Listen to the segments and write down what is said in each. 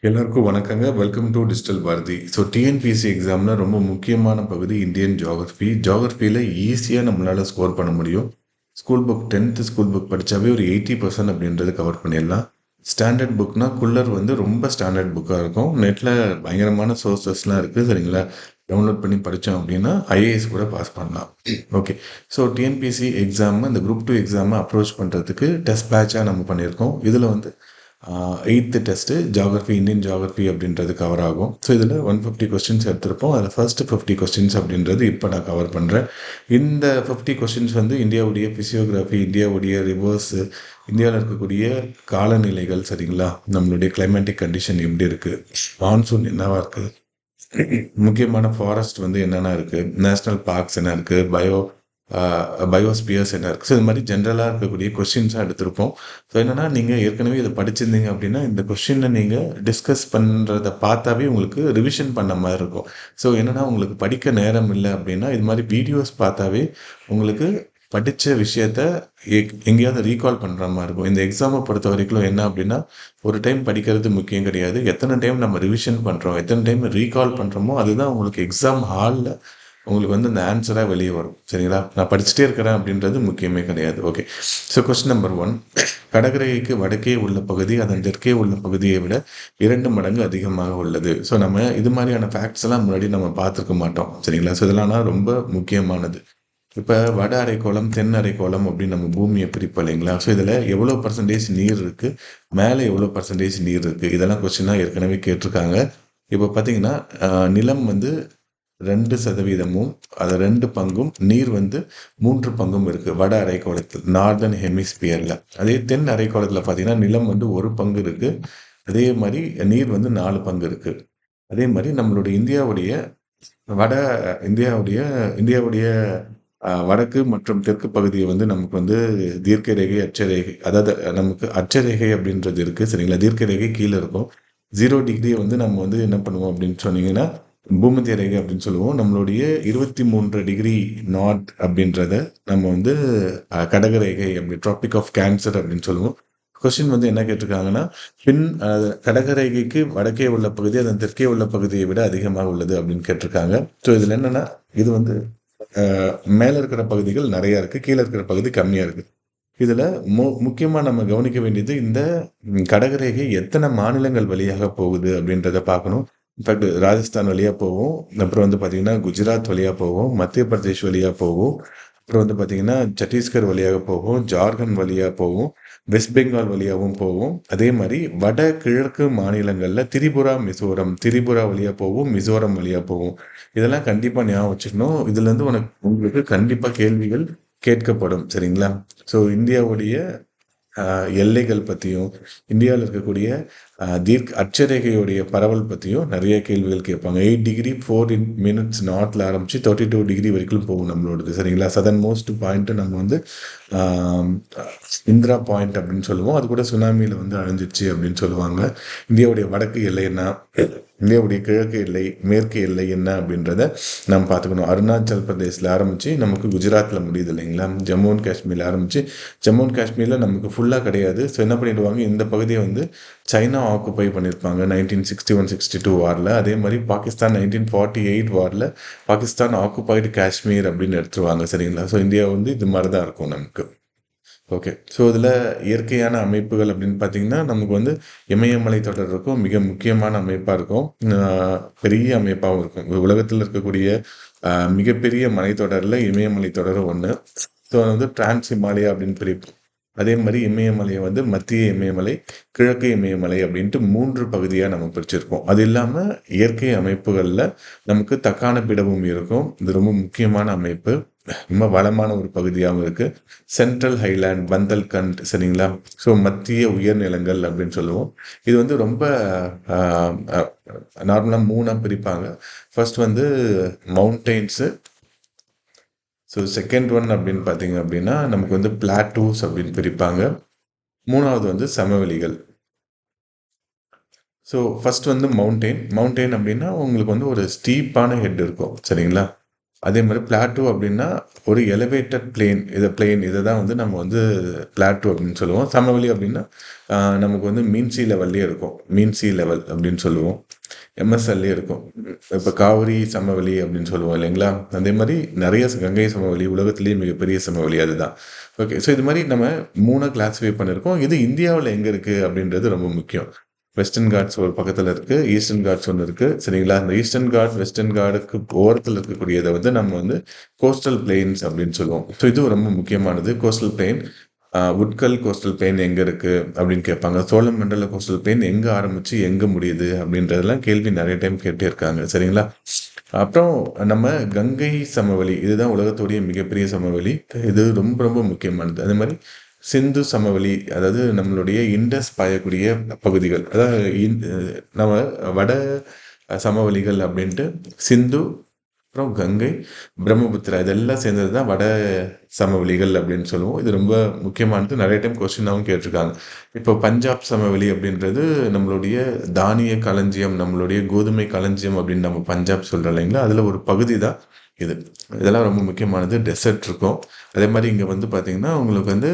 எல்லாருக்கும் வணக்கங்க. Welcome to digital Bharathi. So TNPSC எக்ஸாம்ல ரொம்ப முக்கியமான பகுதி இந்தியன் ஜியோகிராஃபி. ஜியோகிராஃபியில் ஈஸியாக நம்மளால் ஸ்கோர் பண்ண முடியும். School book 10th school book படித்தாவே ஒரு 80% அப்படின்றது கவர் பண்ணிடலாம். ஸ்டாண்டர்ட் புக்னா குள்ளர் வந்து ரொம்ப ஸ்டாண்டர்ட் புக்காக இருக்கும். நெட்டில் பயங்கரமான சோர்சஸ்லாம் இருக்குது சரிங்களா. டவுன்லோட் பண்ணி படித்தோம் அப்படின்னா ஐஏஎஸ் கூட பாஸ் பண்ணலாம். ஓகே. ஸோ டிஎன்பிஎஸ்சி எக்ஸாம் இந்த குரூப் 2 எக்ஸாமை அப்ரோச் பண்ணுறதுக்கு டெஸ்ட் பேட்சாக நம்ம பண்ணியிருக்கோம். இதில் வந்து 8th test geography, Indian geography அப்படின்றது கவர் ஆகும். ஸோ இதில் 150 கொஸ்டின்ஸ் எடுத்திருப்போம். அதில் ஃபர்ஸ்ட் 50 கொஸ்டின்ஸ் அப்படின்றது இப்போ நான் கவர் பண்ணுறேன். இந்த 50 கொஸ்டின்ஸ் வந்து இந்தியாவுடைய ஃபிசியோகிராஃபி, இந்தியாவுடைய ரிவர்ஸு, இந்தியாவில் இருக்கக்கூடிய காலநிலைகள் சரிங்களா, நம்மளுடைய கிளைமேட்டிக் கண்டிஷன் எப்படி இருக்குது, மான்சூன் என்னவா இருக்குது, முக்கியமான ஃபாரஸ்ட் வந்து என்னென்ன இருக்குது, நேஷ்னல் பார்க்ஸ் என்ன இருக்குது, பயோஸ்பியர்ஸ் என்ன இருக்குது. ஸோ இது மாதிரி ஜென்ரலாக இருக்கக்கூடிய கொஸ்டின்ஸாக எடுத்திருப்போம். ஸோ என்னென்னா நீங்கள் ஏற்கனவே இதை படிச்சிருந்தீங்க அப்படின்னா இந்த கொஸ்டினை நீங்கள் டிஸ்கஸ் பண்ணுறத பார்த்தாவே உங்களுக்கு ரிவிஷன் பண்ண மாதிரி இருக்கும். ஸோ என்னென்னா உங்களுக்கு படிக்க நேரம் இல்லை அப்படின்னா இது மாதிரி வீடியோஸ் பார்த்தாவே உங்களுக்கு படித்த விஷயத்த எங்கேயாவது ரீகால் பண்ணுற மாதிரி இருக்கும். இந்த எக்ஸாமை பொறுத்த வரைக்கும் என்ன அப்படின்னா ஒரு டைம் படிக்கிறது முக்கியம் கிடையாது. எத்தனை டைம் நம்ம ரிவிஷன் பண்ணுறோம், எத்தனை டைம் ரீகால் பண்ணுறோமோ அதுதான் உங்களுக்கு எக்ஸாம் ஹாலில் உங்களுக்கு வந்து அந்த ஆன்சராக வெளியே வரும் சரிங்களா. நான் படிச்சுட்டே இருக்கிறேன் அப்படின்றது முக்கியமே கிடையாது. ஓகே. ஸோ கொஸ்டின் நம்பர் 1, கடற்கரைக்கு வடக்கே உள்ள பகுதி அதன் தெற்கே உள்ள பகுதியை விட 2 மடங்கு அதிகமாக உள்ளது. ஸோ நம்ம இது மாதிரியான ஃபேக்ட்ஸ் எல்லாம் முன்னாடி நம்ம பார்த்துருக்க மாட்டோம் சரிங்களா. ஸோ இதெல்லாம் ரொம்ப முக்கியமானது. இப்போ வட அரைக்கோளம், தென் அரைக்கோளம் அப்படின்னு நம்ம பூமியை பிரிப்போம் இல்லைங்களா. ஸோ இதில் எவ்வளோ பர்சன்டேஜ் நீர் இருக்குது, மேலே எவ்வளோ பர்சன்டேஜ் நீர் இருக்குது, இதெல்லாம் கொஸ்டினாக ஏற்கனவே கேட்டிருக்காங்க. இப்போ பார்த்தீங்கன்னா நிலம் வந்து 2% அது 2 பங்கும், நீர் வந்து 3 பங்கும் இருக்குது வட அரைக்கோளத்தில், நார்தன் ஹெமிஸ்பியரில். அதே தென் அரைக்கோளத்தில் பார்த்தீங்கன்னா நிலம் வந்து 1 பங்கு இருக்குது, அதே மாதிரி நீர் வந்து 4 பங்கு இருக்குது. அதே மாதிரி நம்மளுடைய இந்தியாவுடைய வட இந்தியாவுடைய இந்தியாவுடைய வடக்கு மற்றும் தெற்கு பகுதியை வந்து நமக்கு வந்து தீர்க்க ரேகை, அட்சரேகை, அதாவது நமக்கு அட்சரேகை அப்படின்றது இருக்குது சரிங்களா. தீர்க்க ரேகை கீழே இருக்கும். 0 டிகிரியை வந்து நம்ம வந்து என்ன பண்ணுவோம் அப்படின்னு சொன்னீங்கன்னா பூமத்திய ரேகை அப்படின்னு சொல்லுவோம். நம்மளுடைய 23 டிகிரி நார்த் அப்படின்றத நம்ம வந்து கடகரேகை அப்படி ட்ராபிக் ஆஃப் கேன்சர் அப்படின்னு சொல்லுவோம். கொஸ்டின் வந்து என்ன கேட்டிருக்காங்கன்னா கடகரேகைக்கு வடக்கே உள்ள பகுதி அதன் தெற்கே உள்ள பகுதியை விட அதிகமாக உள்ளது அப்படின்னு கேட்டிருக்காங்க. ஸோ இதில் என்னன்னா இது வந்து மேலே இருக்கிற பகுதிகள் நிறையா இருக்குது, கீழே இருக்கிற பகுதி கம்மியாக இருக்குது. இதில் முக்கியமாக நம்ம கவனிக்க வேண்டியது இந்த கடகரேகை எத்தனை மாநிலங்கள் வழியாக போகுது அப்படின்றத பார்க்கணும். இன்ஃபேக்ட் ராஜஸ்தான் வழியாக போகும், அப்புறம் வந்து பார்த்திங்கன்னா குஜராத் வழியாக போகும், மத்திய பிரதேஷ் வழியாக போகும், அப்புறம் வந்து பார்த்திங்கன்னா சத்தீஸ்கர் வழியாக போகும், ஜார்க்கண்ட் வழியாக போகும், வெஸ்ட் பெங்கால் வழியாகவும் போகும். அதே மாதிரி வட கிழக்கு மாநிலங்களில் திரிபுரா வழியாக போகும், மிசோரம் வழியாக போகும். இதெல்லாம் கண்டிப்பாக ஞாபகம் வச்சுக்கணும். இதுலேருந்து உங்களுக்கு கண்டிப்பாக கேள்விகள் கேட்கப்படும் சரிங்களா. ஸோ இந்தியாவுடைய எல்லைகள் பற்றியும் இந்தியாவில் இருக்கக்கூடிய அட்சரேகையுடைய பரவல் பற்றியும் நிறைய கேள்விகள் கேட்பாங்க. 8 டிகிரி 4 மினிட்ஸ் நார்த்தில் ஆரம்பித்து 32 டிகிரி வரைக்கும் போகும் நம்மளோடது சரிங்களா. சதன் மோஸ்ட் பாயிண்ட்டு நம்ம வந்து இந்திரா பாயிண்ட் அப்படின்னு சொல்லுவோம். அது கூட சுனாமியில் வந்து அழிஞ்சிச்சு அப்படின்னு சொல்லுவாங்க. இந்தியாவுடைய வடக்கு எல்லை என்ன, இந்தியாவுடைய கிழக்கு எல்லை, மேற்கு எல்லை என்ன அப்படின்றத நம்ம பார்த்துக்கணும். அருணாச்சல் பிரதேசில் ஆரம்பித்து நமக்கு குஜராத்தில் முடியுது இல்லைங்களா. ஜம்மு அண்ட் காஷ்மீரில் ஆரம்பித்து ஜம்மு அண்ட் காஷ்மீரில் நமக்கு ஃபுல்லாக கிடையாது. ஸோ என்ன பண்ணிடுவாங்க, இந்த பகுதியை வந்து சைனா ஆக்குப்பை பண்ணியிருப்பாங்க 1961-62 வாரில். அதே மாதிரி பாகிஸ்தான் 1948 வாரில் பாகிஸ்தான் ஆக்குப்பைடு காஷ்மீர் அப்படின்னு எடுத்துருவாங்க சரிங்களா. ஸோ இந்தியா வந்து இது மாதிரி தான் இருக்கும் நமக்கு. ஓகே. ஸோ இதில் இயற்கையான அமைப்புகள் அப்படின்னு பார்த்தீங்கன்னா நமக்கு வந்து இமயமலை தொடர் இருக்கும், மிக முக்கியமான அமைப்பாக இருக்கும், பெரிய அமைப்பாகவும் இருக்கும். உலகத்தில் இருக்கக்கூடிய மிகப்பெரிய மலைத்தொடரில் இமயமலை தொடரும் ஒன்று. ஸோ அது வந்து டிரான்ஸ் ஹிமாலயா அப்படின்னு பிரிப்போம். அதே மாதிரி இமயமலையை வந்து மத்திய இமயமலை, கிழக்கு இமயமலை அப்படின்ட்டு 3 பகுதியாக நம்ம பிரிச்சிருக்கோம். அது இல்லாமல் இயற்கை அமைப்புகளில் நமக்கு தக்கான பீடபூமி இருக்கும். இது ரொம்ப முக்கியமான அமைப்பு, ரொம்ப வளமான ஒரு பகுதியாகவும் இருக்குது. சென்ட்ரல் ஹைலேண்ட், பந்தல்கண்ட் சரிங்களா. ஸோ மத்திய உயர்நிலங்கள் அப்படின்னு சொல்லுவோம். இது வந்து ரொம்ப நார்மலாக 3ஆக பிரிப்பாங்க. ஃபர்ஸ்ட் வந்து மவுண்டெயின்ஸு. ஸோ செகண்ட் ஒன் அப்படின்னு பார்த்தீங்க அப்படின்னா நமக்கு வந்து பிளாட்டூஸ் அப்படின்னு பிரிப்பாங்க. 3ஆவது வந்து சமவெளிகள். ஸோ ஃபர்ஸ்ட் வந்து மவுண்டெயின் அப்படின்னா உங்களுக்கு வந்து ஒரு ஸ்டீப்பான ஹெட் இருக்கும் சரிங்களா. அதே மாதிரி பிளாட்டூ அப்படின்னா ஒரு எலிவேட்டட் இதை தான் வந்து நம்ம வந்து பிளாட்டூ அப்படின்னு சொல்லுவோம். சமவெளி அப்படின்னா நமக்கு வந்து மீன் சி லெவல்லே இருக்கும். மீன் சி லெவல் அப்படின்னு சொல்லுவோம். எம்எஸ்எல்லே இருக்கும். இப்போ காவிரி சமவெளி அப்படின்னு சொல்லுவோம் இல்லைங்களா? அதே மாதிரி நிறைய கங்கை சமவெளி உலகத்திலேயே மிகப்பெரிய சமவெளி அதுதான். ஓகே. ஸோ இது மாதிரி நம்ம 3 கிளாஸிஃபை பண்ணியிருக்கோம். இது இந்தியாவில் எங்கே இருக்குது அப்படின்றது ரொம்ப முக்கியம். வெஸ்டர்ன் காட்ஸ் ஒரு பக்கத்தில் இருக்குது, ஈஸ்டர்ன் காட்ஸ் ஒன்று இருக்குது, சரிங்களா? அந்த ஈஸ்டர்ன் காட் வெஸ்டர்ன் காடுக்கு ஓரத்தில் இருக்கக்கூடியதை வந்து நம்ம வந்து கோஸ்டல் பிளெயின்ஸ் அப்படின்னு சொல்லுவோம். ஸோ இது ரொம்ப முக்கியமானது. Coastal plain, Utkal coastal plain எங்கே இருக்குது அப்படின்னு கேட்பாங்க. சோழமண்டல கோஸ்டல் பிளெயின் எங்கே ஆரம்பித்து எங்கே முடியுது அப்படின்றதெல்லாம் கேள்வி நிறைய டைம் கேட்டே இருக்காங்க, சரிங்களா? அப்புறம் நம்ம கங்கை சமவெளி, இதுதான் உலகத்துடைய மிகப்பெரிய சமவெளி. இது ரொம்ப ரொம்ப முக்கியமானது. அதே மாதிரி சிந்து சமவெளி, அதாவது நம்மளுடைய இண்டஸ் பாயக்கூடிய பகுதிகள், அதாவது நம்ம வட சமவெளிகள் அப்படின்ட்டு சிந்து, அப்புறம் கங்கை, பிரம்மபுத்திரா இதெல்லாம் சேர்ந்தது தான் வட சமவெளிகள் அப்படின்னு சொல்லுவோம். இது ரொம்ப முக்கியமானது. நிறைய டைம் கொஸ்டினாகவும் கேட்டிருக்காங்க. இப்போ பஞ்சாப் சமவெளி அப்படின்றது நம்மளுடைய தானிய களஞ்சியம், நம்மளுடைய கோதுமை களஞ்சியம் அப்படின்னு நம்ம பஞ்சாப் சொல்கிறோம் இல்லைங்களா? அதில் ஒரு பகுதி தான் இது. இதெல்லாம் ரொம்ப முக்கியமானது. டெசர்ட் இருக்கும். அதே மாதிரி இங்கே வந்து பார்த்தீங்கன்னா உங்களுக்கு வந்து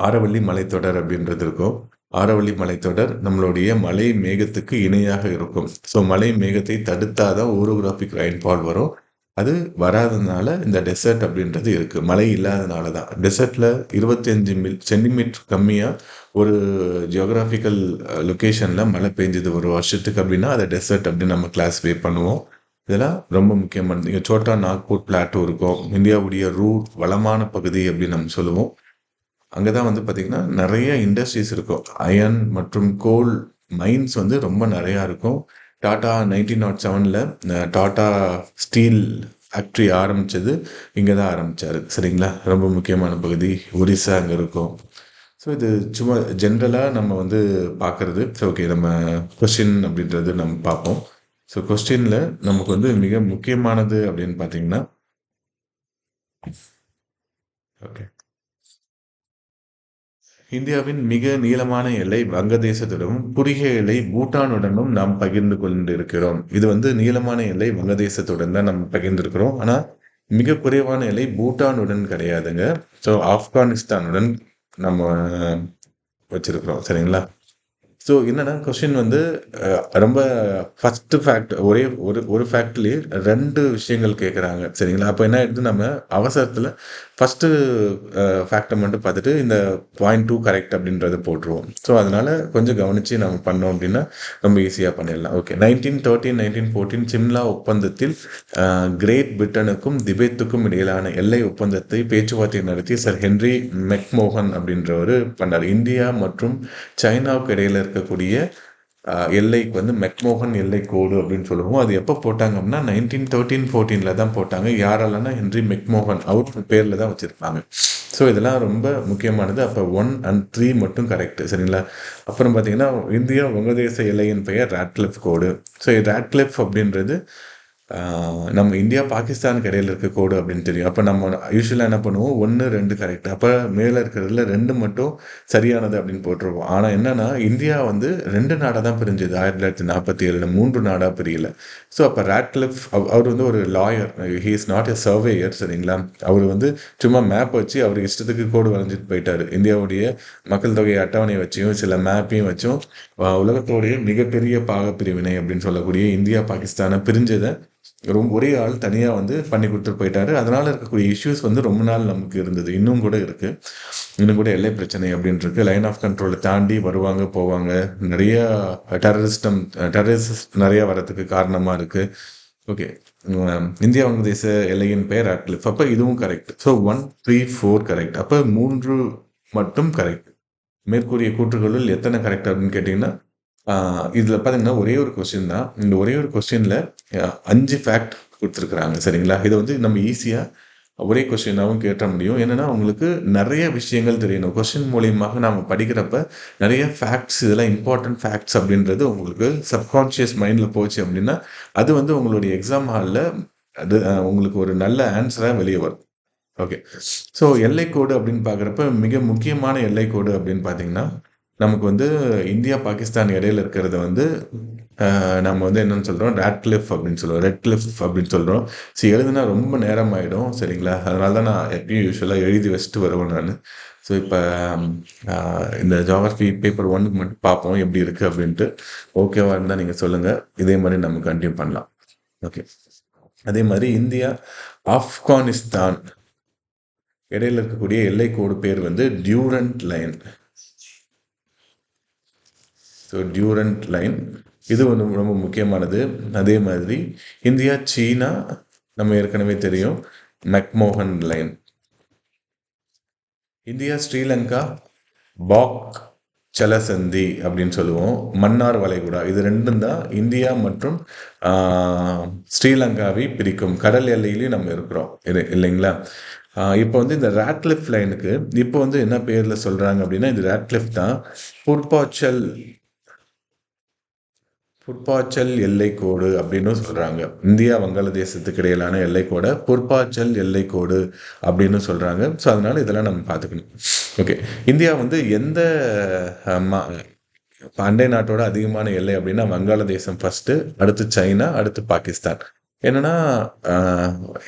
ஆரவல்லி மலைத்தொடர் அப்படின்றது இருக்கும். ஆரவல்லி மலைத்தொடர் நம்மளுடைய மலை மேகத்துக்கு இணையாக இருக்கும். ஸோ மலை மேகத்தை தடுத்தாதான் ஓரோகிராஃபிக் ரெயின்ஃபால் வரும். அது வராததுனால இந்த டெசர்ட் அப்படின்றது இருக்குது. மழை இல்லாதனால தான். டெசர்ட்டில் 25 சென்டிமீட்டர் கம்மியாக ஒரு ஜியோகிராஃபிக்கல் லொக்கேஷனில் மழை பெஞ்சது ஒரு வருஷத்துக்கு அப்படின்னா அதை டெசர்ட் அப்படின்னு நம்ம கிளாஸிஃபை பண்ணுவோம். இதெல்லாம் ரொம்ப முக்கியமானது. இங்கே சோட்டா நாக்பூர் பிளாட்டோ இருக்கும். இந்தியாவுடைய ரூட் வளமான பகுதி அப்படின்னு நம்ம சொல்லுவோம். அங்கே தான் வந்து பார்த்திங்கன்னா நிறைய இண்டஸ்ட்ரீஸ் இருக்கும். அயர்ன் மற்றும் கோல் மைன்ஸ் வந்து ரொம்ப நிறையா இருக்கும். டாட்டா 1907 டாட்டா ஸ்டீல் ஃபேக்ட்ரி ஆரம்பித்தது இங்கே தான் ஆரம்பித்தார், சரிங்களா? ரொம்ப முக்கியமான பகுதி. ஒரிசா அங்கே இருக்கும். ஸோ இது சும்மா ஜென்ரலாக நம்ம வந்து பார்க்குறது. ஸோ ஓகே, நம்ம கொஸ்டின் அப்படின்றது நம்ம பார்ப்போம். ஸோ கொஸ்டினில் நமக்கு வந்து மிக முக்கியமானது அப்படின்னு பார்த்தீங்கன்னா, ஓகே, இந்தியாவின் மிக நீளமான எல்லை வங்கதேசத்துடனும் குறுகிய எல்லை பூட்டானுடனும் நாம் பகிர்ந்து கொண்டிருக்கிறோம். இது வந்து நீளமான எல்லை வங்கதேசத்துடன் தான் நம்ம பகிர்ந்திருக்கிறோம். ஆனால் மிக குறைவான எல்லை பூட்டானுடன் கிடையாதுங்க. ஸோ ஆப்கானிஸ்தானுடன் நம்ம வச்சிருக்கிறோம், சரிங்களா? ஸோ என்னன்னா கொஸ்டின் வந்து ரொம்ப ஃபஸ்ட்டு ஃபேக்ட், ஒரே ஒரு ஃபேக்ட்லேயே 2 விஷயங்கள் கேட்குறாங்க, சரிங்களா? அப்போ என்ன ஆயிடுது, நம்ம அவசரத்தில் ஃபஸ்ட்டு ஃபேக்டை மட்டும் பார்த்துட்டு இந்த 0.2 கரெக்ட் அப்படின்றத போட்டுருவோம். ஸோ அதனால் கொஞ்சம் கவனித்து நம்ம பண்ணோம் அப்படின்னா ரொம்ப ஈஸியாக பண்ணிடலாம். ஓகே. 1913 1914 சிம்லா ஒப்பந்தத்தில் கிரேட் பிரிட்டனுக்கும் திபெத்துக்கும் இடையிலான எல்லை ஒப்பந்தத்தை பேச்சுவார்த்தை நடத்தி சர் ஹென்றி மெக்மோகன் அப்படின்றவர் பண்ணார். இந்தியா மற்றும் சைனாவுக்கு இடையில இருக்கக்கூடிய எல்லைக்கு வந்து மெக்மோகன் எல்லை கோடு அப்படின்னு சொல்லுவோம். அது எப்போ போட்டாங்க அப்படின்னா 1913-14 தான் போட்டாங்க. யாராலன்னா ஹென்றி மெக்மோகன், அவர் பேரில் தான் வச்சுருப்பாங்க. ஸோ இதெல்லாம் ரொம்ப முக்கியமானது. அப்போ 1 and 3 மட்டும் கரெக்டு, சரிங்களா? அப்புறம் பார்த்தீங்கன்னா இந்தியா வங்கதேச எல்லையின் பெயர் ராட்க்ளிஃப் கோடு. ஸோ ராட்க்ளிஃப் அப்படின்றது நம்ம இந்தியா பாகிஸ்தானுக்கு இடையில இருக்க கோடு அப்படின்னு தெரியும். அப்போ நம்ம யூஸ்வலாக என்ன பண்ணுவோம், 1 2 கரெக்ட். அப்போ மேலே இருக்கிறதுல 2 மட்டும் சரியானது அப்படின்னு போட்டுருவோம். ஆனால் என்னன்னா இந்தியா வந்து 2 நாடாக தான் பிரிஞ்சுது 1947. 3 நாடாக பிரியல. ஸோ அப்போ ராட்க்ளிஃப் அவர் வந்து ஒரு lawyer, he is not a surveyor, சரிங்களா? அவர் வந்து சும்மா மேப் வச்சு அவர் இஷ்டத்துக்கு கோடு வரைஞ்சிட்டு போயிட்டார். இந்தியாவுடைய மக்கள் தொகை அட்டவணையை வச்சும் சில மேப்பையும் வச்சும் உலகத்தோடைய மிகப்பெரிய பாகப்பிரிவினை அப்படின்னு சொல்லக்கூடிய இந்தியா பாகிஸ்தானை பிரிஞ்சதை ஒரே ஆள் தனியாக வந்து பண்ணி கொடுத்துட்டு போயிட்டாரு. அதனால் இருக்கக்கூடிய இஷ்யூஸ் வந்து ரொம்ப நாள் நமக்கு இருந்தது, இன்னும் கூட இருக்குது. இன்னும் கூட எல்லை பிரச்சனை அப்படின்னு இருக்கு. லைன் ஆஃப் கண்ட்ரோலை தாண்டி வருவாங்க போவாங்க. நிறைய டெரரிஸ்ட் நிறையா வரதுக்கு காரணமாக இருக்குது. ஓகே. இந்தியா வங்கதேச எல்லையின் பெயர் ராட்க்ளிஃப். அப்போ இதுவும் கரெக்ட். So 1 3 4 correct. அப்போ 3 மட்டும் கரெக்ட். மேற்கூறிய கூற்றுகளுள் எத்தனை கரெக்ட் அப்படின்னு கேட்டிங்கன்னா, இதில் பார்த்தீங்கன்னா ஒரே ஒரு கொஸ்டின் தான். இந்த ஒரே ஒரு கொஸ்டினில் 5 ஃபேக்ட் கொடுத்துருக்குறாங்க, சரிங்களா? இதை வந்து நம்ம ஈஸியாக ஒரே கொஸ்டினாகவும் கேட்ட முடியும். என்னென்னா உங்களுக்கு நிறைய விஷயங்கள் தெரியணும். கொஸ்டின் மூலியமாக நாம் படிக்கிறப்ப நிறைய ஃபேக்ட்ஸ், இதெல்லாம் இம்பார்ட்டன்ட் ஃபேக்ட்ஸ் அப்படின்றது உங்களுக்கு சப்கான்ஷியஸ் மைண்டில் போச்சு அப்படின்னா அது வந்து உங்களுடைய எக்ஸாம் ஹாலில் அது உங்களுக்கு ஒரு நல்ல ஆன்சராக வெளியே வரும். ஓகே. ஸோ எல்லைக்கோடு அப்படின்னு பார்க்குறப்ப மிக முக்கியமான எல்லைக்கோடு அப்படின்னு பார்த்தீங்கன்னா நமக்கு வந்து இந்தியா பாகிஸ்தான் இடையில இருக்கிறத வந்து நம்ம வந்து என்னன்னு சொல்கிறோம், ராட்க்ளிஃப் அப்படின்னு சொல்லுவோம், ரெட் கிளிஃப் அப்படின்னு சொல்கிறோம். சரி, எழுதுனா ரொம்ப நேரம் ஆகிடும் சரிங்களா, அதனால தான் நான் எப்பயும் யூஸ்வலாக எழுதி வச்சுட்டு வருவேன் நான். ஸோ இப்போ இந்த ஜியாகிரஃபி பேப்பர் ஒன்னுக்கு மட்டும் பார்ப்போம் எப்படி இருக்குது அப்படின்ட்டு. ஓகேவா இருந்தால் நீங்கள் சொல்லுங்கள், இதே மாதிரி நம்ம கண்டினியூ பண்ணலாம். ஓகே, அதே மாதிரி இந்தியா ஆப்கானிஸ்தான் இடையில இருக்கக்கூடிய எல்லைக்கோடு பேர் வந்து Durant line. So Durant line இது ஒன்று ரொம்ப முக்கியமானது. அதே மாதிரி இந்தியா சீனா நம்ம ஏற்கனவே தெரியும், மெக்மோகன் லைன். இந்தியா ஸ்ரீலங்கா பாக் சலசந்தி அப்படின்னு சொல்லுவோம், மன்னார் வளைகுடா. இது ரெண்டும் தான் இந்தியா மற்றும் ஸ்ரீலங்காவை பிரிக்கும். கடல் எல்லையிலையும் நம்ம இருக்கிறோம் இல்லைங்களா. இப்போ வந்து இந்த ராட்க்ளிஃப் லைனுக்கு இப்போ வந்து என்ன பேரில் சொல்கிறாங்க அப்படின்னா, இது ராட்க்ளிஃப் தான். புர்பாச்சல் எல்லைக்கோடு அப்படின்னு சொல்கிறாங்க. இந்தியா வங்காளதேசத்துக்கு இடையிலான எல்லைக்கோடை புர்பாச்சல் எல்லைக்கோடு அப்படின்னு சொல்கிறாங்க. ஸோ அதனால் இதெல்லாம் நம்ம பார்த்துக்கணும். ஓகே, இந்தியா வந்து எந்த அண்டை நாட்டோட அதிகமான எல்லை அப்படின்னா வங்காளதேசம் ஃபஸ்ட்டு, அடுத்து சைனா, அடுத்து பாகிஸ்தான். என்னன்னா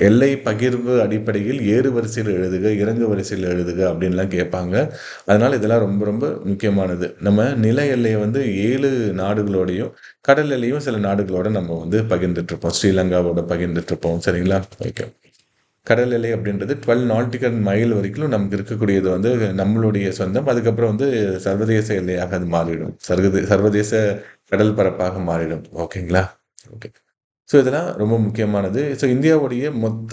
எல்லை பகிர்வு அடிப்படையில் ஏறு வரிசையில் எழுதுக, இறங்கு வரிசையில் எழுதுக அப்படின்லாம் கேட்பாங்க. அதனால் இதெல்லாம் ரொம்ப ரொம்ப முக்கியமானது. நம்ம நில எல்லையை வந்து 7 நாடுகளோடையும் கடல் எல்லையும் சில நாடுகளோட நம்ம வந்து பகிர்ந்துட்டுருப்போம். ஸ்ரீலங்காவோட பகிர்ந்துட்டுருப்போம் சரிங்களா. ஓகே, கடல் எல்லை அப்படின்றது 12 நாட்டிக்கல் மைல் வரைக்கும் நமக்கு இருக்கக்கூடியது வந்து நம்மளுடைய சொந்தம். அதுக்கப்புறம் வந்து சர்வதேச எல்லையாக அது மாறிடும், சர்வதேச கடல் பரப்பாக மாறிடும். ஓகேங்களா. ஓகே, ஸோ இதெல்லாம் ரொம்ப முக்கியமானது. ஸோ இந்தியாவுடைய மொத்த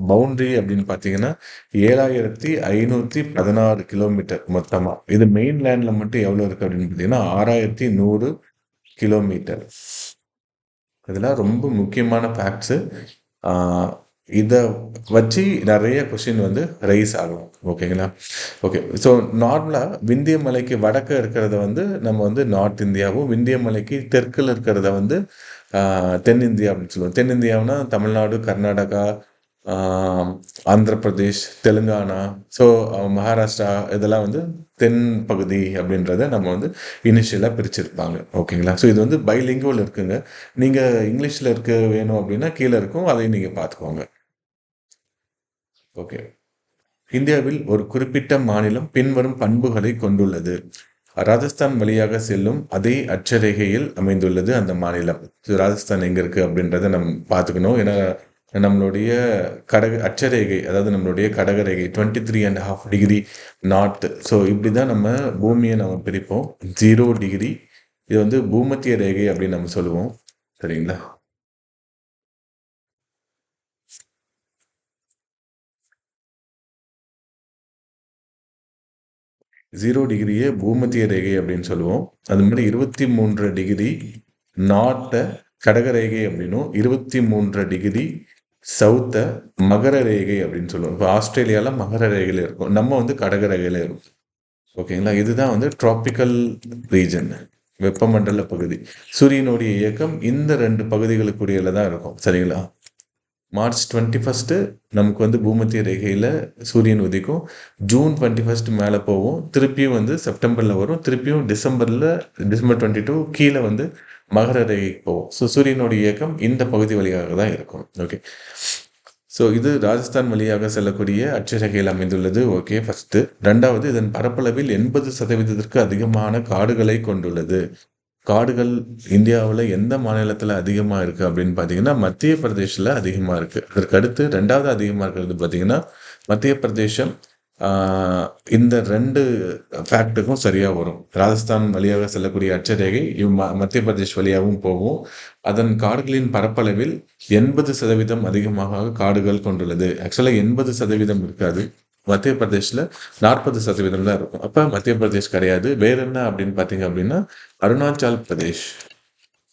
பவுண்ட்ரி அப்படின்னு பார்த்தீங்கன்னா 7516 கிலோமீட்டர் மொத்தமாக. இது மெயின் லேண்டில் மட்டும் எவ்வளோ இருக்குது அப்படின்னு பார்த்தீங்கன்னா 6100 கிலோமீட்டர். இதெல்லாம் ரொம்ப முக்கியமான ஃபேக்ட்ஸு. இதை வச்சு நிறைய கொஷின் வந்து ரைஸ் ஆகும். ஓகேங்களா. ஓகே, ஸோ நார்மலாக விந்திய மலைக்கு வடக்க இருக்கிறத வந்து நம்ம வந்து நார்த் இந்தியாவும், விந்திய மலைக்கு தெற்கில் இருக்கிறத வந்து தென்னிந்தியா அப்படின்னு சொல்லுவோம். தென்னிந்தியாவுனா தமிழ்நாடு, கர்நாடகா, ஆந்திர பிரதேஷ், தெலுங்கானா, ஸோ மகாராஷ்டிரா, இதெல்லாம் வந்து தென் பகுதி அப்படின்றத நம்ம வந்து இனிஷியலாக பிரிச்சிருப்பாங்க. ஓகேங்களா. ஸோ இது வந்து பைலிங்குவல் இருக்குங்க. நீங்கள் இங்கிலீஷில் இருக்க வேணும் அப்படின்னா கீழே இருக்கும், அதையும் நீங்கள் பார்த்துக்கோங்க. ஓகே, இந்தியாவில் ஒரு குறிப்பிட்ட மாநிலம் பின்வரும் பண்புகளை கொண்டுள்ளது. ராஜஸ்தான் வழியாக செல்லும் அதே அட்சரேகையில் அமைந்துள்ளது அந்த மாநிலம். ராஜஸ்தான் எங்கே இருக்குது அப்படின்றத நம்ம பார்த்துக்கணும். ஏன்னா நம்மளுடைய அட்சரேகை, அதாவது நம்மளுடைய கடகரேகை 23.5 டிகிரி நார்த். ஸோ இப்படி தான் நம்ம பூமியை நம்ம பிரிப்போம். 0 டிகிரி இது வந்து பூமத்திய ரேகை அப்படின்னு நம்ம சொல்லுவோம் சரிங்களா. 0 டிகிரியே பூமத்திய ரேகை அப்படின்னு சொல்லுவோம். அது மாதிரி 23 டிகிரி நார்த்தை கடகரேகை அப்படின்னும், 23 டிகிரி சவுத்தை மகர ரேகை அப்படின்னு சொல்லுவோம். இப்போ ஆஸ்திரேலியாவில் மகர ரேகையில் இருக்கும், நம்ம வந்து கடகரேகையில் இருக்கும். ஓகேங்களா. இதுதான் வந்து டிராபிக்கல் ரீஜன், வெப்பமண்டல பகுதி. சூரியனுடைய இயக்கம் இந்த 2 பகுதிகளுக்குரியல தான் இருக்கும் சரிங்களா. மார்ச் 21 நமக்கு வந்து பூமத்திய ரேகையில் சூரியன் உதிக்கும். ஜூன் 21 மேலே போவோம், திருப்பியும் வந்து செப்டம்பரில் வரும், திருப்பியும் டிசம்பர் 22 கீழே வந்து மகர ரேகைக்கு போவோம். ஸோ சூரியனுடைய இயக்கம் இந்த பகுதி வழியாக தான் இருக்கும். ஓகே, ஸோ இது ராஜஸ்தான் வழியாக செல்லக்கூடிய அட்சரேகையில் அமைந்துள்ளது. Okay, first. ரெண்டாவது, இதன் பரப்பளவில் 80% அதிகமான காடுகளை கொண்டுள்ளது. காடுகள் இந்தியாவில் எந்த மாநிலத்தில் அதிகமாக இருக்குது அப்படின்னு பார்த்தீங்கன்னா மத்திய பிரதேஷில் அதிகமாக இருக்குது. அதற்கு அடுத்து 2வது அதிகமாக இருக்கிறது பார்த்தீங்கன்னா மத்திய பிரதேசம். இந்த 2 ஃபேக்ட்டுக்கும் சரியாக வரும். ராஜஸ்தான் வழியாக செல்லக்கூடிய அட்சரேகை மத்திய பிரதேஷ் வழியாகவும் போகும். அதன் காடுகளின் பரப்பளவில் 80% அதிகமாக காடுகள் கொண்டுள்ளது. ஆக்சுவலாக 80% இருக்காது, மத்திய பிரதேஷில் 40% தான் இருக்கும். அப்போ மத்திய பிரதேஷ் கிடையாது. வேற என்ன அப்படின்னு பார்த்தீங்க அப்படின்னா அருணாச்சல் பிரதேஷ்.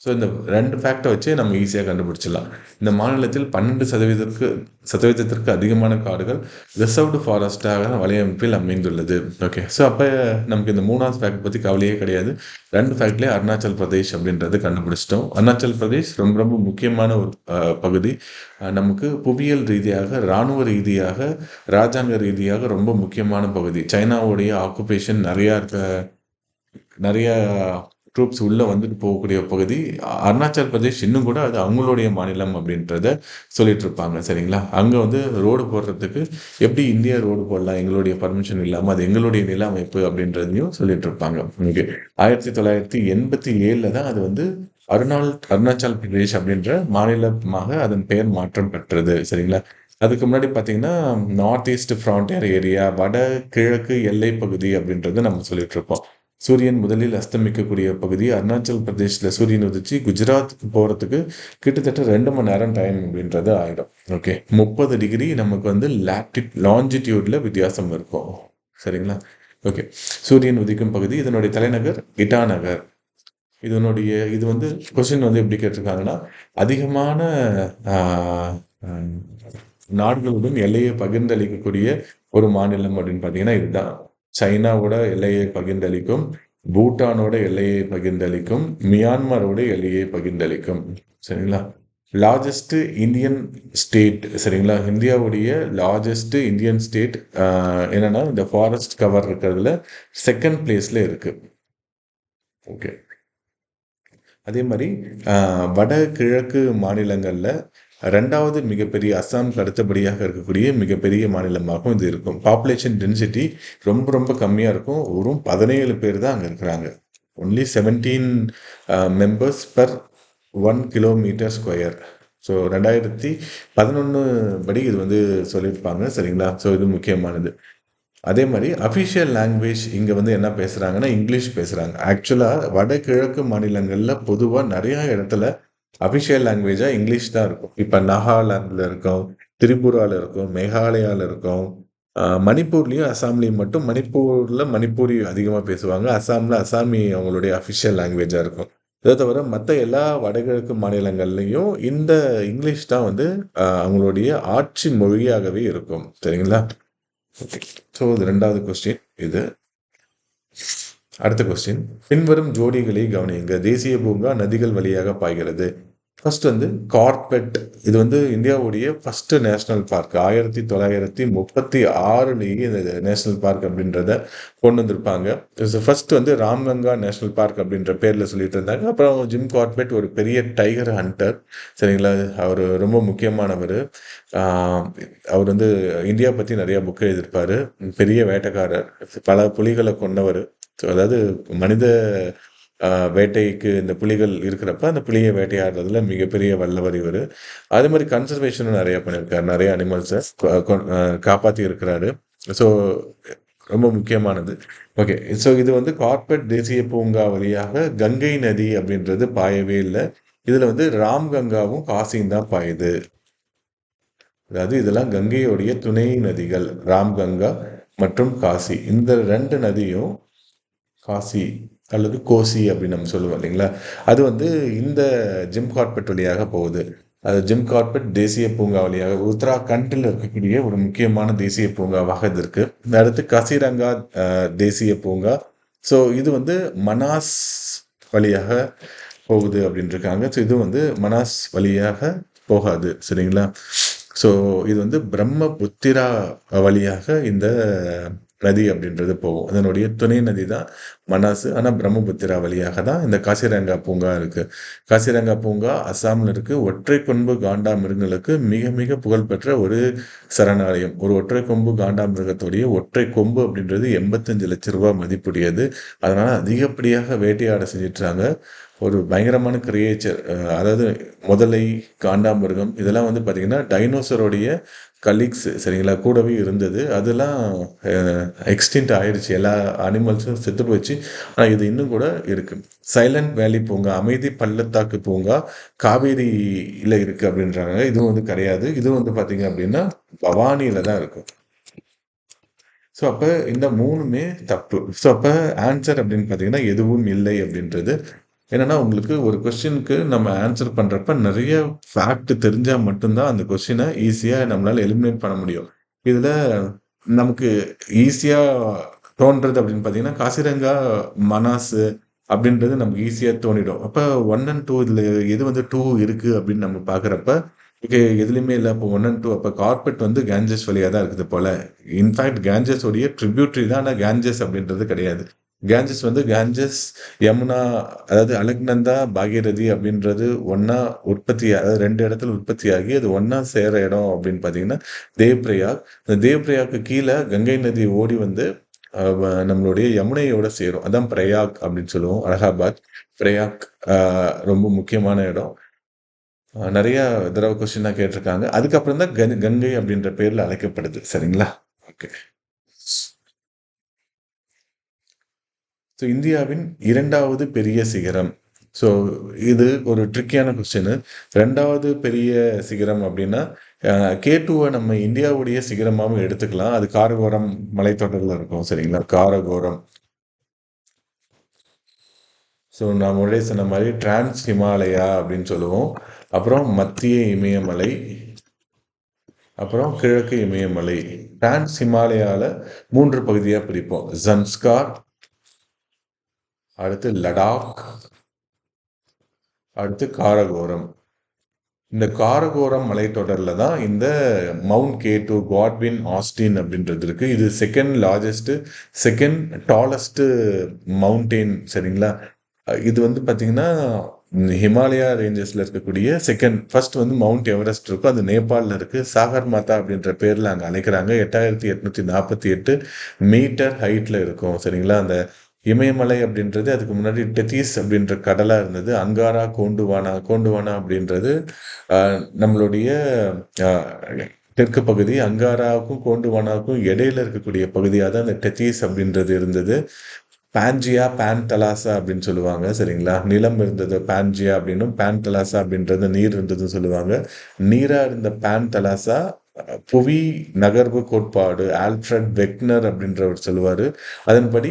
ஸோ இந்த 2 ஃபேக்டை வச்சு நம்ம ஈஸியாக கண்டுபிடிச்சிடலாம். இந்த மாநிலத்தில் 12% அதிகமான காடுகள் ரிசர்வ்டு ஃபாரஸ்டாக வலையமைப்பில் அமைந்துள்ளது. ஓகே, ஸோ அப்போ நமக்கு இந்த 3வது ஃபேக்ட் பற்றி கவலையே கிடையாது. 2 ஃபேக்ட்லேயே அருணாச்சல் பிரதேஷ் அப்படின்றது கண்டுபிடிச்சிட்டோம். அருணாச்சல் பிரதேஷ் ரொம்ப ரொம்ப முக்கியமான ஒரு பகுதி. நமக்கு புவியியல் ரீதியாக, இராணுவ ரீதியாக, ராஜாங்க ரீதியாக ரொம்ப முக்கியமான பகுதி. சைனாவுடைய ஆக்குபேஷன் நிறையா இருக்க நிறையா ட்ரூப்ஸ் உள்ளே வந்துட்டு போகக்கூடிய பகுதி. அருணாச்சல் பிரதேஷ் இன்னும் கூட அது அவங்களுடைய மாநிலம் அப்படின்றத சொல்லிட்டு இருப்பாங்க. சரிங்களா? அங்கே வந்து ரோடு போடுறதுக்கு எப்படி இந்தியா ரோடு போடலாம் எங்களுடைய பர்மிஷன் இல்லாமல், அது எங்களுடைய நில அமைப்பு அப்படின்றதையும் சொல்லிட்டு இருப்பாங்க. ஓகே. 1987 தான் அது வந்து அருணாச்சல் பிரதேஷ் அப்படின்ற மாநிலமாக அதன் பெயர் மாற்றம் பெற்றது. சரிங்களா? அதுக்கு முன்னாடி பார்த்தீங்கன்னா, நார்த் ஈஸ்ட் ஃப்ரான்டியர் ஏரியா, வட கிழக்கு எல்லை பகுதி அப்படின்றத நம்ம சொல்லிட்டு இருப்போம். சூரியன் முதலில் அஸ்தமிக்கக்கூடிய பகுதி அருணாச்சல் பிரதேஷ்ல சூரியன் உதிச்சு குஜராத்துக்கு போகிறதுக்கு கிட்டத்தட்ட 2 மணி நேரம் டைம் அப்படின்றது ஆகிடும். ஓகே. 30 டிகிரி நமக்கு வந்து லாஞ்சிடியூட்ல வித்தியாசம் இருக்கும். சரிங்களா? ஓகே. சூரியன் உதிக்கும் பகுதி, இதனுடைய தலைநகர் இட்டாநகர். இது வந்து கொஸ்டின் வந்து எப்படி கேட்டிருக்காங்கன்னா, அதிகமான ஆஹ், ஆஹ், நாடுகளுடன் எல்லையை பகிர்ந்தளிக்கக்கூடிய ஒரு மாநிலம் அப்படின்னு பார்த்தீங்கன்னா இதுதான். சைனாவோட எல்லையை பகிர்ந்தளிக்கும், பூட்டானோட எல்லையை பகிர்ந்தளிக்கும், மியான்மரோட எல்லையை பகிர்ந்தளிக்கும். சரிங்களா? Largest Indian state. சரிங்களா? இந்தியாவுடைய லார்ஜஸ்ட் இந்தியன் ஸ்டேட் என்னன்னா இந்த ஃபாரஸ்ட் கவர் இருக்கிறதுல செகண்ட் பிளேஸ்ல இருக்கு. ஓகே. அதே மாதிரி வட கிழக்கு மாநிலங்களில் 2வது மிகப்பெரிய அஸ்ஸாமுக்கு அடுத்தபடியாக இருக்கக்கூடிய மிகப்பெரிய மாநிலமாகவும் இது இருக்கும். பாப்புலேஷன் டென்சிட்டி ரொம்ப ரொம்ப கம்மியாக இருக்கும். வெறும் 17 பேர் தான் அங்கே இருக்கிறாங்க. Only 17 members per 1 kilometre square. So 2011 படி இது வந்து சொல்லியிருப்பாங்க. சரிங்களா? ஸோ இது முக்கியமானது. அதே மாதிரி அஃபிஷியல் லாங்குவேஜ் இங்கே வந்து என்ன பேசுகிறாங்கன்னா இங்கிலீஷ் பேசுகிறாங்க. ஆக்சுவலாக வடகிழக்கு மாநிலங்களில் பொதுவாக நிறையா இடத்துல அஃபிஷியல் லாங்குவேஜாக இங்கிலீஷ் தான் இருக்கும். இப்போ நாகாலாந்தில் இருக்கோம், திரிபுராவில் இருக்கும், மேகாலயாவில் இருக்கும், மணிப்பூர்லேயும் அசாம்லேயும் மட்டும் மணிப்பூரில் மணிப்பூரி அதிகமாக பேசுவாங்க. அசாமில் அசாமி அவங்களுடைய அஃபிஷியல் லாங்குவேஜாக இருக்கும். இதை தவிர மற்ற எல்லா வடகிழக்கு மாநிலங்கள்லையும் இந்த இங்கிலீஷ் தான் வந்து அவங்களுடைய ஆட்சி மொழியாகவே இருக்கும். சரிங்களா? ஓகே. ஸோ இது 2வது கொஸ்டின். இது அடுத்த கொஸ்டின். பின்வரும் ஜோடிகளை கவனியுங்க. தேசிய பூங்கா நதிகள் வழியாக பாய்கிறது. ஃபர்ஸ்ட் வந்து கார்பெட். இது வந்து இந்தியாவுடைய ஃபர்ஸ்ட் நேஷனல் பார்க். 1936லேயே இந்த நேஷனல் பார்க் அப்படின்றத கொண்டு வந்திருப்பாங்க. ஃபர்ஸ்ட் வந்து ராம்கங்கா நேஷனல் பார்க் அப்படின்ற பேரில் சொல்லிட்டு இருந்தாங்க. அப்புறம் ஜிம் கார்பெட் ஒரு பெரிய டைகர் ஹண்டர். சரிங்களா? அவர் ரொம்ப முக்கியமானவர். அவர் வந்து இந்தியா பற்றி நிறையா புக் எழுதியிருப்பார். பெரிய வேட்டைக்காரர், பல புலிகளை கொண்டவர். ஸோ அதாவது மனித வேட்டைக்கு இந்த புலிகள் இருக்கிறப்ப அந்த புலியை வேட்டையாடுறதுல மிகப்பெரிய வல்லவர் இவர். அதே மாதிரி கன்சர்வேஷனும் நிறையா பண்ணியிருக்காரு. நிறைய அனிமல்ஸை காப்பாற்றி இருக்கிறாரு. ஸோ ரொம்ப முக்கியமானது. ஓகே. ஸோ இது வந்து கார்பெட் தேசிய பூங்கா வழியாக கங்கை நதி அப்படின்றது பாயவே இல்லை. இதில் வந்து ராம்கங்காவும் காசியும் தான் பாயுது. அதாவது இதெல்லாம் கங்கையோடைய துணை நதிகள். ராம்கங்கா மற்றும் காசி. இந்த 2 நதியும் காசி அல்லது கோசி அப்படின்னு நம்ம சொல்லுவோம் இல்லைங்களா? அது வந்து இந்த ஜிம் கார்பெட் வழியாக போகுது. அது ஜிம் கார்பெட் தேசிய பூங்கா வழியாக உத்தராகண்டில் இருக்கக்கூடிய ஒரு முக்கியமான தேசிய பூங்காவாக இது இருக்கு. அடுத்து கசிரங்கா தேசிய பூங்கா. ஸோ இது வந்து மனாஸ் வழியாக போகுது அப்படின்னு இருக்காங்க. ஸோ இது வந்து மனாஸ் வழியாக போகாது. சரிங்களா? ஸோ இது வந்து பிரம்மபுத்திரா வழியாக இந்த நதி அப்படின்றது போகும். அதனுடைய துணை நதி தான் மனாசு. ஆனால் பிரம்மபுத்திரா வழியாக தான் இந்த காசிரங்கா பூங்கா இருக்குது. காசிரங்கா பூங்கா அஸ்ஸாமில் இருக்குது. ஒற்றை கொம்பு காண்டா மிருகங்களுக்கு மிக மிக புகழ்பெற்ற ஒரு சரணாலயம். ஒரு ஒற்றை கொம்பு காண்டா மிருகத்துடைய ஒற்றை கொம்பு அப்படின்றது 85 லட்ச ரூபாய் மதிப்புடையது. அதனால் அதிகப்படியாக வேட்டையாட செஞ்சிட்றாங்க. ஒரு பயங்கரமான கிரியேச்சர். அதாவது முதலை, காண்டாமிருகம் இதெல்லாம் வந்து பார்த்திங்கன்னா டைனோசரோடைய கலீக்ஸ். சரிங்களா? கூடவே இருந்தது. அதெல்லாம் எக்ஸ்டின்ட் ஆயிடுச்சு. எல்லா அனிமல்ஸும் செத்து போச்சு. ஆனால் இது இன்னும் கூட இருக்குது. சைலண்ட் வேலி பூங்கா, அமைதி பள்ளத்தாக்கு பூங்கா காவேரியில் இருக்குது அப்படின்றாங்க. இதுவும் வந்து கிடையாது. இதுவும் வந்து பார்த்திங்க அப்படின்னா பவானியில் தான் இருக்கும். ஸோ அப்போ இந்த 3மே தப்பு. ஸோ அப்போ ஆன்சர் அப்படின்னு பார்த்தீங்கன்னா எதுவும் இல்லை அப்படின்றது. என்னன்னா உங்களுக்கு ஒரு கொஸ்டினுக்கு நம்ம ஆன்சர் பண்ணுறப்ப நிறைய ஃபேக்ட் தெரிஞ்சால் மட்டும்தான் அந்த கொஸ்டினை ஈஸியாக நம்மளால் எலிமினேட் பண்ண முடியும். இதில் நமக்கு ஈஸியாக தோன்றது அப்படின்னு பார்த்தீங்கன்னா காசிரங்கா, மனாஸ் அப்படின்றது நமக்கு ஈஸியாக தோணிடும். அப்போ 1 and 2 இதில் எது வந்து 2 இருக்குது அப்படின்னு நம்ம பார்க்குறப்ப ஓகே எதுலையுமே இல்லை. அப்போ 1 and 2 அப்போ கார்பெட் வந்து கேஞ்சஸ் வழியாக தான் இருக்குது போல். இன்ஃபேக்ட் கேஞ்சஸோடைய ட்ரிபியூட்ரி தான். ஆனால் கேஞ்சஸ் அப்படின்றது கிடையாது. கேஞ்சஸ் வந்து கேஞ்சஸ், யமுனா, அதாவது அலக்நந்தா, பாகீரதி அப்படின்றது ஒண்ணா உற்பத்தி, அதாவது 2 இடத்துல உற்பத்தியாகி அது ஒண்ணா சேர இடம் அப்படின்னு பார்த்தீங்கன்னா, தேவ்பிரயாக். அந்த தேவ்பிரயாக்கு கீழ கங்கை நதி ஓடி வந்து நம்மளுடைய யமுனையோட சேரும். அதான் பிரயாக் அப்படின்னு சொல்லுவோம். அலகாபாத், பிரயாக் ரொம்ப முக்கியமான இடம். நெறைய தடவ கொஸ்டின்லாம் கேட்டிருக்காங்க. அதுக்கப்புறம் தான் கங்கை அப்படின்ற பேர்ல அழைக்கப்படுது. சரிங்களா? ஓகே. ஸோ இந்தியாவின் 2வது பெரிய சிகரம். ஸோ இது ஒரு ட்ரிக்கியான கொஸ்டினு. 2வது பெரிய சிகரம் அப்படின்னா, K2வ நம்ம இந்தியாவுடைய சிகரமாவும் எடுத்துக்கலாம். அது காரகோரம் மலைத்தொடர்ல இருக்கும். சரிங்களா? காரகோரம். ஸோ நான் முன்னாடியே சொன்ன மாரி டிரான்ஸ் ஹிமாலயா அப்படின்னு சொல்லுவோம். அப்புறம் மத்திய இமயமலை, அப்புறம் கிழக்கு இமயமலை. டிரான்ஸ் ஹிமாலயால 3 பகுதியா பிரிப்போம். ஜன்ஸ்கார், அடுத்து லடாக், அடுத்து காரகோரம். இந்த காரகோரம் மலைத்தொடர்ல தான் இந்த மவுண்ட் K2 காட்வின் ஆஸ்டின் அப்படின்றது இருக்கு. இது second largest, second tallest mountain. சரிங்களா? இது வந்து பார்த்தீங்கன்னா, ஹிமாலயா ரேஞ்சஸ்ல இருக்கக்கூடிய செகண்ட். ஃபர்ஸ்ட் வந்து மவுண்ட் எவரெஸ்ட் இருக்கும். அது நேபாள்ல இருக்கு. சாகர் மாதா அப்படின்ற பேர்ல அங்க அழைக்கிறாங்க. 8848 மீட்டர் ஹைட்ல இருக்கும். சரிங்களா? அந்த இமயமலை அப்படின்றது அதுக்கு முன்னாடி டெதீஸ் அப்படின்ற கடலா இருந்தது. அங்காரா, கோண்டுவானா அப்படின்றது நம்மளுடைய அ தெற்கு பகுதி. அங்காராவுக்கும், கோண்டுவானாவுக்கும் இடையில இருக்கக்கூடிய பகுதியா தான் இந்த டெதீஸ் அப்படின்றது இருந்தது. பான்ஜியா, பான்தலாசா அப்படின்னு சொல்லுவாங்க. சரிங்களா? நிலம் இருந்தது பான்ஜியா அப்படின்னும், பான்தலாசா அப்படின்றது நீர் இருந்ததுன்னு சொல்லுவாங்க. நீரா இருந்த பான்தலாசா புவி நகர்வு கோட்பாடு ஆல்ஃபிரட் வெக்னர் அப்படின்றவர் சொல்லுவாரு. அதன்படி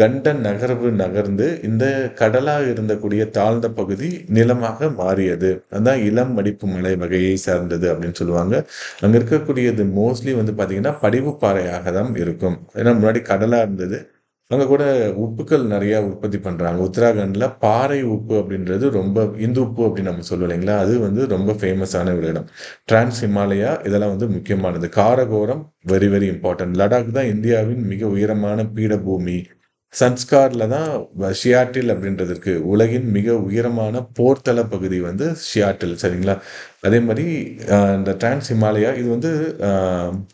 கண்டன் நகர்வு நகர்ந்து இந்த கடலா இருந்தக்கூடிய தாழ்ந்த பகுதி நிலமாக மாறியது. அதான் இளம் மடிப்பு மலை வகையை சார்ந்தது அப்படின்னு சொல்லுவாங்க. அங்க இருக்கக்கூடியது மோஸ்ட்லி வந்து பார்த்தீங்கன்னா, படிவு பாறையாக தான் இருக்கும். ஏன்னா முன்னாடி கடலா இருந்தது. அங்க கூட உப்புக்கள் நெறைய உற்பத்தி பண்றாங்க. உத்தராகண்ட்ல பாறை உப்பு அப்படின்றது ரொம்ப, இந்து உப்பு அப்படின்னு நம்ம சொல்லுவோம் இல்லைங்களா? அது வந்து ரொம்ப ஃபேமஸான ஒரு இடம். டிரான்ஸ் ஹிமாலயா இதெல்லாம் வந்து முக்கியமானது. Karakoram very very important. Ladakh தான் இந்தியாவின் மிக உயரமான பீடபூமி. சன்ஸ்கார்ல தான் ஷியாட்டில் அப்படின்றது இருக்கு. உலகின் மிக உயரமான போர்த்தள பகுதி வந்து ஷியாட்டில். சரிங்களா? அதே மாரி இந்த டிரான்ஸ் ஹிமாலயா இது வந்து அ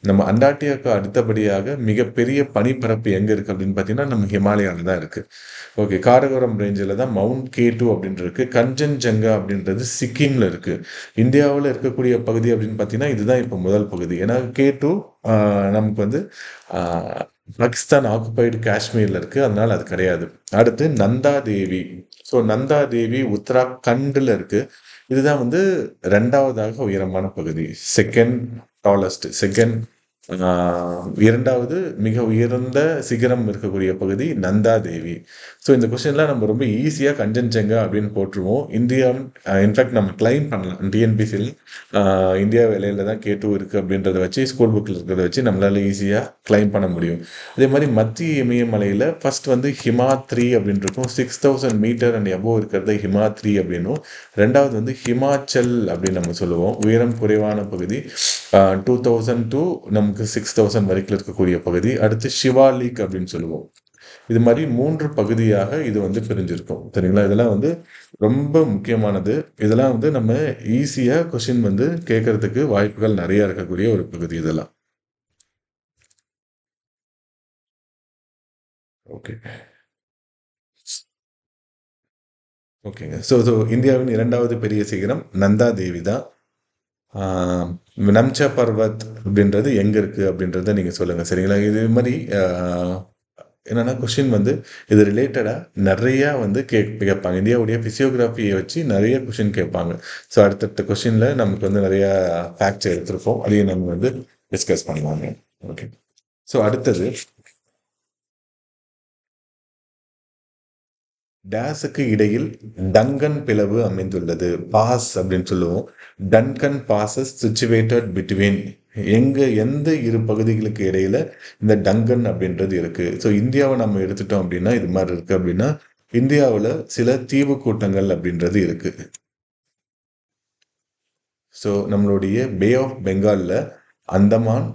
நம்ம அண்டார்டிகாக்கு அடுத்தபடியாக மிகப்பெரிய பனிப்பரப்பு எங்க இருக்கு அப்படின்னு பார்த்தீங்கன்னா, நம்ம ஹிமாலயால தான் இருக்கு. ஓகே. காரகோரம் ரேஞ்சில தான் மவுண்ட் K2 அப்படின்னு இருக்கு. கஞ்சன்ஜங்கா அப்படின்றது சிக்கிம்ல இருக்கு. இந்தியாவுல இருக்கக்கூடிய பகுதி அப்படின்னு பார்த்தீங்கன்னா, இதுதான் இப்ப முதல் பகுதி. ஏன்னா K2 அ நமக்கு வந்து அ பாகிஸ்தான் ஆக்குபைடு காஷ்மீர்ல இருக்கு. அதனால அது கிடையாது. அடுத்து நந்தா தேவி. ஸோ நந்தா தேவி உத்தராகண்ட்ல இருக்கு. இதுதான் வந்து 2வதாக உயரமான பகுதி. செகண்ட் டாலஸ்ட், செகண்ட் 2வது மிக உயர்ந்த சிகரம் இருக்கக்கூடிய பகுதி நந்தா தேவி. ஸோ இந்த கொஸ்டின்லாம் நம்ம ரொம்ப ஈஸியா கஞ்சன்ஜங்கா அப்படின்னு போட்டுருவோம். இந்தியாவின் இன்ஃபேக்ட் நம்ம கிளைம் பண்ணலாம். டிஎன்பிசியில் இந்தியா எல்லையில தான் K2 இருக்கு அப்படின்றத வச்சு, ஸ்கூல் புக்ல இருக்கிறத வச்சு நம்மளால ஈஸியா கிளைம் பண்ண முடியும். அதே மாரி மத்திய இமயமலையில ஃபர்ஸ்ட் வந்து ஹிமாத்ரி அப்படின்னு இருக்கும். 6000 மீட்டர் அண்ட் எபோவ் இருக்கிறது ஹிமாத்ரி அப்படின்னும். 2வது வந்து ஹிமாச்சல் அப்படின்னு நம்ம சொல்லுவோம். உயரம் குறைவான பகுதி. 2000 டூ நமக்கு 6000 வரைக்கும் இருக்கக்கூடிய பகுதி. அடுத்து ஷிவாலிக் அப்படின்னு சொல்லுவோம். இது மாரி 3 பகுதியாக இது வந்து பிரிஞ்சிருக்கும். சரிங்களா? இதெல்லாம் வந்து ரொம்ப முக்கியமானது. இதெல்லாம் வந்து நம்ம ஈஸியா கொஸ்டின் வந்து கேட்கறதுக்கு வாய்ப்புகள் நெறைய இருக்கக்கூடிய ஒரு பகுதி இதெல்லாம். ஓகே. ஓகேங்க. ஸோ இந்தியாவின் 2வது பெரிய சிகரம் நந்தா தேவி தான். ஆ நம்ச்சா பர்வத் அப்படின்றது எங்க இருக்கு அப்படின்றத நீங்க சொல்லுங்க. சரிங்களா? இது மாரி என்னன்னா கொஸ்டின் வந்து இது ரிலேட்டடா நெறையா வந்து கேட்பாங்க. இந்தியாவுடைய பிசியோகிராஃபிய வச்சு நெறைய கொஸ்டின் கேட்பாங்க. ஸோ அடுத்தடுத்த கொஸ்டின்ல நமக்கு வந்து நெறையா ஃபேக்ட்ஸ் எடுத்திருப்போம். அதையும் நம்ம வந்து டிஸ்கஸ் பண்ணலாங்க. ஓகே. ஸோ அடுத்தது டேஸுக்கு இடையில் டங்கன் பிளவு அமைந்துள்ளது. பாஸ் அப்படின்னு சொல்லுவோம். டன்கன் பாசஸ் சிச்சுவேட்டட் பிட்வீன், எந்த இரு பகுதிகளுக்கு இடையில இந்த டங்கன் அப்படின்றது இருக்கு. ஸோ இந்தியாவை நம்ம எடுத்துட்டோம் அப்படின்னா இது மாதிரி இருக்கு அப்படின்னா, இந்தியாவுல சில தீவு கூட்டங்கள் அப்படின்றது இருக்கு. ஸோ நம்மளுடைய பே ஆஃப் பெங்கால்ல அந்தமான்,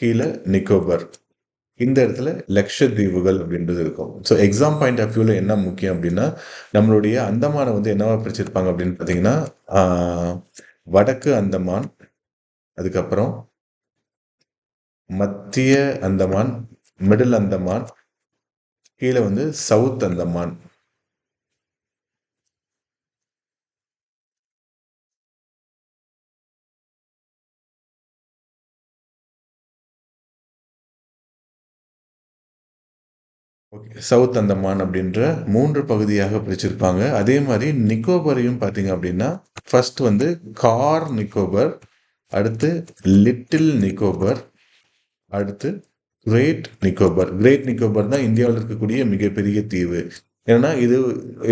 கீழ நிக்கோபர். இந்த இடத்துல லட்சத்தீவுகள் அப்படின்றது இருக்கும். ஸோ எக்ஸாம் பாயிண்ட் ஆஃப் வியூவில் என்ன முக்கியம் அப்படின்னா, நம்மளுடைய அந்தமானை வந்து என்னவா பிரிச்சிருப்பாங்க அப்படின்னு பார்த்தீங்கன்னா, வடக்கு அந்தமான், அதுக்கப்புறம் மத்திய அந்தமான், மிடில் அந்தமான், கீழே வந்து south Andaman. Okay. South Andaman அப்படின்ற 3 பகுதியாக பிரிச்சிருப்பாங்க. அதே மாரி நிக்கோபரையும் பார்த்தீங்க அப்படின்னா, ஃபர்ஸ்ட் வந்து கார் நிக்கோபர், அடுத்து லிட்டில் நிக்கோபர், அடுத்து கிரேட் நிக்கோபர். கிரேட் நிக்கோபர் தான் இந்தியாவுல இருக்கக்கூடிய மிகப்பெரிய தீவு. ஏன்னா, இது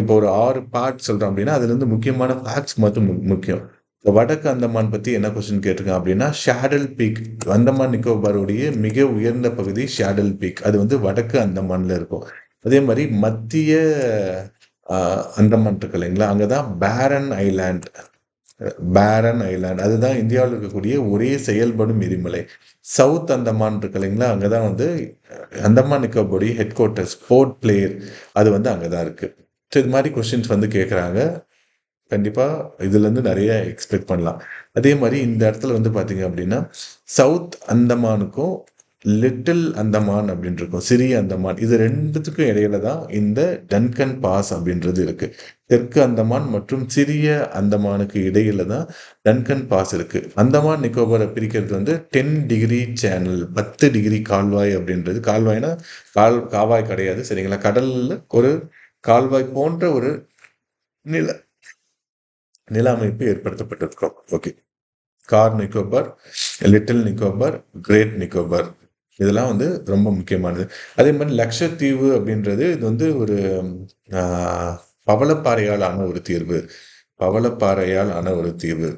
இப்போ ஒரு 6 பார்ட் சொல்றோம் அப்படின்னா, அதுலேருந்து முக்கியமான ஃபேக்ட்ஸ் மட்டும் முக்கியம். இப்ப வடக்கு அந்தமான் பத்தி என்ன கொஸ்டின் கேட்டிருக்கான் அப்படின்னா, ஷேடல் பீக். அந்தமான் நிக்கோபாருடைய மிக உயர்ந்த பகுதி ஷேடல் பீக். அது வந்து வடக்கு அந்தமான்ல இருக்கும். அதே மாரி மத்திய அ அந்தமான் இருக்கு இல்லைங்களா? அங்க தான் பேரன் ஐலேண்ட். பேரன் ஐலேண்ட். அதுதான் இந்தியாவுல இருக்கக்கூடிய ஒரே செயல்படும் எரிமலை. சவுத் அந்தமான் இருக்கு இல்லைங்களா? அங்க தான் வந்து அந்தமான் நிக்கோபாருடைய ஹெட் குவார்ட்டர்ஸ், போர்ட் பிளேயர் அது வந்து அங்க தான் இருக்கு. ஸோ இது மாரி கொஸ்டின்ஸ் வந்து கேட்குறாங்க. கண்டிப்பா இதுலேருந்து நெறைய எக்ஸ்பெக்ட் பண்ணலாம். அதே மாரி இந்த இடத்துல வந்து பார்த்தீங்க அப்படின்னா, சவுத் அந்தமானுக்கும், லிட்டில் அந்தமான் அப்படின்னு இருக்கும். சிறிய அந்தமான். இது 2த்துக்கும் இடையில தான் இந்த டன்கன் பாஸ் அப்படின்றது இருக்கு. தெற்கு அந்தமான் மற்றும் சிறிய அந்தமானுக்கு இடையில தான் டன்கன் பாஸ் இருக்கு. அந்தமான் நிக்கோபார பிரிக்கிறது வந்து 10 டிகிரி சேனல், 10 டிகிரி கால்வாய் அப்படின்றது. கால்வாய்னா காவாய் கிடையாது. சரிங்களா? கடல்ல ஒரு கால்வாய் போன்ற ஒரு நில நில அமைப்பு ஏற்படுத்தப்பட்டிருக்கும். ஓகே. கார் நிக்கோபார், லிட்டில் நிக்கோபார், கிரேட் நிக்கோபார். இதெல்லாம் வந்து ரொம்ப முக்கியமானது. அதே மாரி லக்ஷத்தீவு அப்படின்றது இது வந்து ஒரு ஆ பவளப்பாறையால் ஆன ஒரு தீவு. பவளப்பாறையால் ஆன ஒரு தீவு.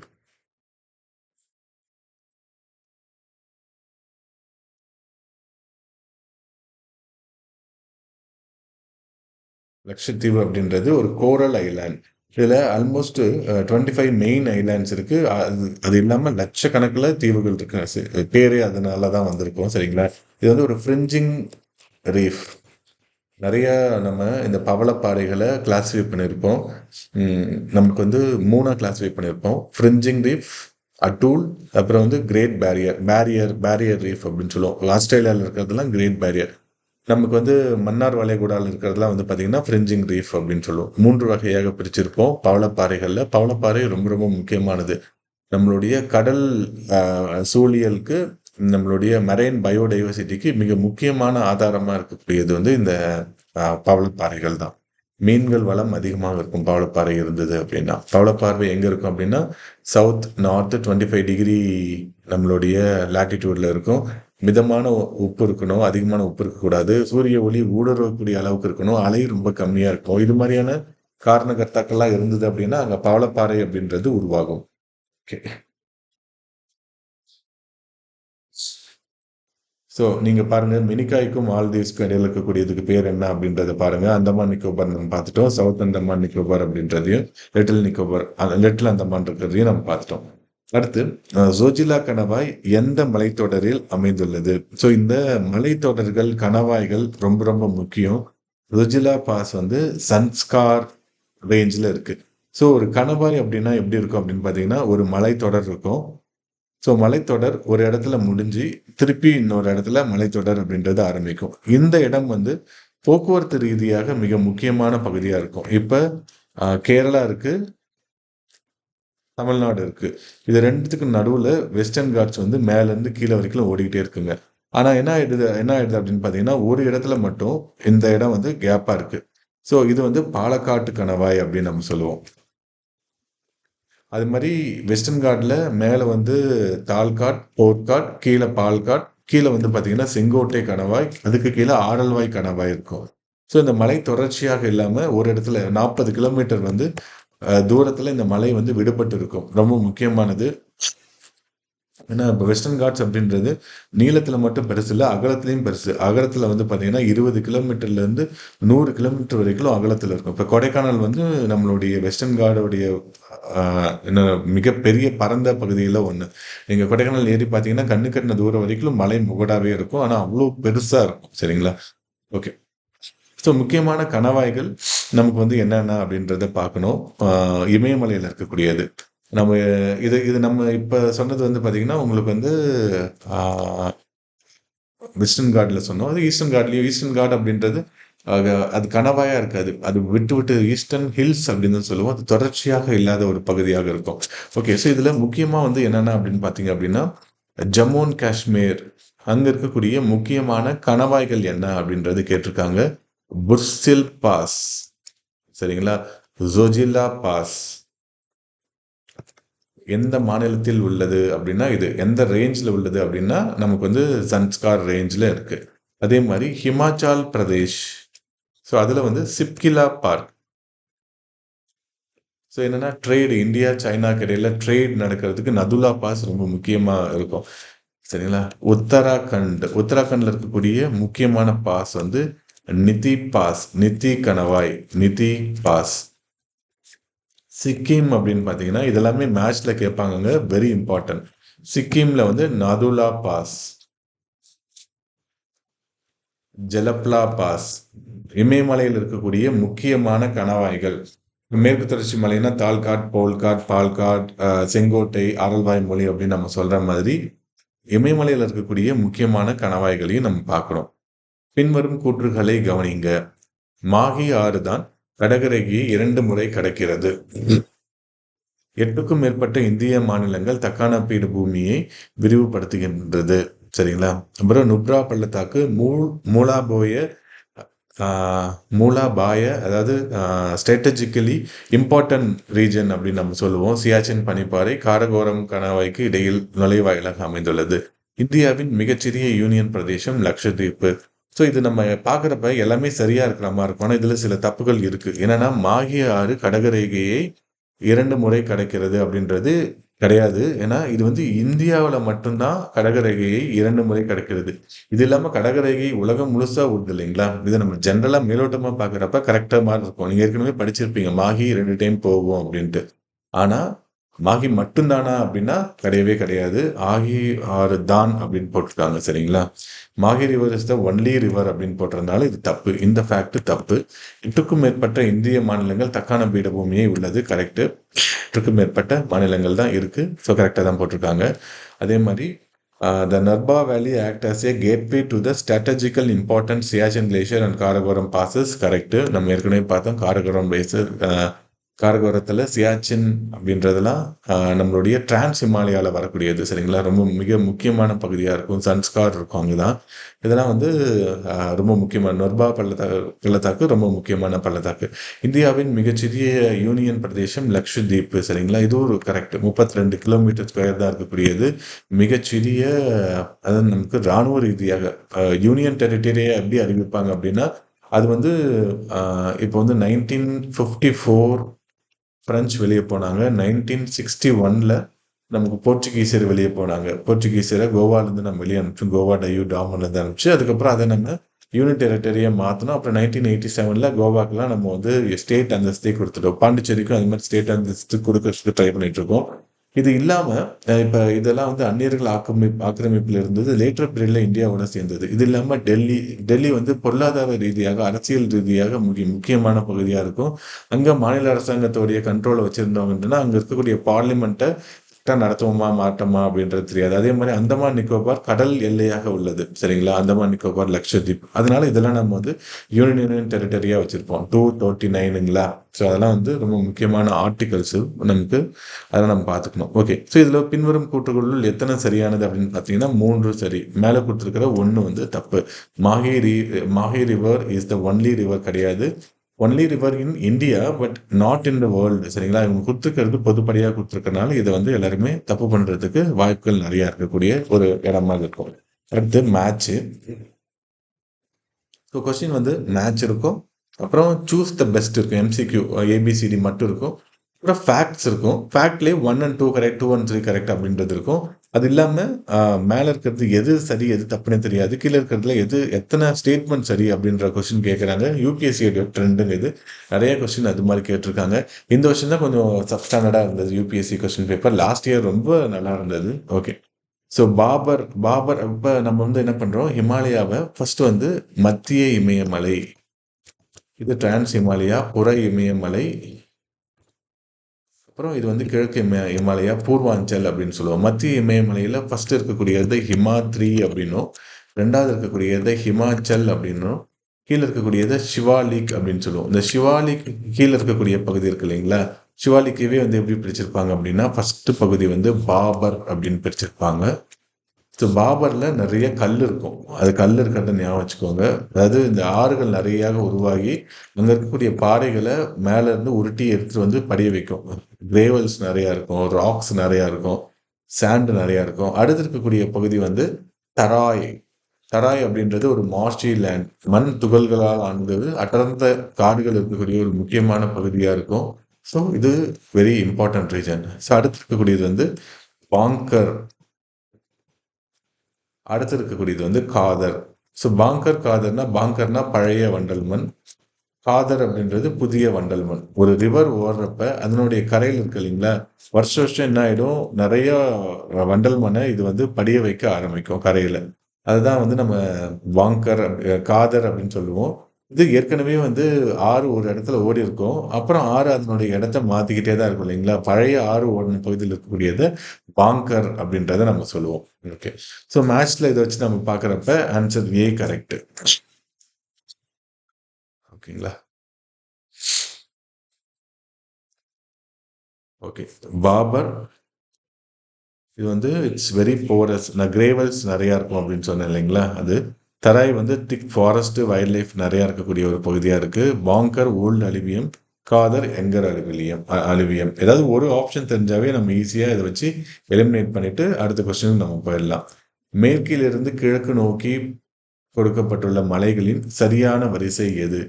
லக்ஷத்தீவு அப்படின்றது ஒரு கோரல் ஐலேண்ட். இதுல ஆல்மோஸ்ட் 25 மெயின் ஐலேண்ட்ஸ் இருக்கு. அது அது இல்லாம லட்சக்கணக்குல தீவுகள் இருக்கு. பேரே அதனால தான் வந்திருக்கும். சரிங்களா? இது வந்து ஒரு ஃப்ரிஞ்சிங் ரீஃப். நெறைய நம்ம இந்த பவளப்பாறைகளை கிளாஸிஃபை பண்ணியிருப்போம். நமக்கு வந்து 3ஆ கிளாஸிஃபை பண்ணியிருப்போம். ஃப்ரிஞ்சிங் ரீஃப், அட்டூல், அப்புறம் வந்து கிரேட் பேரியர் ரீஃப் அப்படின்னு சொல்லுவோம். ஆஸ்திரேலியால இருக்கிறதெல்லாம் கிரேட் பேரியர். நமக்கு வந்து மன்னார் வளைகுடால இருக்கிறதெல்லாம் வந்து பார்த்தீங்கன்னா, ஃப்ரிஞ்சிங் ரீஃப் அப்படின்னு சொல்லுவோம். 3 வகையாக பிரிச்சிருப்போம் பவளப்பாறைகள்ல. பவளப்பாறை ரொம்ப ரொம்ப முக்கியமானது. நம்மளுடைய கடல் அ சூழியலுக்கு, நம்மளுடைய மெரைன் பயோடைவர்சிட்டிக்கு மிக முக்கியமான ஆதாரமா இருக்கக்கூடியது வந்து இந்த பவளப்பாறைகள் தான். மீன்கள் வளம் அதிகமாக இருக்கும் பவளப்பாறை இருந்தது அப்படின்னா. பவளப்பாறை எங்க இருக்கும் அப்படின்னா, சவுத் நார்த் 25 டிகிரி நம்மளுடைய லேட்டிட்யூட்ல இருக்கும். மிதமான உப்பு இருக்கணும். அதிகமான உப்பு இருக்கக்கூடாது. சூரிய ஒளி ஊடுருவக்கூடிய அளவுக்கு இருக்கணும். அலை ரொம்ப கம்மியா இருக்கும். இது மாரியான காரணகர்த்தாக்கள்லாம் இருந்தது அப்படின்னா, அங்க பவளப்பாறை அப்படின்றது உருவாகும். ஓகே. ஸோ நீங்க பாருங்க, மினிக்காய்க்கும் மால்தீவ்ஸ்க்கும் இடையில இருக்கக்கூடியதுக்கு பேர் என்ன அப்படின்றத பாருங்க. அந்தமான் நிக்கோபார் நம்ம பார்த்துட்டோம். சவுத் அந்தமான் நிக்கோபார் அப்படின்றதையும், லிட்டில் அந்தமான் இருக்கிறதையும் நம்ம பார்த்துட்டோம். அடுத்து ஜோஜிலா கணவாய் எந்த மலைத்தொடரில் அமைந்துள்ளது? ஸோ இந்த மலைத்தொடர்கள், கணவாய்கள் ரொம்ப ரொம்ப முக்கியம். ருஜிலா பாஸ் வந்து சன்ஸ்கார் ரேஞ்சில இருக்கு. ஸோ ஒரு கணவாய் அப்படின்னா எப்படி இருக்கும் அப்படின்னு பார்த்தீங்கன்னா, ஒரு மலைத்தொடர் இருக்கும். ஸோ மலைத்தொடர் ஒரு இடத்துல முடிஞ்சு, திருப்பி இன்னொரு இடத்துல மலைத்தொடர் அப்படின்றது ஆரம்பிக்கும். இந்த இடம் வந்து போக்குவரத்து ரீதியாக மிக முக்கியமான பகுதியா இருக்கும். இப்ப கேரளா இருக்கு, தமிழ்நாடு இருக்கு. இது 2த்துக்கும் நடுவுல வெஸ்டர்ன் காட்ஸ் வந்து மேலேருந்து கீழ வரைக்கும் ஓடிக்கிட்டே இருக்குங்க. ஆனா என்ன ஆயிடுது அப்படின்னு பார்த்தீங்கன்னா, ஒரு இடத்துல மட்டும் இந்த இடம் வந்து கேப்பா இருக்கு. ஸோ இது வந்து பாலக்காட்டு கணவாய் அப்படின்னு நம்ம சொல்லுவோம். அது மாரி வெஸ்டர்ன் காட்ல மேல வந்து தால்காட், போர்க்காட், கீழ பால்காட், கீழ வந்து பார்த்தீங்கன்னா, செங்கோட்டை கணவாய், அதுக்கு கீழ ஆரல்வாய் கணவாய் இருக்கும். ஸோ இந்த மலை தொடர்ச்சியாக இல்லாம ஒரு இடத்துல 40 கிலோமீட்டர் வந்து தூரத்துல இந்த மலை வந்து விடுபட்டு இருக்கும். ரொம்ப முக்கியமானது. ஏன்னா இப்போ வெஸ்டர்ன் காட்ஸ் அப்படின்றது நீளத்தில் மட்டும் பெருசு இல்லை, அகலத்துலேயும் பெருசு. அகலத்தில் வந்து பார்த்தீங்கன்னா 20 கிலோமீட்டர்லேருந்து 100 கிலோமீட்டர் வரைக்கும் அகலத்தில் இருக்கும். இப்போ கொடைக்கானல் வந்து நம்மளுடைய வெஸ்டர்ன் கார்டுடைய என்ன மிகப்பெரிய பரந்த பகுதியில் ஒன்று. நீங்கள் கொடைக்கானல் ஏறி பார்த்தீங்கன்னா கண்ணு கட்டின தூரம் வரைக்கும் மலை முகடாவே இருக்கும். ஆனால் அவ்வளோ பெருசாக இருக்கும். சரிங்களா? ஓகே. ஸோ முக்கியமான கணவாய்கள் நமக்கு வந்து என்னென்ன அப்படின்றத பார்க்கணும். இமயமலையில் இருக்கக்கூடியது. நம்ம இது இது நம்ம இப்போ சொன்னது வந்து பார்த்தீங்கன்னா உங்களுக்கு வந்து வெஸ்டர்ன் கார்டில் சொன்னோம். அது ஈஸ்டர்ன் கார்ட்லேயும் ஈஸ்டர்ன் கார்டு அப்படின்றது அது கணவாயாக இருக்காது. அது விட்டு விட்டு ஈஸ்டர்ன் ஹில்ஸ் அப்படின்னு தான் சொல்லுவோம். அது தொடர்ச்சியாக இல்லாத ஒரு பகுதியாக இருக்கும். ஓகே. ஸோ இதில் முக்கியமாக வந்து என்னென்ன அப்படின்னு பார்த்தீங்க அப்படின்னா ஜம்மு அண்ட் காஷ்மீர் அங்கே இருக்கக்கூடிய முக்கியமான கணவாய்கள் என்ன அப்படின்றது கேட்டிருக்காங்க. புர்சில் பாஸ், சரிங்களா? ஜோஜில்லா பாஸ் எந்த மாநிலத்தில் உள்ளது அப்படின்னா இது எந்த ரேஞ்சில் உள்ளது அப்படின்னா நமக்கு வந்து சன்ஸ்கார் ரேஞ்சில் இருக்கு. அதே மாதிரி ஹிமாச்சல் பிரதேஷ், ஸோ அதில் வந்து சிப்கிலா பார்க். ஸோ என்னன்னா ட்ரேடு இந்தியா சைனாக்கு இடையில ட்ரேட் நடக்கிறதுக்கு நதுலா பாஸ் ரொம்ப முக்கியமாக இருக்கும். சரிங்களா? உத்தராகண்டில் இருக்கக்கூடிய முக்கியமான பாஸ் வந்து நிதி பாஸ், நிதி கணவாய், நிதி பாஸ். சிக்கிம் அப்படின்னு பார்த்தீங்கன்னா இதெல்லாமே மேட்ச்ல கேட்பாங்க, வெரி இம்பார்ட்டன்ட். சிக்கிம்ல வந்து நதுலா பாஸ், ஜலப்லா பாஸ். இமயமலையில் இருக்கக்கூடிய முக்கியமான கணவாய்கள். மேற்கு தொடர்ச்சி மலைன்னா தால்காட், போல்காட், பால்காட், செங்கோட்டை, ஆரல்வாய் மொழி அப்படின்னு நம்ம சொல்ற மாதிரி இமயமலையில் இருக்கக்கூடிய முக்கியமான கணவாய்களையும் நம்ம பார்க்கணும். பின்வரும் கூற்றுகளை கவனிங்க. மாகி ஆறு தான் கடகரேகையை 2 முறை கடக்கிறது. 8க்கும் மேற்பட்ட இந்திய மாநிலங்கள் தக்காணப்பீடு பூமியை விரிவுபடுத்துகின்றது. சரிங்களா? அப்புறம் நுப்ரா பள்ளத்தாக்கு மூலாபாய அதாவது ஸ்ட்ராட்டஜிக்கலி இம்பார்ட்டன்ட் ரீஜன் அப்படின்னு நம்ம சொல்லுவோம். சியாச்சின் பனிப்பாறை காரகோரம் கணவாய்க்கு இடையில் நுழைவாயிலாக அமைந்துள்ளது. இந்தியாவின் மிகச்சிறிய யூனியன் பிரதேசம் லட்சத்தீவு. ஸோ இது நம்ம பார்க்குறப்ப எல்லாமே சரியா இருக்கிற மாதிரி இருக்கும். ஆனால் இதில் சில தப்புகள் இருக்கு. என்னன்னா மாகி ஆறு கடகரேகையை 2 முறை கடக்கிறது அப்படின்றது கிடையாது. ஏன்னா இது வந்து இந்தியாவில் மட்டும்தான் கடகரேகையை 2 முறை கடக்கிறது. இது இல்லாமல் கடகரேகை உலகம் முழுசா வருது இல்லைங்களா? இதை நம்ம ஜென்ரலா மேலோட்டமா பார்க்குறப்ப கரெக்டா மாதிரி இருக்கும். நீங்க ஏற்கனவே படிச்சிருப்பீங்க மாகி 2 டைம் போகும் அப்படின்ட்டு. ஆனா மாகி மட்டும்தானா அப்படின்னா கிடையவே கிடையாது. ஆகி ஆறு தான் அப்படின்னு போட்டிருக்காங்க. சரிங்களா? Mahi river is the only river அப்படின்னு போட்டிருந்தாலும் இது தப்பு. இந்த ஃபேக்ட் தப்பு. 8க்கும் மேற்பட்ட இந்திய மாநிலங்கள் தக்கான பீடபூமியை உள்ளது. கரெக்டு. 8க்கும் மேற்பட்ட மாநிலங்கள் தான் இருக்கு. ஸோ கரெக்டாக தான் போட்டிருக்காங்க. அதே மாதிரி the Narba Valley act as a gateway to the strategical important Siachen Glacier and Karakoram passes. Correct. நம்ம ஏற்கனவே பார்த்தோம் காரகோரம் பேசு காரகோரத்தில் சியாச்சின் அப்படின்றதெல்லாம் நம்மளுடைய டிரான்ஸ் ஹிமாலயாவில் வரக்கூடியது. சரிங்களா? ரொம்ப மிக முக்கியமான பகுதியாக இருக்கும். சன்ஸ்கார் இருக்கும் அங்கே தான். இதெல்லாம் வந்து ரொம்ப முக்கியமான நொர்பா பள்ளத்தாக்கு ரொம்ப முக்கியமான பள்ளத்தாக்கு. இந்தியாவின் மிகச்சிறிய யூனியன் பிரதேசம் லக்ஷதீப். சரிங்களா? இது ஒரு கரெக்ட். 32 கிலோமீட்டர் ஸ்கொயர் தான் இருக்கக்கூடியது. மிகச்சிறிய அதாவது நமக்கு இராணுவ ரீதியாக யூனியன் டெரிட்டரியை எப்படி அறிவிப்பாங்க அப்படின்னா அது வந்து இப்போ வந்து 1954 பிரெஞ்சு வெளியே போனாங்க. 1961 நமக்கு போர்ச்சுகீசியர் வெளியே போனாங்க. போர்ச்சுகீசியரை கோவாலேருந்து நம்ம வெளியே அனுப்பிச்சோம். கோவா டையூ டாமன்லேருந்து அனுப்பிச்சு அதுக்கப்புறம் அதை நம்ம யூனிட் டெரிட்டரியை மாற்றினோம். அப்புறம் 1987 கோவாக்கெல்லாம் நம்ம வந்து ஸ்டேட் அந்தஸ்தே கொடுத்துட்டோம். பாண்டிச்சேரிக்கும் அது மாதிரி ஸ்டேட் அந்தஸ்து கொடுக்கறதுக்கு ட்ரை பண்ணிட்டு இருக்கோம். இது இல்லாமல் இப்போ இதெல்லாம் வந்து அந்நியர்கள் ஆக்கிரமிப்பில் இருந்தது. லேட்டர் பீரியடில் இந்தியாவோட சேர்ந்தது. இது இல்லாமல் டெல்லி வந்து பொருளாதார ரீதியாக அரசியல் ரீதியாக முக்கியமான பகுதியாக இருக்கும். அங்கே மாநில அரசாங்கத்தோடைய கண்ட்ரோலை வச்சுருந்தவங்கன்னா அங்கே இருக்கக்கூடிய பார்லிமெண்ட்டை நடத்துவோமா மாட்டோமா அப்படின்றது தெரியாது. அதே மாதிரி அந்தமான் நிக்கோபார் கடல் எல்லையாக உள்ளது. சரிங்களா? அந்தமான் நிக்கோபார் லட்சத்தீப். அதனால இதெல்லாம் நம்ம வந்து யூனியன் டெரிட்டரியா வச்சிருப்போம். 239ங்களா? ஸோ அதெல்லாம் வந்து ரொம்ப முக்கியமான ஆர்டிகல்ஸ் நமக்கு அதெல்லாம் நம்ம பார்த்துக்கணும். ஓகே. ஸோ இதில் பின்வரும் கூற்றுகளுள் எத்தனை சரியானது அப்படின்னு பார்த்தீங்கன்னா 3 சரி. மேலே கொடுத்துருக்கிற 1 வந்து தப்பு. Mahi river is the only river கிடையாது. Only river in India but not in the world. சரிங்களா? இவங்க கொடுத்துருக்கிறது பொதுப்படியாக கொடுத்துருக்கனால இதை வந்து எல்லாருமே தப்பு பண்ணுறதுக்கு வாய்ப்புகள் நிறையா இருக்கக்கூடிய ஒரு இடமா இருக்கும். அடுத்து மேட்ச்சு. ஸோ கொஸ்டின் வந்து மேட்ச் இருக்கும். அப்புறம் சூஸ் த பெஸ்ட் இருக்கும். எம்சிக்யூ ஏபிசிடி மட்டும் இருக்கும். அப்புறம் ஃபேக்ட்ஸ் இருக்கும். ஃபேக்ட்லேயே 1 and 2 கரெக்ட், 2 and 3 கரெக்ட் அப்படின்றது இருக்கும். அது இல்லாம மேல இருக்கிறது எது சரி, எது தப்புன்னே தெரியாது. கீழ இருக்கிறதுல எத்தன ஸ்டேட்மெண்ட் சரி அப்படின்ற கொஸ்டின் கேட்கறாங்க. யுபிஎஸ்சியோட ட்ரெண்டுங்க இது. நெறைய கொஸ்டின் அது மாரி கேட்டிருக்காங்க. இந்த வருஷம் தான் கொஞ்சம் சப்ஸ்டாண்டர்டா இருந்தது UPSC question paper. Last year ரொம்ப நல்லா இருந்தது. ஓகே. ஸோ பாபர் இப்ப நம்ம வந்து என்ன பண்றோம், ஹிமாலயாவ ஃபர்ஸ்ட் வந்து மத்திய இமயமலை, இது டிரான்ஸ் ஹிமாலயா, புற இமயமலை, அப்புறம் இது வந்து கிழக்கு இமாலயா, பூர்வாஞ்சல் அப்படின்னு சொல்லுவோம். மத்திய இமயமலையில ஃபர்ஸ்ட் இருக்கக்கூடியது ஹிமாத்ரி அப்படின்னும், 2வது இருக்கக்கூடியது ஹிமாச்சல் அப்படின்னும், கீழ இருக்கக்கூடியது ஷிவாலிக் அப்படின்னு சொல்லுவோம். இந்த ஷிவாலிக் கீழ இருக்கக்கூடிய பகுதி இருக்கு இல்லைங்களா? ஷிவாலிக்கவே வந்து எப்படி பிரிச்சிருப்பாங்க அப்படின்னா, ஃபர்ஸ்ட் பகுதி வந்து பாபர் அப்படின்னு பிரிச்சிருப்பாங்க. ஸோ பாபர்ல நிறைய கல் இருக்கும். அது கல் இருக்கிறத ஞாபகம் வச்சுக்கோங்க. அதாவது இந்த ஆறுகள் நிறையாக உருவாகி, அங்க இருக்கக்கூடிய பாறைகள மேல இருந்து உருட்டி எடுத்துட்டு வந்து படிய வைக்கும். கிரேவல்ஸ் நெறையா இருக்கும், ராக்ஸ் நெறையா இருக்கும், சாண்ட் நெறையா இருக்கும். அடுத்து இருக்கக்கூடிய பகுதி வந்து தராய். தராய் அப்படின்றது ஒரு மார்ஷி லேண்ட். மண் துகள்களால் ஆனது. அடர்ந்த காடுகள் இருக்கக்கூடிய ஒரு முக்கியமான பகுதியா இருக்கும். ஸோ இது வெரி இம்பார்ட்டன்ட் ரீஜன். ஸோ அடுத்து இருக்கக்கூடியது வந்து பாங்கர். அடுத்து இருக்கக்கூடியது வந்து காதர். ஸோ பாங்கர்னா பழைய வண்டல் மண். காதர் அப்படின்றது புதிய வண்டல் மண். ஒரு ரிவர் ஓடுறப்ப அதனுடைய கரையில் இருக்கு இல்லைங்களா, வருஷம் வருஷம் என்ன ஆயிடும், நிறைய வண்டல் மண்ணை இது வந்து படிய வைக்க ஆரம்பிக்கும் கரையில. அதுதான் வந்து நம்ம காதர் அப்படின்னு சொல்லுவோம். இது ஏற்கனவே வந்து ஆறு ஒரு இடத்துல ஓடி இருக்கும். அப்புறம் ஆறு அதனுடைய இடத்த மாத்திக்கிட்டே தான் இருக்கும் இல்லைங்களா? பழைய ஆறு ஓடின பகுதியில் இருக்கக்கூடியது பாங்கர் அப்படின்றத நம்ம சொல்லுவோம். ஓகே. ஸோ மேட்ச்ல இதை வச்சு நம்ம பார்க்குறப்ப ஆன்சர் ஏ கரெக்ட். ஓகேங்களா? ஓகே. பாபர் இது வந்து இட்ஸ் வெரி போரஸ். நான் கிரேவல்ஸ் நிறையா இருக்கும் அப்படின்னு சொன்னேன் இல்லைங்களா? அது தராய் வந்து திக் ஃபாரஸ்ட் வைல்ட் லைஃப் நிறையா இருக்கக்கூடிய ஒரு பகுதியாக இருக்கு. பாங்கர் ஓல்டு அலுவியம், காதர் எங்கர் அலுவியம். ஏதாவது ஒரு ஆப்ஷன் தெரிஞ்சாவே நம்ம ஈஸியாக இதை வச்சு எலிமினேட் பண்ணிட்டு அடுத்த கொஸ்டினுக்கு நம்ம போயிடலாம். மேற்கிலிருந்து கிழக்கு நோக்கி கொடுக்கப்பட்டுள்ள மலைகளின் சரியான வரிசை எது?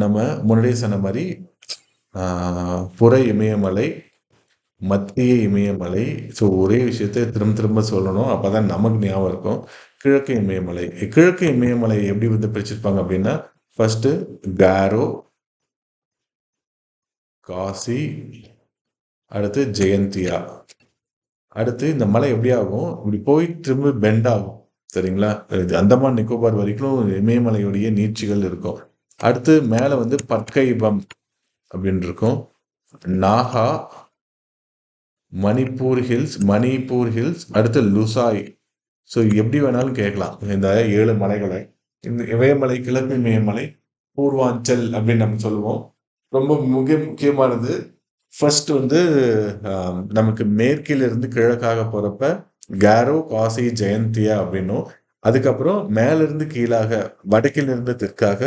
நம்ம முன்னாடியே சொன்ன மாதிரி புற இமயமலை, மத்திய இமயமலை. ஸோ ஒரே விஷயத்தை திரும்ப திரும்ப சொல்லணும், அப்பதான் நமக்கு ஞாபகம் இருக்கும். கிழக்கு இமயமலை. கிழக்கு இமயமலை எப்படி வந்து பிரிச்சிருப்பாங்க அப்படின்னா, ஃபர்ஸ்ட் காரோ, காசி, அடுத்து ஜெயந்தியா. அடுத்து இந்த மலை எப்படி ஆகும், இப்படி போய் திரும்ப பெண்ட் ஆகும். சரிங்களா? இது அந்தமான் நிக்கோபார் வரைக்கும் இமயமலையுடைய நீட்சிகள் இருக்கும். அடுத்து மேல வந்து பட்கைபம் அப்படின்னு இருக்கும். நாகா, மணிப்பூர் ஹில்ஸ், அடுத்து லுசாய். ஸோ எப்படி வேணாலும் கேட்கலாம் இந்த 7 மலைகளை. இந்த இமயமலை, கிழக்கு இமயமலை, பூர்வாஞ்சல் அப்படின்னு நம்ம சொல்லுவோம். ரொம்ப முக்கியமானது ஃபர்ஸ்ட் வந்து நமக்கு மேற்கிலிருந்து கிழக்காக போறப்ப கேரோ, காசி, ஜெயந்தியா அப்படின்னும், அதுக்கப்புறம் மேலிருந்து கீழாக வடக்கிலிருந்து தெற்காக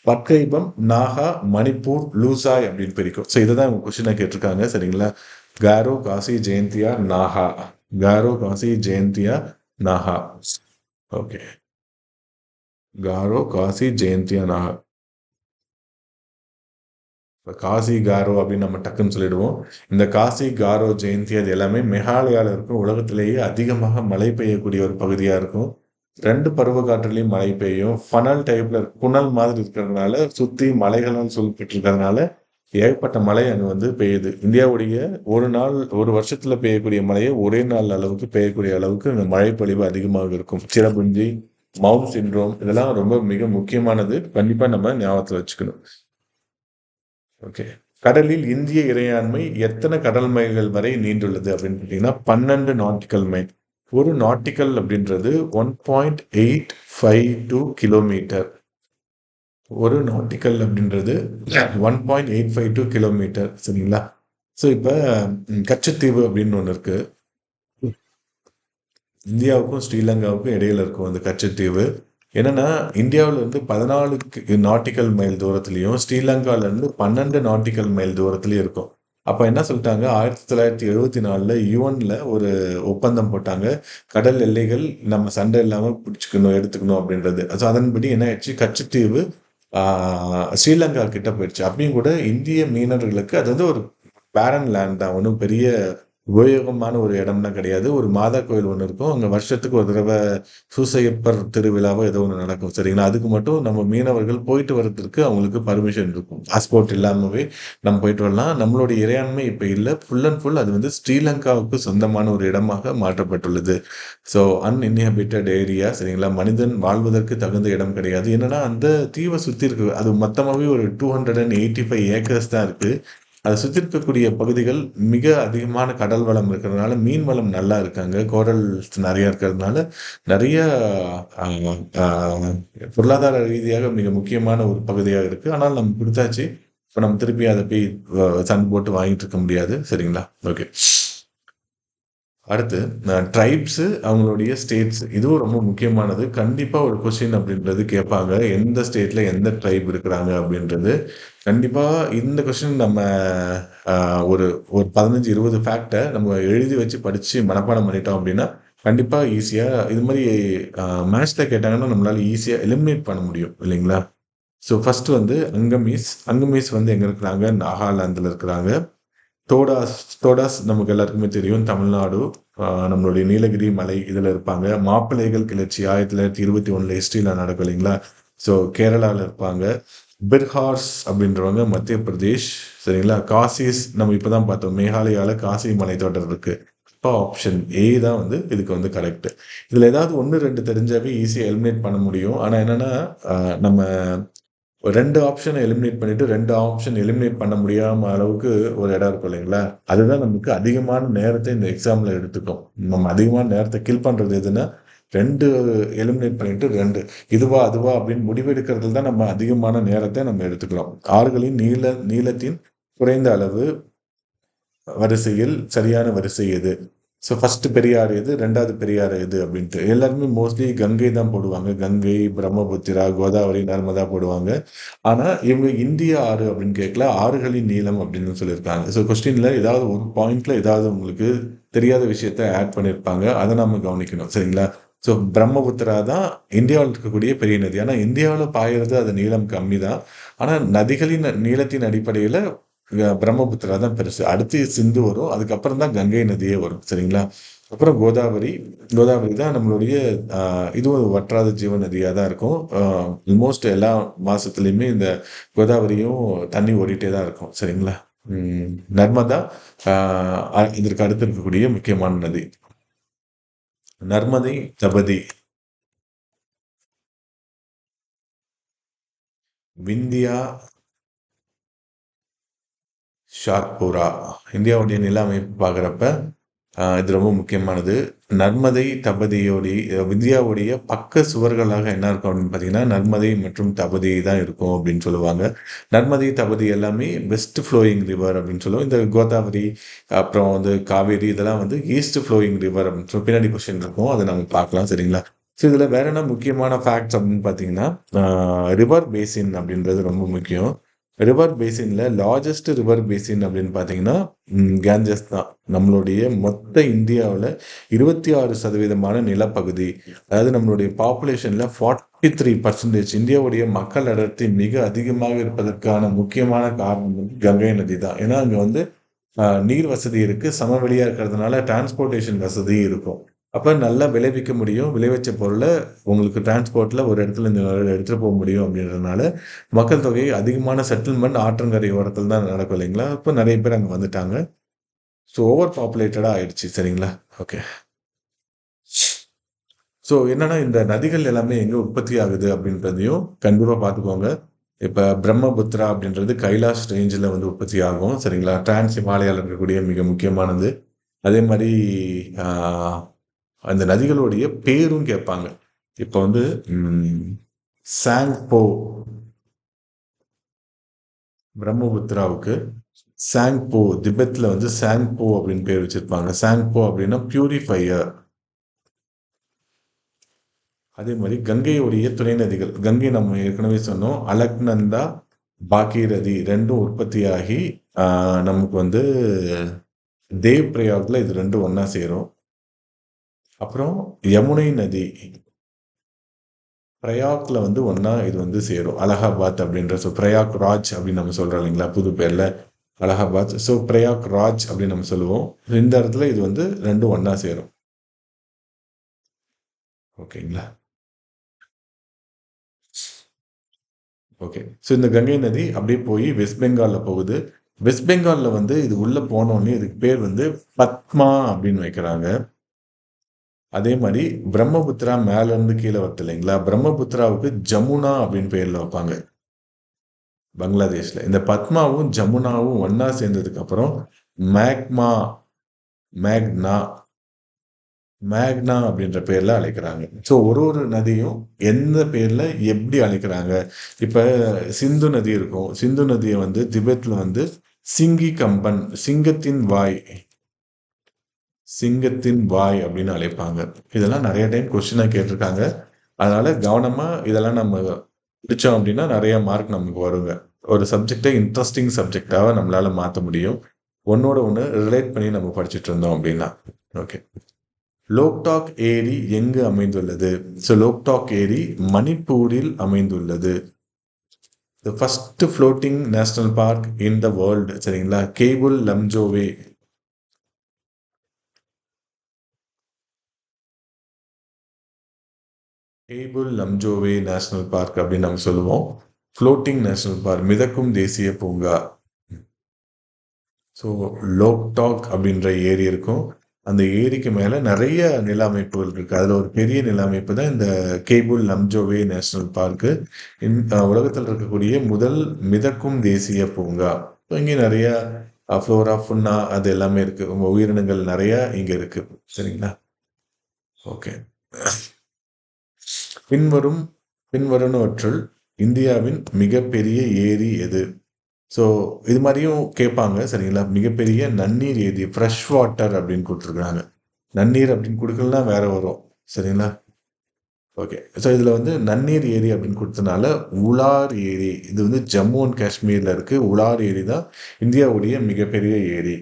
பட்கைபம், நாகா, மணிப்பூர், லூசாய் அப்படின்னு பிரிக்கும். ஸோ இதை தான் உங்க கொஸ்டினா கேட்டிருக்காங்க. சரிங்களா? गारो काशी जयंतिया नाहा. गारो काशी जयंतिया नाहा. ஓகே. காரோ காசி ஜெயந்தியா நாகா. காசி காரோ அப்படின்னு நம்ம டக்குன்னு சொல்லிடுவோம். இந்த காசி, காரோ, ஜெயந்தி அது எல்லாமே மேகாலயாவில் இருக்கும் உலகத்திலேயே அதிகமாக மழை பெய்யக்கூடிய ஒரு பகுதியா இருக்கும். 2 பருவ காற்றுலையும் மழை பெய்யும். ஃபனல் டைப்ல புனல் மாதிரி இருக்கிறதுனால சுத்தி மலைகளால் சூழப்பட்டு இருக்கிறதுனால ஏகப்பட்ட மழை அங்க வந்து பெய்யுது. இந்தியாவுடைய ஒரு நாள், ஒரு வருஷத்துல பெய்யக்கூடிய மழையை ஒரே நாள் அளவுக்கு பெய்யக்கூடிய அளவுக்கு இந்த மழை பொழிவு அதிகமாக இருக்கும். சிரபுஞ்சி, மவுண்ட் சிண்ட்ரோம் இதெல்லாம் ரொம்ப மிக முக்கியமானது. கண்டிப்பா நம்ம ஞாபகத்துல வச்சுக்கணும். ஓகே. கடலில் இந்திய இறையாண்மை எத்தனை கடல் மைல்கள் வரை நீண்டுள்ளது அப்படின்னு பார்த்தீங்கன்னா 12 நாட்டிக்கல் மைல். ஒரு நாட்டிக்கல் அப்படின்றது 1.852 கிலோமீட்டர். ஒரு நாட்டிக்கல் அப்படின்றது 1.852 கிலோமீட்டர். சரிங்களா? ஸோ இப்போ கச்சத்தீவு அப்படின்னு ஒன்று இருக்கு. இந்தியாவுக்கும் ஸ்ரீலங்காவுக்கும் இடையில இருக்கும் அந்த கச்சத்தீவு. என்னன்னா இந்தியாவில் இருந்து 14 நாட்டிக்கல் மைல் தூரத்துலையும் ஸ்ரீலங்கால இருந்து 12 நாட்டிக்கல் மைல் தூரத்துலையும் இருக்கும். அப்ப என்ன சொல்லிட்டாங்க, 1974ல யுஎன்ல ஒரு ஒப்பந்தம் போட்டாங்க. கடல் எல்லைகள் நம்ம சண்டை இல்லாம எடுத்துக்கணும் அப்படின்றது. அதன்படி என்ன ஆயிடுச்சு, கச்சத்தீவு ஸ்ரீலங்கா கிட்ட போயிடுச்சு. அப்பயும் கூட இந்திய மீனவர்களுக்கு அது வந்து ஒரு பேரன் லேண்ட் தான், ஒன்றும் பெரிய உபயோகமான ஒரு இடம்லாம் கிடையாது. ஒரு மாதா கோயில் ஒண்ணு இருக்கும். அங்க வருஷத்துக்கு ஒரு தடவ சூசையப்பர் திருவிழாவோ ஏதோ ஒண்ணு நடக்கும். சரிங்களா? அதுக்கு மட்டும் நம்ம மீனவர்கள் போயிட்டு வரதுக்கு அவங்களுக்கு பர்மிஷன் இருக்கும். பாஸ்போர்ட் இல்லாமவே நம்ம போயிட்டு வரலாம். நம்மளுடைய இறையாண்மை இப்ப இல்ல. ஃபுல் அண்ட் ஃபுல் அது வந்து ஸ்ரீலங்காவுக்கு சொந்தமான ஒரு இடமாக மாற்றப்பட்டுள்ளது. ஸோ அன்இன்ஹாபிட்டட் ஏரியா சரிங்களா? மனிதன் வாழ்வதற்கு தகுந்த இடம் கிடையாது. என்னன்னா, அந்த தீவ சுத்தி இருக்கு. அது மொத்தமாவே ஒரு 285 ஏக்கர்ஸ் தான் இருக்கு. அத சுத்தி இருக்கக்கூடிய பகுதிகள் மிக அதிகமான கடல் வளம் இருக்கிறதுனால, மீன் வளம் நல்லா இருக்கு அங்க. கோரல்ஸ் நெறைய இருக்கிறதுனால, நெறைய அ அ பொருளாதார ரீதியாக மிக முக்கியமான ஒரு பகுதியா இருக்கு. ஆனால் நம்ம குடுத்தாச்சு. இப்ப நம்ம திருப்பி அத போய் சண்டை போட்டு வாங்கிட்டு இருக்க முடியாது. சரிங்களா? ஓகே. அடுத்து ட்ரைப்ஸு, அவங்களுடைய ஸ்டேட்ஸ் இதுவும் ரொம்ப முக்கியமானது. கண்டிப்பா ஒரு கொஸ்டின் அப்படின்றது கேட்பாங்க. எந்த ஸ்டேட்ல எந்த ட்ரைப் இருக்கிறாங்க அப்படின்றது. கண்டிப்பா இந்த கொஸ்டின் நம்ம அ ஒரு ஒரு 15, 20 ஃபேக்ட்ட நம்ம எழுதி வச்சு படிச்சு மனப்பாடம் பண்ணிட்டோம் அப்படின்னா, கண்டிப்பா ஈஸியா இது மாரி அ மேத்ஸ்ல கேட்டாங்கன்னா நம்மளால ஈஸியா எலிமினேட் பண்ண முடியும் இல்லைங்களா? ஸோ ஃபர்ஸ்ட் வந்து அங்கமீஸ். அங்கமீஸ் வந்து எங்க இருக்கிறாங்க? நாகாலாந்துல இருக்கிறாங்க. தோடாஸ் தோடாஸ் நமக்கு எல்லாருக்குமே தெரியும். தமிழ்நாடு, நம்மளுடைய நீலகிரி மலை இதில இருப்பாங்க. மாப்பிள்ளைகள் கிளர்ச்சி 1921ல ஹிஸ்ட்ரில நடக்கும் இல்லைங்களா? ஸோ கேரளால இருப்பாங்க. பிர்ஹார்ஸ் அப்படின்றவங்க மத்திய பிரதேஷ். சரிங்களா? காசிஸ் நம்ம இப்ப தான் பார்த்தோம். மேகாலயால காசி மலைத்தொடர் இருக்கு. அப்ப ஆப்ஷன் ஏ தான் வந்து இதுக்கு வந்து கரெக்ட். இதில ஏதாவது 1, 2 தெரிஞ்சாவே ஈஸியா எலிமினேட் பண்ண முடியும். ஆனா என்னன்னா, அ நம்ம 2 ஆப்ஷன எலிமினேட் பண்ணிட்டு 2 ஆப்ஷன் எலிமினேட் பண்ண முடியாம அளவுக்கு ஒரு இடம் இருக்கும் இல்லைங்களா? அதுதான் நமக்கு அதிகமான நேரத்த இந்த எக்ஸாம்ல எடுத்துக்கும். நம்ம அதிகமான நேரத்த கில் பண்றது எதுன்னா, 2 எலிமினேட் பண்ணிட்டு 2 இதுவா, அதுவா அப்படின்னு முடிவெடுக்கிறதுல தான் நம்ம அதிகமான நேரத்த நம்ம எடுத்துக்கிறோம். ஆறுகளின் நீளத்தின் குறைந்த அளவு வரிசையில் சரியான வரிசை எது? ஸோ ஃபர்ஸ்ட் பெரியாறு எது? 2வது பெரியாறு எது? அப்படின்ட்டு. எல்லாருமே மோஸ்ட்லி கங்கை தான் போடுவாங்க. கங்கை, பிரம்மபுத்திரா, கோதாவரி, நர்மதா போடுவாங்க. ஆனா, இவங்க இந்திய ஆறு அப்படின்னு கேட்கல. ஆறுகளின் நீளம் அப்படின்னு சொல்லியிருக்காங்க. ஸோ கொஸ்டின்ல ஏதாவது ஒரு பாயிண்ட்ல ஏதாவது உங்களுக்கு தெரியாத விஷயத்த ஆட் பண்ணியிருப்பாங்க. அத நாம கவனிக்கணும். சரிங்களா? ஸோ பிரம்மபுத்திரா தான் இந்தியாவுல இருக்கக்கூடிய பெரிய நதி. ஆனா இந்தியாவுல பாயறது அது நீளம் கம்மி தான். ஆனா நதிகளின் நீளத்தின் அடிப்படையில பிரம்மபுத்திரா தான் பெருசு. அடுத்து சிந்து வரும். அதுக்கப்புறம் தான் கங்கை நதியே வரும். சரிங்களா? அப்புறம் கோதாவரி. கோதாவரி தான் நம்மளுடைய அ இதுவும் வற்றாத ஜீவ நதியா தான் இருக்கும். ஆல்மோஸ்ட் எல்லா மாசத்துலயுமே இந்த கோதாவரியும் தண்ணி ஓடிட்டே தான் இருக்கும். சரிங்களா? ம். நர்மதா ஆ இதற்கு அடுத்து இருக்கக்கூடிய முக்கியமான நதி. நர்மதை, தபதி, விந்தியா, ஷாத்பூரா. இந்தியாவுடைய நில அமைப்பு பார்க்குறப்ப இது ரொம்ப முக்கியமானது. நர்மதை, தபதியோடைய இந்தியாவுடைய பக்க சுவர்களாக என்ன இருக்கும் அப்படின்னு பார்த்தீங்கன்னா, நர்மதை மற்றும் தபதி தான் இருக்கும் அப்படின்னு சொல்லுவாங்க. நர்மதை, தபதி எல்லாமே வெஸ்ட் ஃப்ளோயிங் ரிவர் அப்படின்னு சொல்லுவோம். இந்த கோதாவரி, அப்புறம் வந்து காவேரி இதெல்லாம் வந்து ஈஸ்ட் ஃப்ளோயிங் ரிவர் அப்படின்னு சொல்லி பின்னாடி கொஸ்டின் இருக்கும். அத நம்ம பார்க்கலாம். சரிங்களா? ஸோ இதில வேற என்ன முக்கியமான ஃபேக்ட்ஸ் அப்படின்னு பார்த்தீங்கன்னா, ரிவர் பேசின் அப்படின்றது ரொம்ப முக்கியம். ரிவர் பேசின்ல லார்ஜஸ்ட் ரிவர் பேசின் அப்படின்னு பார்த்தீங்கன்னா, கேஞ்சஸ் தான். நம்மளுடைய மொத்த இந்தியாவுல 26% நிலப்பகுதி. அதாவது நம்மளுடைய பாப்புலேஷன்ல 43% இந்தியாவுடைய மக்கள் அடர்த்தி மிக அதிகமாக இருப்பதற்கான முக்கியமான காரணம் வந்து கங்கை நதி தான். ஏன்னா, அங்க வந்து நீர் வசதி இருக்கு. சமவெளியா இருக்கிறதுனால டிரான்ஸ்போர்ட்டேஷன் வசதியும் இருக்கும். அப்ப நல்லா விளைவிக்க முடியும். விளைவிச்ச பொருள உங்களுக்கு டிரான்ஸ்போர்ட்ல ஒரு இடத்துல இருந்து இன்னொரு எடுத்துட்டு போ முடியும் அப்படின்றதுனால, மக்கள் தொகை அதிகமான செட்டில்மென்ட் ஆற்றங்கரை ஓரத்துல தான் நடக்கும் இல்லைங்களா? அப்ப நெறைய பேர் அங்க வந்துட்டாங்க. ஸோ ஓவர் பாப்புலேட்டடா ஆயிடுச்சு. சரிங்களா? ஓகே. ஸோ என்னன்னா, இந்த நதிகள் எல்லாமே எங்க உற்பத்தி ஆகுது அப்படின்றதையும் கண்டிப்பா பார்த்துக்கோங்க. இப்ப பிரம்மபுத்திரா அப்படின்றது கைலாஷ் ரேஞ்சுல வந்து உற்பத்தி ஆகும். சரிங்களா? டிரான்ஸ் ஹிமாலயால இருக்கக்கூடிய மிக முக்கியமானது. அதே மாரி ஆ அந்த நதிகளுடைய பேரும் கேட்பாங்க. இப்ப வந்து ம் சாங்போ பிரம்மபுத்திராவுக்கு சாங்போ திபெத்ல வந்து சாங்போ அப்படின்னு பேர் வச்சிருப்பாங்க. சாங்போ அப்படின்னா பியூரிஃபையர். அதே மாரி கங்கையுடைய துணை நதிகள். கங்கை நம்ம ஏற்கனவே சொன்னோம். அலக்நந்தா, பாகீரதி 2ம் உற்பத்தியாகி ஆ நமக்கு வந்து தேவ் பிரயாக்ல இது 2ம் ஒண்ணா சேரும். அப்புறம் யமுனை நதி பிரயாக்ல வந்து ஒண்ணா இது வந்து சேரும். அலகாபாத் அப்படின்ற பிரயாக் ராஜ் அப்படின்னு நம்ம சொல்றோம் இல்லைங்களா? புது பேர்ல. அலகாபாத். ஸோ பிரயாக் ராஜ் அப்படின்னு நம்ம சொல்லுவோம். இந்த இடத்துல இது வந்து ரெண்டும் ஒண்ணா சேரும். ஓகேங்களா? ஓகே. ஸோ இந்த கங்கை நதி அப்படியே போய் வெஸ்ட் பெங்கால்ல போகுது. வெஸ்ட் பெங்கால்ல வந்து இது உள்ள போனோனே இதுக்கு பேர் வந்து பத்மா அப்படின்னு வைக்கிறாங்க. அதே மாரி பிரம்மபுத்திரா மேல இருந்து கீழ வருது இல்லைங்களா? பிரம்மபுத்திராவுக்கு ஜமுனா அப்படின்னு பேர்ல வைப்பாங்க. பங்களாதேஷ்ல. இந்த பத்மாவும், ஜமுனாவும் ஒண்ணா சேர்ந்ததுக்கு அப்புறம் மேக்மா மேக்னா மேக்னா அப்படின்ற பேர்ல அழைக்கிறாங்க. ஸோ ஒரு ஒரு நதியும் எந்த பேர்ல எப்படி அழைக்கிறாங்க? இப்ப சிந்து நதி இருக்கும். சிந்து நதிய வந்து திபெத்ல வந்து சிங்கி கம்பன், சிங்கத்தின் வாய் அப்படின்னு அழைப்பாங்க. இதெல்லாம் நெறைய டைம் கொஸ்டினா கேட்டிருக்காங்க. அதனால கவனமா இதெல்லாம் நம்ம பிடிச்சோம் அப்படின்னா நெறைய மார்க் நமக்கு வருங்க. ஒரு சப்ஜெக்ட்ட இன்ட்ரஸ்டிங் சப்ஜெக்ட்டாவ நம்மளால மாத்த முடியும். ஒண்ணோட ஒண்ணு ரிலேட் பண்ணி நம்ம படிச்சுட்டு இருந்தோம் அப்படின்னா. ஓகே. லோக்டாக் ஏரி எங்கு அமைந்துள்ளது? ஸோ லோக்டாக் ஏரி மணிப்பூரில் அமைந்துள்ளது. The first floating national park in the world சரிங்களா? கேபுல் லம்ஜோவே. கேபுல் லம்ஜோவே நேஷனல் பார்க் அப்படின்னு நம்ம சொல்லுவோம். ஃப்ளோட்டிங் நேஷனல் பார்க் மிதக்கும் தேசிய பூங்கா. ஸோ லோக்டாக் அப்படின்ற ஏரி இருக்கும். அந்த ஏரிக்கு மேல நெறைய நில அமைப்புகள் இருக்கு. அதுல ஒரு பெரிய நில அமைப்பு தான் இந்த கேபுல் லம்ஜோவே நேஷனல் பார்க்கு. உலகத்துல இருக்கக்கூடிய முதல் மிதக்கும் தேசிய பூங்கா. இங்க நெறைய ஃப்ளோரா, ஃபுன்னா அது எல்லாமே இருக்கு. உயிரினங்கள் நெறைய இங்க இருக்கு. சரிங்களா? ஓகே. பின்வரும் பின்வருவனவற்றுள் இந்தியாவின் மிகப்பெரிய ஏரி எது? ஸோ இது மாரியும் கேட்பாங்க. சரிங்களா? மிகப்பெரிய நன்னீர் ஏரி, ஃப்ரெஷ் வாட்டர் அப்படின்னு குடுத்துருக்காங்க. நன்னீர் அப்படின்னு குடுக்கலன்னா வேற வரும். சரிங்களா? ஓகே. ஸோ இதுல வந்து நன்னீர் ஏரி அப்படின்னு குடுத்தனால, உலார் ஏரி. இது வந்து ஜம்மு அண்ட் காஷ்மீர்ல இருக்கு. உலார் ஏரி தான் இந்தியாவுடைய மிகப்பெரிய ஏரி.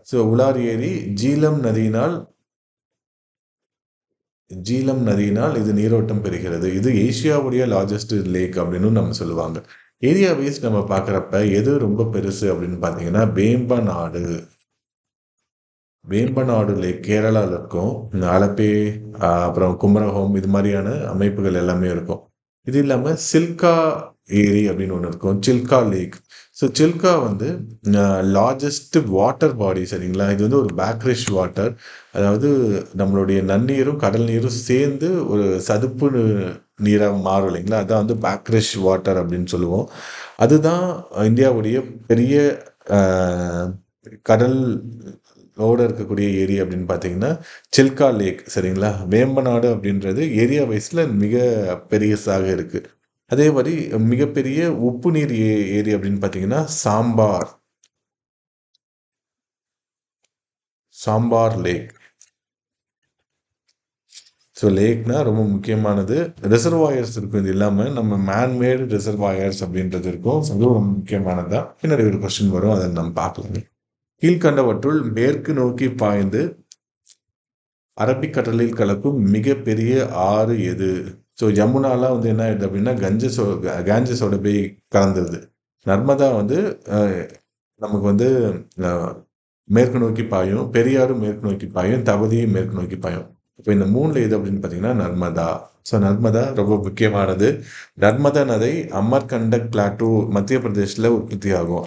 ஸோ உலார் ஏரி ஜீலம் நதியினால் இது நீரோட்டம் பெறுகிறது. இது ஏசியாவுடைய லார்ஜஸ்ட் லேக் அப்படின்னு நம்ம சொல்லுவாங்க. ஏரியா வைஸ் நம்ம பார்க்குறப்ப எது ரொம்ப பெருசு அப்படின்னு பார்த்தீங்கன்னா, வேம்பநாடு லேக் கேரளால இருக்கும். இந்த அலப்பே அப்புறம் குமரகோம் இது மாதிரியான அமைப்புகள் எல்லாமே இருக்கும். இது இல்லாம சில்கா ஏரி அப்படின்னு ஒண்ணு இருக்கும். சில்கா லேக். ஸோ சில்கா வந்து லார்ஜஸ்ட் வாட்டர் பாடி சரிங்களா? இது வந்து ஒரு பேக்ரிஷ் வாட்டர். அதாவது நம்மளுடைய நன்னீரும், கடல் நீரும் சேர்ந்து ஒரு சதுப்பு நீரா மாறும் இல்லைங்களா? அதான் வந்து பேக்ரிஷ் வாட்டர் அப்படின்னு சொல்லுவோம். அதுதான் இந்தியாவுடைய பெரிய அ கடல் ஓட இருக்கக்கூடிய ஏரி அப்படின்னு பார்த்தீங்கன்னா, சில்கா லேக் சரிங்களா? வேம்பநாடு அப்படின்றது ஏரியா வைஸ்ல மிக பெரியசாக இருக்கு. அதே மாரி மிகப்பெரிய உப்பு நீர் ஏரி அப்படின்னு பார்த்தீங்கன்னா, சாம்பார் லேக். ஸோ லேக்னா ரொம்ப முக்கியமானது. ரிசர்வாயர்ஸ் இருக்கும். இது இல்லாம நம்ம மேன் மேடு ரிசர்வாயர்ஸ் அப்படின்றது இருக்கும். ஸோ அதுவும் ரொம்ப முக்கியமானது தான். பின்னாடி ஒரு கொஸ்டின் வரும். அத நம்ம பார்க்கலாங்க. கீழ்க்கண்டவற்றுள் மேற்கு நோக்கி பாய்ந்து அரபிக்கடலில் கலக்கும் மிகப்பெரிய ஆறு எது? ஸோ யமுனாலாம் வந்து என்ன ஆயிடுது அப்படின்னா காஞ்சஸோட போய் கலந்துருது. நர்மதா வந்து அஹ், நமக்கு வந்து அஹ், மேற்கு நோக்கி பாயும். பெரியாரும் மேற்கு நோக்கி பாயும். தவதியும் மேற்கு நோக்கி பாயும். இப்போ இந்த மூணுல எது அப்படின்னு பார்த்தீங்கன்னா நர்மதா. ஸோ நர்மதா ரொம்ப முக்கியமானது. நர்மதா நதி அமர்கண்டக் பிளாட்டூ மத்திய பிரதேஷ்ல உற்பத்தி ஆகும்.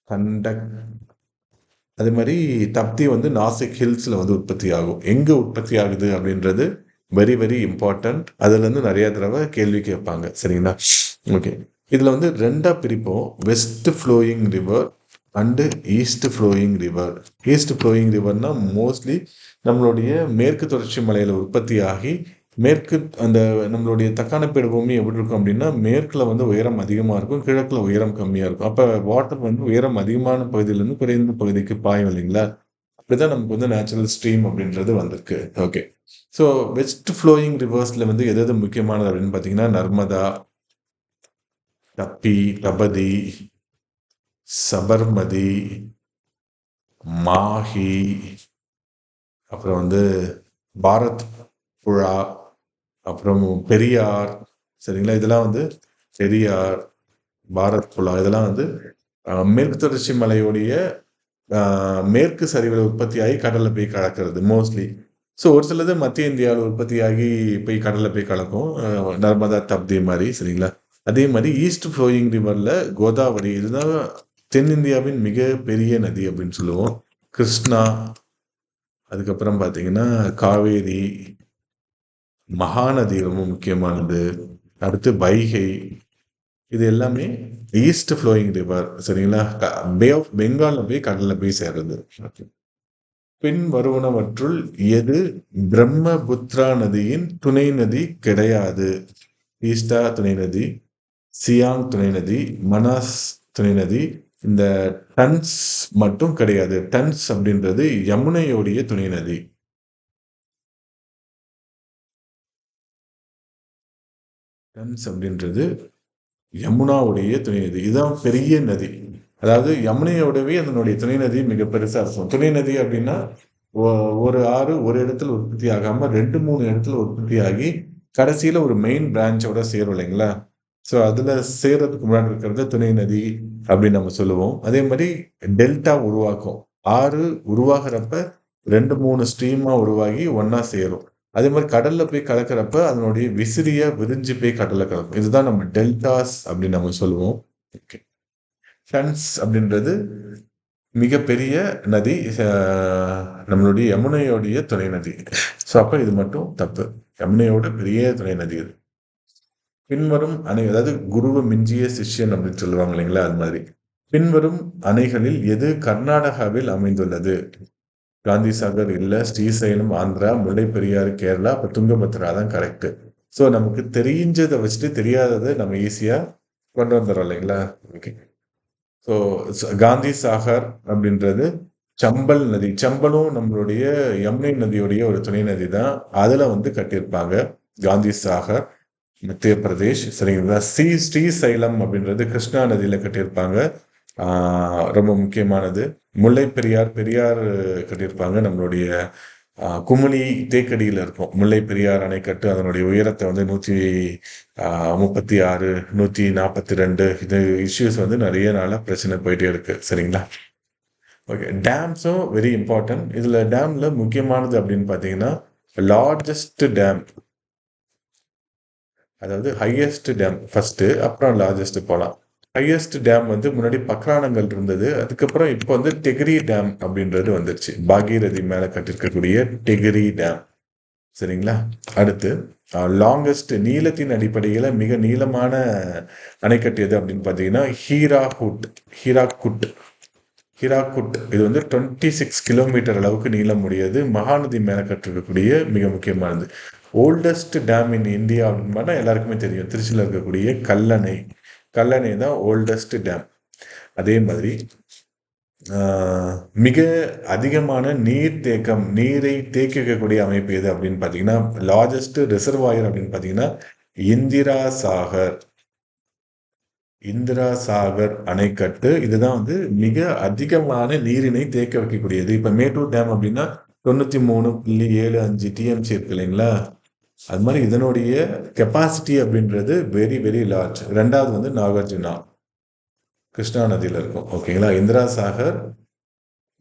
கண்டக் அதே மாரி தப்தி வந்து நாசிக் ஹில்ஸ்ல வந்து உற்பத்தி ஆகும். எங்க உற்பத்தி ஆகுது அப்படின்றது வெரி வெரி இம்பார்ட்டன்ட். அதுலேருந்து நிறைய தடவை கேள்வி கேட்பாங்க. சரிங்களா? ஓகே. இதுல வந்து 2ஆ பிரிப்போம். West flowing river and east flowing river. East flowing ரிவர்னா மோஸ்ட்லி நம்மளுடைய மேற்கு தொடர்ச்சி மலையில உற்பத்தி ஆகி மேற்கு அந்த நம்மளுடைய தக்கான பீடபூமி எப்படி இருக்கும் அப்படின்னா, மேற்குல வந்து உயரம் அதிகமா இருக்கும். கிழக்குல உயரம் கம்மியா இருக்கும். அப்ப வாட்டர் வந்து உயரம் அதிகமான பகுதியிலிருந்து குறைந்த பகுதிக்கு பாயும் இல்லைங்களா? அப்படிதான் நமக்கு வந்து நேச்சுரல் ஸ்ட்ரீம் அப்படின்றது வந்திருக்கு. ஓகே. ஸோ வெஸ்ட் ஃப்ளோயிங் ரிவர்ஸ்ல வந்து எது எது முக்கியமானது அப்படின்னு பார்த்தீங்கன்னா, நர்மதா, தப்பி, தபதி, சபர்மதி, மாஹி, அப்புறம் வந்து பாரத் புழா, அப்புறம் பெரியார். சரிங்களா? இதெல்லாம் வந்து பெரியார், பாரத் புலா இதெல்லாம் வந்து மேற்கு தொடர்ச்சி மலையுடைய மேற்கு சரிவில் உற்பத்தியாகி கடலில் போய் கலக்கிறது மோஸ்ட்லி. ஸோ ஒரு சிலது மத்திய இந்தியாவில் உற்பத்தியாகி போய் கடலில் போய் கலக்கும். நர்மதா தப்தி மாதிரி சரிங்களா. அதே மாதிரி ஈஸ்ட் ஃப்ளோயிங் ரிவரில் கோதாவரி இதுதான் தென்னிந்தியாவின் மிக பெரிய நதி அப்படின்னு சொல்லுவோம். கிருஷ்ணா, அதுக்கப்புறம் பார்த்தீங்கன்னா காவேரி, மகாநதி ரொம்ப முக்கியமானது. அடுத்து வைகை, இது எல்லாமே ஈஸ்ட் ஃப்ளோயிங் ரிவர் சரிங்களா. பே ஆஃப் பெங்கால்ல போய் கடல்ல போய் சேர்றது. பின் வருவனவற்றுள் எது பிரம்மபுத்திரா நதியின் துணை நதி கிடையாது? ஈஸ்டா துணை நதி, சியாங் துணை நதி, மனாஸ் துணை நதி. இந்த டன்ஸ் மட்டும் கிடையாது. டன்ஸ் அப்படின்றது யமுனையோடைய துணை நதி. டன்ஸ் அப்படின்றது யமுனாவுடைய துணை நதி. இதுதான் பெரிய நதி. அதாவது யமுனையோடவே அதனுடைய துணை நதி மிக பெருசா இருக்கும். துணை நதி அப்படின்னா ஒரு ஆறு ஒரு இடத்துல உற்பத்தி ஆகாம 2-3 இடத்துல உற்பத்தி ஆகி கடைசியில ஒரு மெயின் பிரான்ச்சோட சேரும் இல்லைங்களா. ஸோ அதுல சேர்றதுக்கு முன்னாடி இருக்கிறது துணை நதி அப்படின்னு நம்ம சொல்லுவோம். அதே மாதிரி டெல்டா உருவாக்கும். ஆறு உருவாகிறப்ப 2-3 ஸ்ட்ரீமா உருவாகி ஒன்னா சேரும். அதே மாதிரி கடல்ல போய் கலக்கிறப்ப அதனுடைய விசிறிய விரிஞ்சு போய் கடல்ல கலக்கும். இதுதான் நம்ம டெல்டாஸ் அப்படின்னு நம்ம சொல்லுவோம். ஓகே. டன்ஸ் அப்படின்றது மிகப்பெரிய நதி, நம்மளுடைய யமுனையோடைய துணை நதி. ஸோ அப்ப இது மட்டும் தப்பு. யமுனையோட பெரிய துணை நதி இது. பின்வரும் அணை, அதாவது குருவை மிஞ்சிய சிஷ்யன் அப்படின்னு சொல்லுவாங்க இல்லைங்களா, அது மாதிரி. பின்வரும் அணைகளில் எது கர்நாடகாவில் அமைந்துள்ளது? காந்தி சாகர் இல்ல, ஸ்ரீசைலம் ஆந்திரா, முல்லை பெரியாறு கேரளா, அப்ப துங்கபத்ரா தான் கரெக்ட். ஸோ நமக்கு தெரிஞ்சதை வச்சுட்டு தெரியாததை நம்ம ஈஸியா கொண்டு வந்துடுறோம் இல்லைங்களா. ஓகே. ஸோ காந்தி சாகர் அப்படின்றது சம்பல் நதி. சம்பலும் நம்மளுடைய யமுனை நதியுடைய ஒரு துணை நதி தான். அதுல வந்து கட்டியிருப்பாங்க காந்தி சாகர், மத்திய பிரதேஷ் சரிங்களா. ஸ்ரீசைலம் அப்படின்றது கிருஷ்ணா நதியில கட்டியிருப்பாங்க. ரொம்ப முக்கியமானது. முல்லை பெரியார் கட்டியிருப்பாங்க நம்மளுடைய குமுளி தேக்கடியில் இருக்கும் முல்லை பெரியார் அணைக்கட்டு. அதனுடைய உயரத்தை வந்து 136, 142 இது இஷ்யூஸ் வந்து நிறைய நாளா பிரச்சனை போயிட்டே இருக்கு சரிங்களா. ஓகே. டேம்ஸும் வெரி இம்பார்ட்டன்ட். இதுல டேம்ல முக்கியமானது அப்படின்னு பாத்தீங்கன்னா லார்ஜஸ்ட் டேம், அதாவது ஹையஸ்ட் டேம் ஃபர்ஸ்ட், அப்புறம் லார்ஜஸ்ட் போகலாம். ஹையஸ்ட் டேம் வந்து முன்னாடி பக்ரானங்கள் இருந்தது. அதுக்கப்புறம் இப்போ வந்து டெகிரி டேம் அப்படின்றது வந்துருச்சு. பாகீரதி மேல கட்டிருக்கக்கூடிய டெகிரி டேம் சரிங்களா. அடுத்து லாங்கஸ்ட், நீளத்தின் அடிப்படையில் மிக நீளமான அணைக்கட்டு எது அப்படின்னு பார்த்தீங்கன்னா ஹீராகுட். இது வந்து 26 கிலோமீட்டர் அளவுக்கு நீளம் உடையது. மகாநதி மேல கட்டிருக்கக்கூடிய மிக முக்கியமானது. ஓல்டஸ்ட் டேம் இன் இந்தியா அப்படின்னு பார்த்தா எல்லாருக்குமே தெரியும், திருச்சியில் இருக்கக்கூடிய கல்லணை தான் ஓல்டஸ்ட் டேம். அதே மாதிரி மிக அதிகமான நீரை தேக்கி வைக்கக்கூடிய அமைப்பு எது அப்படின்னு பார்த்தீங்கன்னா, லார்ஜஸ்ட் ரிசர்வாயர் அப்படின்னு பார்த்தீங்கன்னா இந்திரா சாகர் அணைக்கட்டு. இதுதான் வந்து மிக அதிகமான நீரினை தேக்க வைக்கக்கூடியது. இப்ப மேட்டூர் டேம் அப்படின்னா 93.75 டிஎம்சி இருக்கு இல்லைங்களா. அது மாதிரி இதனுடைய கெப்பாசிட்டி அப்படின்றது வெரி வெரி லார்ஜ். ரெண்டாவது வந்து நாகார்ஜுனா, கிருஷ்ணா நதியில இருக்கும் ஓகேங்களா. இந்திரா சாகர்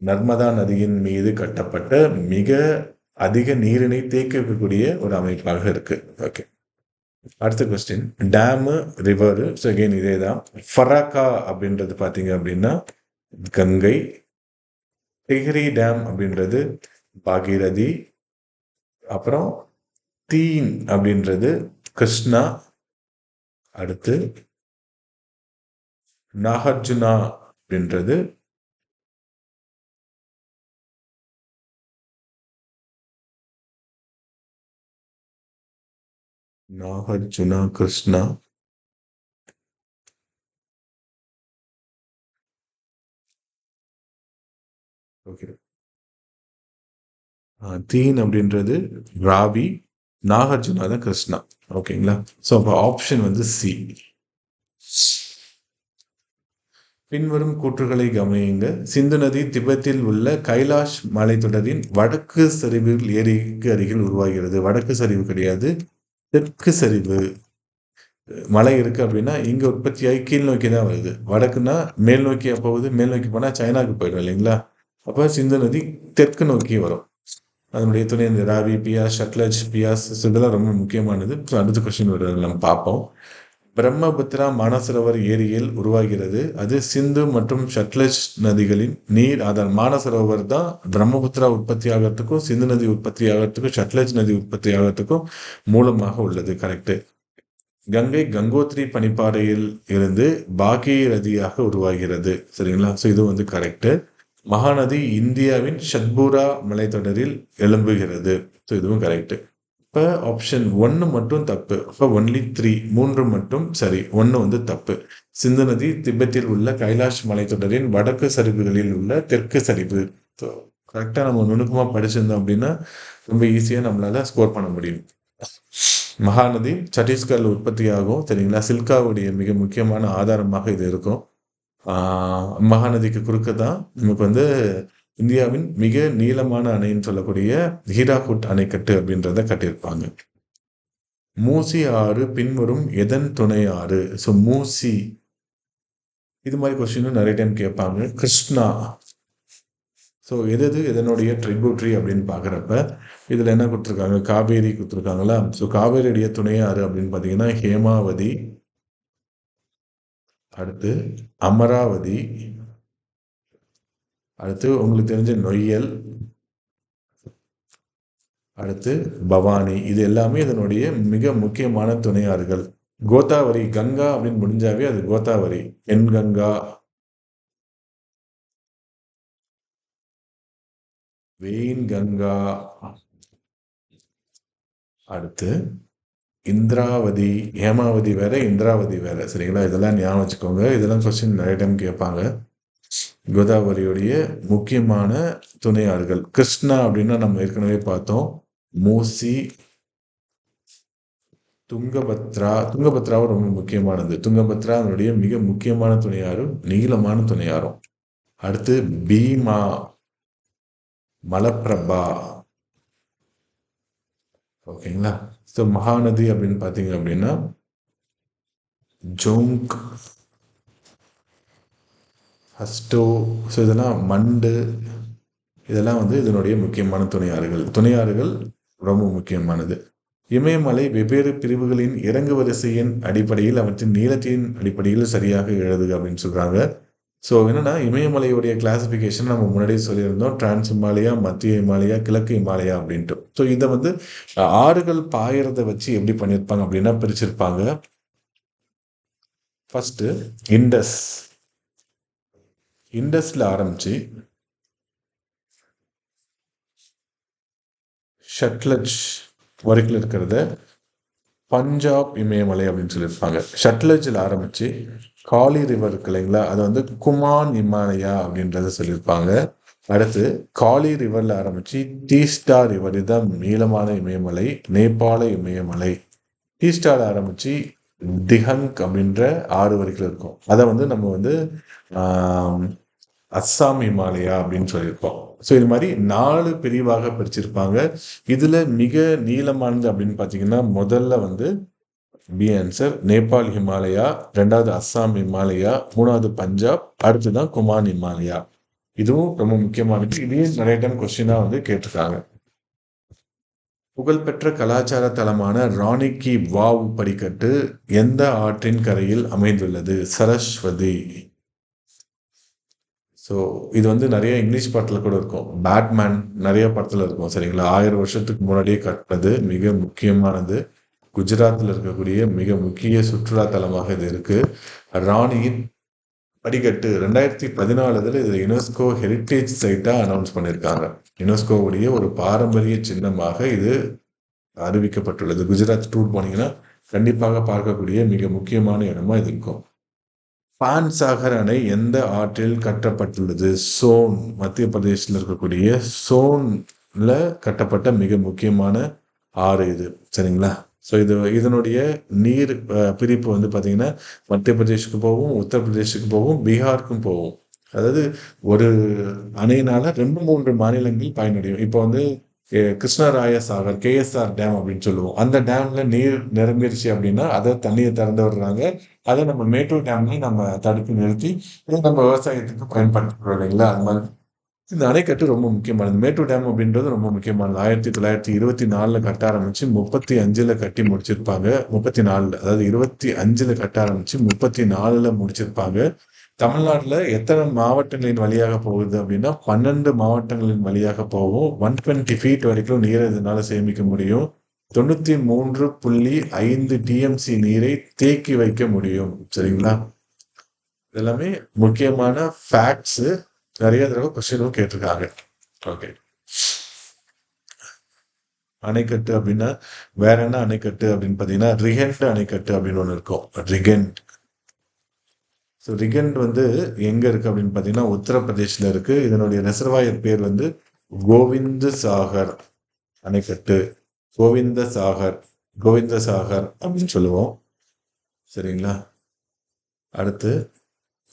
நர்மதா நதியின் மீது கட்டப்பட்ட மிக அதிக நீரினை தேக்க வைக்கக்கூடிய ஒரு அமைப்பாக இருக்கு. ஓகே. அடுத்த question, dam river. So again இதே தான். ஃபராக்கா அப்படின்றது பார்த்தீங்க அப்படின்னா கங்கை. டிஹ்ரி டேம் அப்படின்றது பாகீரதி. அப்புறம் தீன் அப்படின்றது கிருஷ்ணா. அடுத்து நாகார்ஜுனா அப்படின்றது நாகார்ஜுனா கிருஷ்ணா. ஓகே. தீன் அப்படின்றது ராவி, நாகார்ஜுனா தான் கிருஷ்ணா ஓகேங்களா. ஸோ அப்போ ஆப்ஷன் வந்து சி. பின்வரும் கூற்றுகளை கவனியுங்க. சிந்து நதி திபெத்தில் உள்ள கைலாஷ் மலைத்தொடரின் வடக்கு சரிவு ஏரிக்கு அருகில் உருவாகிறது. வடக்கு சரிவு கிடையாது, தெற்கு சரிவு. மலை இருக்குது அப்படின்னா இங்கே உற்பத்தியாகி கீழ் நோக்கி தான் வருது. வடக்குன்னா மேல் நோக்கியா போகுது, மேல் நோக்கி போனால் சைனாவுக்கு போயிடும் இல்லைங்களா? அப்போ சிந்து நதி தெற்கு நோக்கி வரும். அதனுடைய துணை இந்த ராவி, பியாஸ், சட்லஜ், பியாஸ் இதெல்லாம் ரொம்ப முக்கியமானது. ஸோ அடுத்த கொஸ்டின் வருது நம்ம பார்ப்போம். பிரம்மபுத்திரா மானசரோவர் ஏரியில் உருவாகிறது. அது சிந்து மற்றும் சட்லஜ் நதிகளின் நீர் ஆதாரம். மானசரோவர் தான் பிரம்மபுத்திரா உற்பத்தி ஆகிறதுக்கும், சிந்து நதி உற்பத்தி ஆகிறதுக்கும், சட்லஜ் நதி உற்பத்தி ஆகிறதுக்கும் மூலமாக உள்ளது. கரெக்டு. கங்கை கங்கோத்ரி பனிப்பாறையில் இருந்து பாகீரதியாக உருவாகிறது. சரிங்களா? ஸோ இது வந்து கரெக்டு. மகாநதி இந்தியாவின் ஷத்பூரா மலைத்தொடரில் எழும்புகிறது. ஸோ இதுவும் கரெக்டு. இப்போ ஆப்ஷன் 1 மட்டும் தப்பு. அப்போ ஒன்லி 3 3 மட்டும் சரி, 1 வந்து தப்பு. சிந்து நதி திபெத்தில் உள்ள கைலாஷ் மலைத்தொடரின் வடக்கு சரிவுகளில் உள்ள தெற்கு சரிவு. ஸோ கரெக்டாக நம்ம நுணுக்கமாக படிச்சிருந்தோம் அப்படின்னா ரொம்ப ஈஸியாக நம்மளால ஸ்கோர் பண்ண முடியும். மகாநதி சத்தீஸ்கரில் உற்பத்தியாகும். சரிங்களா? சில்காவுடைய மிக முக்கியமான ஆதாரமாக இது இருக்கும். மகாநதிக்கு குறுக்க தான் நமக்கு வந்து இந்தியாவின் மிக நீளமான அணைன்னு சொல்லக்கூடிய ஹீராகுட் அணைக்கட்டு அப்படின்றத கட்டியிருப்பாங்க. மூசி ஆறு பின்வரும் எதன் துணை ஆறு? ஸோ மூசி, இது மாதிரி கொஸ்டினும் நிறைய டைம் கேட்பாங்க. கிருஷ்ணா, ஸோ எது எதனுடைய ட்ரிபியூட்ரி அப்படின்னு பார்க்குறப்ப இதில் என்ன கொடுத்துருக்காங்க? காவேரி கொடுத்துருக்காங்களா? ஸோ காவேரியுடைய துணை ஆறு அப்படின்னு பார்த்தீங்கன்னா ஹேமாவதி, அடுத்து அமராவதி, அடுத்து உங்களுக்கு தெரிஞ்ச நொய்யல், அடுத்து பவானி. இது எல்லாமே இதனுடைய மிக முக்கியமான துணையாறுகள். கோதாவரி, கங்கா அப்படின்னு முடிஞ்சாவே அது கோதாவரி. என் கங்கா, வெயின் கங்கா, அடுத்து இந்திராவதி. ஹேமாவதி வேற, இந்திராவதி வேற. சரிங்களா? இதெல்லாம் ஞாபகம் வச்சுக்கோங்க. இதெல்லாம் கொஸ்டின் நிறைய டைம் கேட்பாங்க. கோதாவரியுடைய முக்கியமான துணை ஆறுகள். கிருஷ்ணா அப்படின்னா நம்ம ஏற்கனவே பார்த்தோம். மூசி, துங்கபத்ரா. துங்கபத்ராவும் ரொம்ப முக்கியமானது. துங்கபத்ரா அதனுடைய மிக முக்கியமான துணையாறும் நீளமான துணையாறும். அடுத்து பீமா, மலப்பிரபா. ஓகேங்களா? ஸோ மகாநதி அப்படின்னு பார்த்தீங்க அப்படின்னா ஜோங்க், ஹஸ்டோ. ஸோ இதெல்லாம் மண்டு, இதெல்லாம் வந்து இதனுடைய முக்கியமான துணையாறுகள். துணையாறுகள் ரொம்ப முக்கியமானது. இமயமலை வெவ்வேறு பிரிவுகளின் இறங்கு வரிசையின் அடிப்படையில் அவற்றின் நீளத்தின் அடிப்படையில் சரியாக எழுதுக அப்படின்னு சொல்றாங்க. ஸோ என்னன்னா இமயமலையுடைய கிளாசிஃபிகேஷன் நம்ம முன்னாடியே சொல்லியிருந்தோம். டிரான்ஸ் இமாலயா, மத்திய இமாலயா, கிழக்கு இமாலயா அப்படின்ட்டு. ஸோ இதை வந்து ஆறுகள் பாயறதை வச்சு எப்படி பண்ணியிருப்பாங்க அப்படின்னா பிரிச்சிருப்பாங்க. ஃபர்ஸ்ட் இண்டஸ், இண்டஸ்ல ஆரம்பிச்சு ஷட்லஜ் வரைக்கும் இருக்கிறத பஞ்சாப் இமயமலை அப்படின்னு சொல்லியிருப்பாங்க. ஷட்லஜில் ஆரம்பிச்சு காலி ரிவர் இருக்கு இல்லைங்களா, அதை வந்து குமான் இமாலயா அப்படின்றத சொல்லியிருப்பாங்க. அடுத்து காலி ரிவர்ல ஆரம்பிச்சு டீஸ்டா ரிவர், இதுதான் நீளமான இமயமலை, நேபாள இமயமலை. டீஸ்டால ஆரம்பிச்சு திஹங்க் அப்படின்ற 6 வரைக்கும் இருக்கும். அதை வந்து நம்ம வந்து அஸ்ஸாம் இமாலயா அப்படின்னு சொல்லியிருப்போம். ஸோ இது மாதிரி 4 பிரிவாக பிரிச்சிருப்பாங்க. இதுல மிக நீளமானது அப்படின்னு பார்த்தீங்கன்னா முதல்ல வந்து பி ஆன்சர் நேபாள் ஹிமாலயா, 2வது அஸ்ஸாம் இமாலயா, 3வது பஞ்சாப், அடுத்துதான் குமான் இமாலயா. இதுவும் ரொம்ப முக்கியமானது. இதையும் நிறைய டைம் கொஸ்டினா வந்து கேட்டிருக்காங்க. புகழ்பெற்ற கலாச்சார தலமான ராணி கி வாவ் படிக்கட்டு எந்த ஆற்றின் கரையில் அமைந்துள்ளது? சரஸ்வதி. ஸோ இது வந்து நிறைய இங்கிலீஷ் படத்தில் கூட இருக்கும். பேட்மேன் நிறைய படத்தில் இருக்கும். சரிங்களா? 1000 வருஷத்துக்கு முன்னாடியே கட்டினது, மிக முக்கியமானது. குஜராத்தில் இருக்கக்கூடிய மிக முக்கிய சுற்றுலா தலமாக இது இருக்கு. ராணியின் படிக்கட்டு 2014 இது யுனெஸ்கோ ஹெரிட்டேஜ் சைட்டா அனௌன்ஸ் பண்ணியிருக்காங்க. யுனெஸ்கோவுடைய ஒரு பாரம்பரிய சின்னமாக இது அறிவிக்கப்பட்டுள்ளது. குஜராத் டூர் போனீங்கன்னா கண்டிப்பாக பார்க்கக்கூடிய மிக முக்கியமான இடமா இது இருக்கும். பான்சாகர் அணை எந்த ஆற்றில் கட்டப்பட்டுள்ளது? சோன், மத்திய பிரதேசத்தில் இருக்கக்கூடிய சோன்ல கட்டப்பட்ட மிக முக்கியமான ஆறு இது. சரிங்களா? ஸோ இதனுடைய நீர் பிரிப்பு வந்து பார்த்தீங்கன்னா மத்திய பிரதேஷுக்கு போகும், உத்தரப்பிரதேஷுக்கு போகும், பீகாருக்கும் போகும். அதாவது ஒரு அணையினால 2-3 மாநிலங்கள் பயனடையும். இப்போ வந்து கிருஷ்ணராய சாகர் கேஎஸ்ஆர் டேம் அப்படின்னு சொல்லுவோம். அந்த டேம்ல நீர் நிரம்பிருச்சு அப்படின்னா அதை தண்ணியை திறந்து விடுறாங்க. அதை நம்ம மேட்டூர் டேம்லையும் நம்ம தடுத்து நிறுத்தி இதை நம்ம விவசாயத்துக்கு பயன்படுத்துறோம் இல்லைங்களா? அது மாதிரி இந்த அணைக்கட்டு ரொம்ப முக்கியமானது. மேட்டூர் டேம் அப்படின்றது ரொம்ப முக்கியமானது. 1924ல கட்ட ஆரம்பிச்சு 35ல கட்டி முடிச்சிருப்பாங்க. 34ல அதாவது 25ல கட்ட ஆரம்பிச்சு 34ல முடிச்சிருப்பாங்க. தமிழ்நாட்டுல எத்தனை மாவட்டங்களின் வழியாக போகுது அப்படின்னா 12 மாவட்டங்களின் வழியாக போகும். 120 ஃபீட் வரைக்கும் நீரை இதனால சேமிக்க முடியும். 93.5 டிஎம்சி நீரை தேக்கி வைக்க முடியும். சரிங்களா? இதெல்லாமே முக்கியமான ஃபேக்ட்ஸ். நிறைய தடவை கொஸ்டினும் கேட்டிருக்காங்க. ஓகே. அணைக்கட்டு அப்படின்னா வேற என்ன அணைக்கட்டு அப்படின்னு பார்த்தீங்கன்னா ரிகெண்ட் அணைக்கட்டு அப்படின்னு ஒன்று இருக்கும். ரிகெண்ட். ஸோ ரிகெண்ட் வந்து எங்க இருக்கு அப்படின்னு பார்த்தீங்கன்னா உத்தரப்பிரதேஷ்ல இருக்கு. இதனுடைய ரிசர்வாயர் பேர் வந்து கோவிந்த் சாகர் அணைக்கட்டு. கோவிந்த சாகர் கோவிந்த சாகர் அப்படின்னு சொல்லுவோம். சரிங்களா? அடுத்து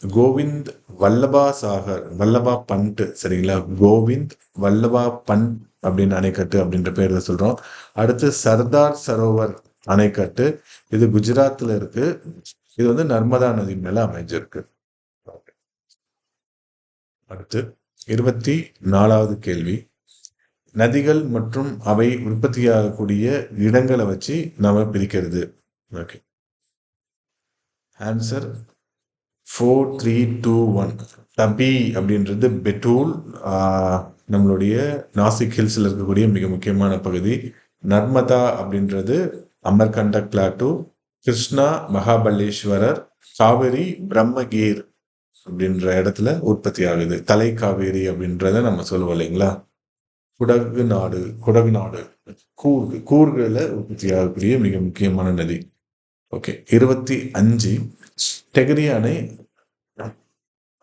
கோவிந்த் வல்லபா சாகர் வல்லபா பண்ட். சரிங்களா? கோவிந்த் வல்லபா பண்ட் அப்படின்னு அணைக்கட்டு அப்படின்ற பேர்ல சொல்றோம். அடுத்து சர்தார் சரோவர் அணைக்கட்டு. இது குஜராத்ல இருக்கு. இது வந்து நர்மதா நதி மேல அமைஞ்சிருக்கு. அடுத்து 24வது கேள்வி. நதிகள் மற்றும் அவை உற்பத்தியாகக்கூடிய இடங்களை வச்சு நாம பிரிக்கிறது. ஓகே. ஆன்சர் 4, 3, 2, 1. தபி அப்படின்றது பெட்டூல். நம்மளுடைய நாசிக் ஹில்ஸ்ல இருக்கக்கூடிய மிக முக்கியமான பகுதி. நர்மதா அப்படின்றது அமர்கண்டக் பிளாட்டூ. கிருஷ்ணா மகாபலேஸ்வரர். காவிரி பிரம்மகீர் அப்படின்ற இடத்துல உற்பத்தி ஆகுது. தலை காவேரி அப்படின்றத நம்ம சொல்லுவோம் இல்லைங்களா? குடகு நாடு கூர்குல உற்பத்தி ஆகக்கூடிய மிக முக்கியமான நதி. ஓகே. 25 டெகரி அணை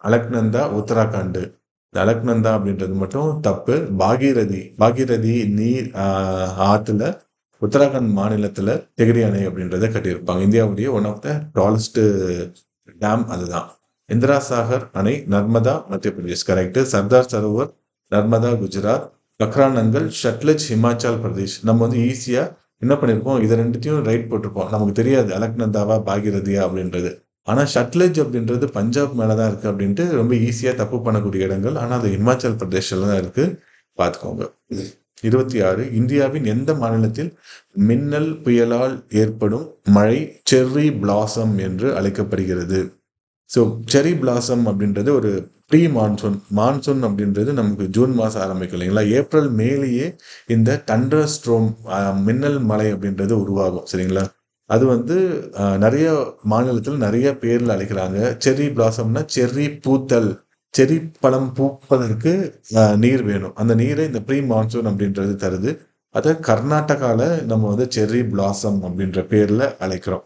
அலக்நந்தா உத்தராகண்ட். இந்த அலக்நந்தா அப்படின்றது மட்டும் தப்பு. பாகீரதி நீர் ஆத்துல உத்தராகண்ட் மாநிலத்துல டெகரி அணை அப்படின்றத கட்டியிருப்பாங்க. இந்தியாவுடைய one of the tallest dam அதுதான். இந்திரா சாகர் அணை நர்மதா மத்திய பிரதேஷ் கரெக்ட். சர்தார் சரோவர் நர்மதா குஜராத். பக்ரானங்கல் ஷட்லஜ் ஹிமாச்சல் பிரதேஷ். நம்ம வந்து ஈஸியா என்ன பண்ணிருப்போம், இதை ரெண்டுத்தையும் ரைட் போட்டிருப்போம். நமக்கு தெரியாது அலக்நந்தாவா பாகிரதியா அப்படின்றது. ஆனா ஷட்லஜ் அப்படின்றது பஞ்சாப் மேலதான் இருக்கு அப்படின்ட்டு ரொம்ப ஈஸியா தப்பு பண்ணக்கூடிய இடங்கள். ஆனா அது இமாச்சல் பிரதேஷ்ல தான் இருக்கு. பார்த்துக்கோங்க. 26 இந்தியாவின் எந்த மாநிலத்தில் மின்னல் புயலால் ஏற்படும் மழை செர்ரி பிளாசம் என்று அழைக்கப்படுகிறது? ஸோ செரி பிளாசம் அப்படின்றது ஒரு ப்ரீ மான்சூன். மான்சூன் அப்படின்றது நமக்கு ஜூன் மாதம் ஆரம்பிக்கும் இல்லைங்களா? ஏப்ரல் மேலேயே இந்த தண்டர் ஸ்ட்ரோம் மின்னல் மழை அப்படின்றது உருவாகும். சரிங்களா? அது வந்து நிறைய மாநிலத்தில் நிறைய பேர்ல அழைக்கிறாங்க. செர்ரி பிளாசம்னா செர்ரி பூத்தல். செர்ரி பழம் பூப்பதற்கு நீர் வேணும். அந்த நீரை இந்த ப்ரீ மான்சூன் அப்படின்றது தருது. அதை கர்நாடகால நம்ம வந்து செர்ரி பிளாசம் அப்படின்ற பேர்ல அழைக்கிறோம்.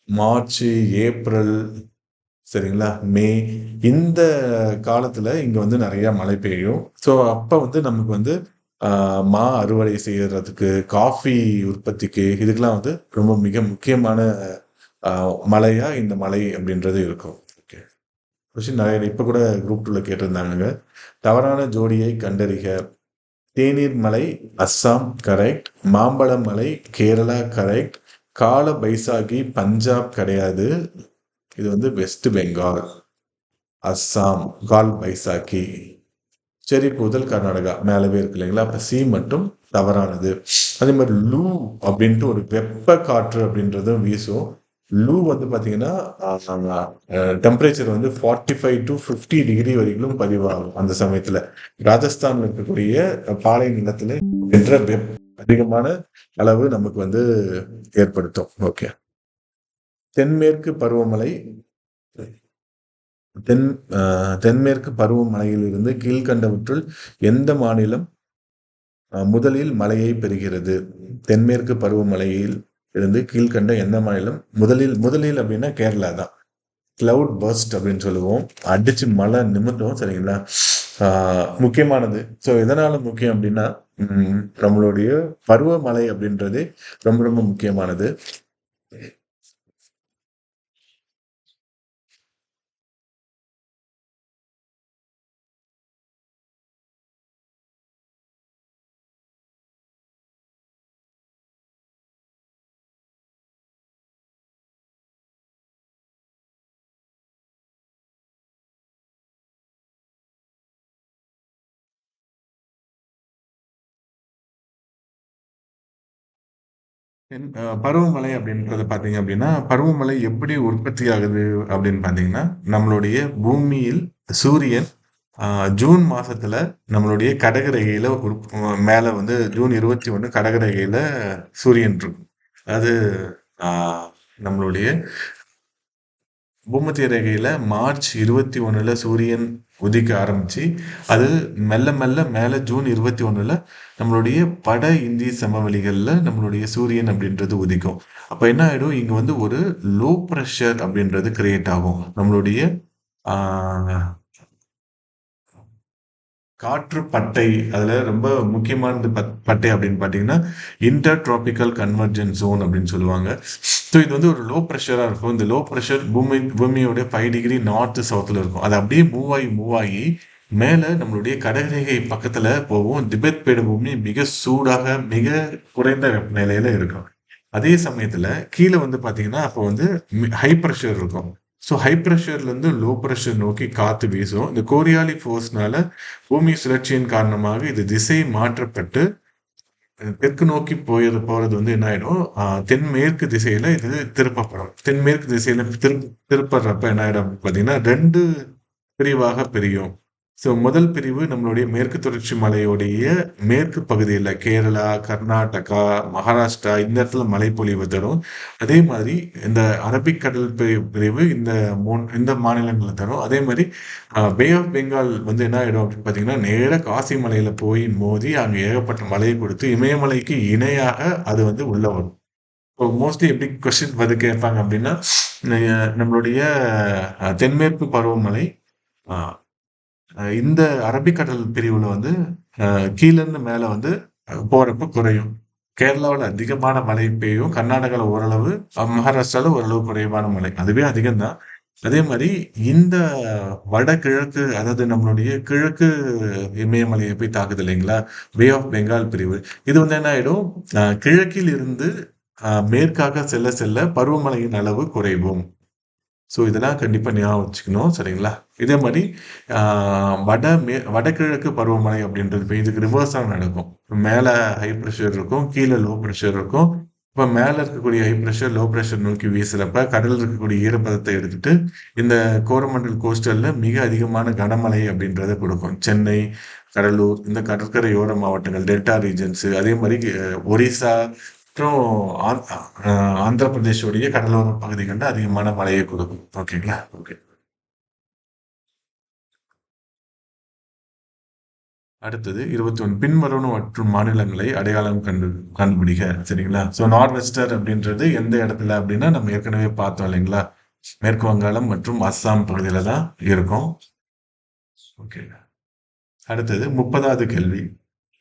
மார்ச், ஏப்ரல், சரிங்களா, மே இந்த காலத்துல இங்க வந்து நிறைய மழை பெய்யும். ஸோ அப்ப வந்து நமக்கு வந்து மா அறுவடை செய்யறதுக்கு காஃபி உற்பத்திக்கு இதுக்கெல்லாம் வந்து ரொம்ப மிக முக்கியமான மழையா இந்த மலை அப்படின்றது இருக்கும். ஓகே. கொஸ்டின் நிறைய இப்ப கூட குரூப் 2ல கேட்டிருந்தாங்க. தவறான ஜோடியை கண்டறிக. தேநீர் மலை அஸ்ஸாம் கரெக்ட். மாம்பழம் மலை கேரளா கரெக்ட். கால பைசாகி பஞ்சாப் கிடையாது. இது வந்து வெஸ்ட் பெங்கால். அஸ்ஸாம் கால் பைசாக்கி. செரி பூதல் கர்நாடகா மேலவே இருக்கு இல்லைங்களா? அப்ப சி மட்டும் தவறானது. அதே மாதிரி லூ அப்படின்ட்டு ஒரு வெப்ப காற்று அப்படின்றதும் வீசும். லூ வந்து பாத்தீங்கன்னா டெம்பரேச்சர் வந்து 45 to 50 டிகிரி வரைக்கும் பதிவாகும். அந்த சமயத்துல ராஜஸ்தான்ல இருக்கக்கூடிய பாலை நிலத்துல என்ற அதிகமான அளவு நமக்கு வந்து ஏற்படுத்தும். ஓகே. தென்மேற்கு பருவமழை தென்மேற்கு பருவமழையிலிருந்து கீழ்கண்டவற்றுள் எந்த மாநிலம் முதலில் மழையை பெறுகிறது? தென்மேற்கு பருவமழையில் இருந்து கீழ்கண்ட எந்த மாநிலம் முதலில் முதலில் அப்படின்னா கேரளா தான். கிளவுட் பர்ஸ்ட் அப்படின்னு சொல்லுவோம். அடிச்சு மழை நிமித்தம். சரிங்களா? முக்கியமானது. ஸோ எதனால முக்கியம் அப்படின்னா நம்மளுடைய பருவமழை அப்படின்றது ரொம்ப ரொம்ப முக்கியமானது. பருவமழை அப்படின்றத பார்த்தீங்க அப்படின்னா, பருவமழை எப்படி உற்பத்தி ஆகுது அப்படின்னு பார்த்தீங்கன்னா, நம்மளுடைய பூமியில் சூரியன் அ ஜூன் மாசத்துல நம்மளுடைய கடகரேகையில மேல வந்து ஜூன் 21 கடகரேகையில சூரியன் இருக்கும். அது ஆ நம்மளுடைய பூமத்திய ரேகையில மார்ச் 21ல சூரியன் உதிக்க ஆரம்பிச்சு, அது மெல்ல மெல்ல மேல ஜூன் 21ல நம்மளுடைய வட இந்திய சமவெளிகள்ல நம்மளுடைய சூரியன் அப்படின்றது உதிக்கும். அப்ப என்ன ஆயிடும், இங்க வந்து ஒரு லோ பிரஷர் அப்படின்றது கிரியேட் ஆகும். நம்மளுடைய ஆ காற்று பட்டை அதுல ரொம்ப முக்கியமானது பட்டை அப்படின்னு பார்த்தீங்கன்னா, இன்டர் டிராபிக்கல் கன்வர்ஜென்ஸ் ஜோன் அப்படின்னு சொல்லுவாங்க. ஸோ இது வந்து ஒரு லோ ப்ரெஷரா இருக்கும். இந்த லோ ப்ரெஷர் பூமியோட 5 டிகிரி நார்த் சவுத்ல இருக்கும். அது அப்படியே மூவ் ஆகி மேல நம்மளுடைய கடகரேகை பக்கத்துல போகும். திபெத் பீடபூமி மிக சூடாக, மிக குறைந்த வெப்பநிலையில இருக்கும். அதே சமயத்துல கீழ வந்து பார்த்தீங்கன்னா, அப்போ வந்து ஹை பிரஷர் இருக்கும். ஸோ ஹை பிரஷர்லேருந்து லோ பிரஷர் நோக்கி காத்து வீசும். இந்த கோரியாலிக் ஃபோர்ஸ்னால பூமி சுழற்சியின் காரணமாக இது திசை மாற்றப்பட்டு தெற்கு நோக்கி போறது வந்து என்ன ஆயிடும், தென்மேற்கு திசையில இது திருப்பப்படும். தென்மேற்கு திசையில திருப்பறப்ப என்ன ஆயிடும் அப்படின்னு பார்த்தீங்கன்னா, 2 பிரிவாக பிரியும். ஸோ முதல் பிரிவு நம்மளுடைய மேற்கு தொடர்ச்சி மலையுடைய மேற்கு பகுதியில கேரளா, கர்நாடகா, மகாராஷ்டிரா இந்த இடத்துல மழைப்பொழிவு தரும். அதே மாதிரி இந்த அரபிக் கடல் பிரிவு இந்த மாநிலங்கள்ல தரும். அதே மாதிரி பே ஆஃப் பெங்கால் வந்து என்ன ஆயிடும் அப்படின்னு பார்த்தீங்கன்னா, நேரா காசி மலையில போய் மோதி அங்க ஏகப்பட்ட மழையை கொடுத்து இமயமலைக்கு இணையாக அது வந்து உள்ள வரும். இப்போ மோஸ்ட்லி எப்படி கொஸ்டின் வந்து கேட்பாங்க அப்படின்னா, நம்மளுடைய தென்மேற்கு பருவமழை அ இந்த அரபிக்கடல் பிரிவுல வந்து கீழேருந்து மேல வந்து போறப்ப குறையும். கேரளாவுல அதிகமான மழை பெய்யும். கர்நாடகால ஓரளவு, மகாராஷ்டிரால ஓரளவு குறைவான மழை. அதுவே அதிகம் தான். அதே மாரி இந்த வடகிழக்கு அதாவது நம்மளுடைய கிழக்கு இமயமலைய போய் தாக்குது இல்லைங்களா? பே ஆஃப் பெங்கால் பிரிவு. இது வந்து என்ன ஆயிடும், கிழக்கில் இருந்து மேற்காக செல்ல செல்ல பருவமழையின் அளவு குறைவும். ஸோ இதெல்லாம் கண்டிப்பா ஞாபகம் வச்சுக்கணும். சரிங்களா? இதே மாரி ஆ வடகிழக்கு பருவமழை அப்படின்றது இப்ப இதுக்கு ரிவர்ஸா நடக்கும். மேல ஹை பிரஷர் இருக்கும். கீழ லோ பிரஷர் இருக்கும். இப்ப மேல இருக்கக்கூடிய ஹை பிரஷர், லோ பிரஷர் நோக்கி வீசுறப்ப கடல்ல இருக்கக்கூடிய ஈரப்பதத்தை எடுத்துட்டு, இந்த கோரமண்டல் கோஸ்டல்ல மிக அதிகமான கனமழை அப்படின்றத குடுக்கும். சென்னை, கடலூர் இந்த கடற்கரையோர மாவட்டங்கள், டெல்டா ரீஜியன்ஸ் அதே மாரி ஒரிஸ்சா மற்றும் ஆந் அ ஆந்திர பிரதேஷோடைய கடலோர பகுதிகள்ல அதிகமான மழையை குடுக்கும். ஓகேங்களா? ஓகே. அடுத்தது 21 பின்வரும் மற்றும் மாநிலங்களை அடையாளம் கண்டுபிடிக்க. சரிங்களா? ஸோ நார்த் வெஸ்டர் அப்படின்றது எந்த இடத்துல அப்படின்னா, நம்ம ஏற்கனவே பார்த்தோம் இல்லைங்களா? மேற்கு வங்காளம் மற்றும் அஸ்ஸாம் பகுதியில தான் இருக்கும். ஓகே. அடுத்தது 30வது கேள்வி.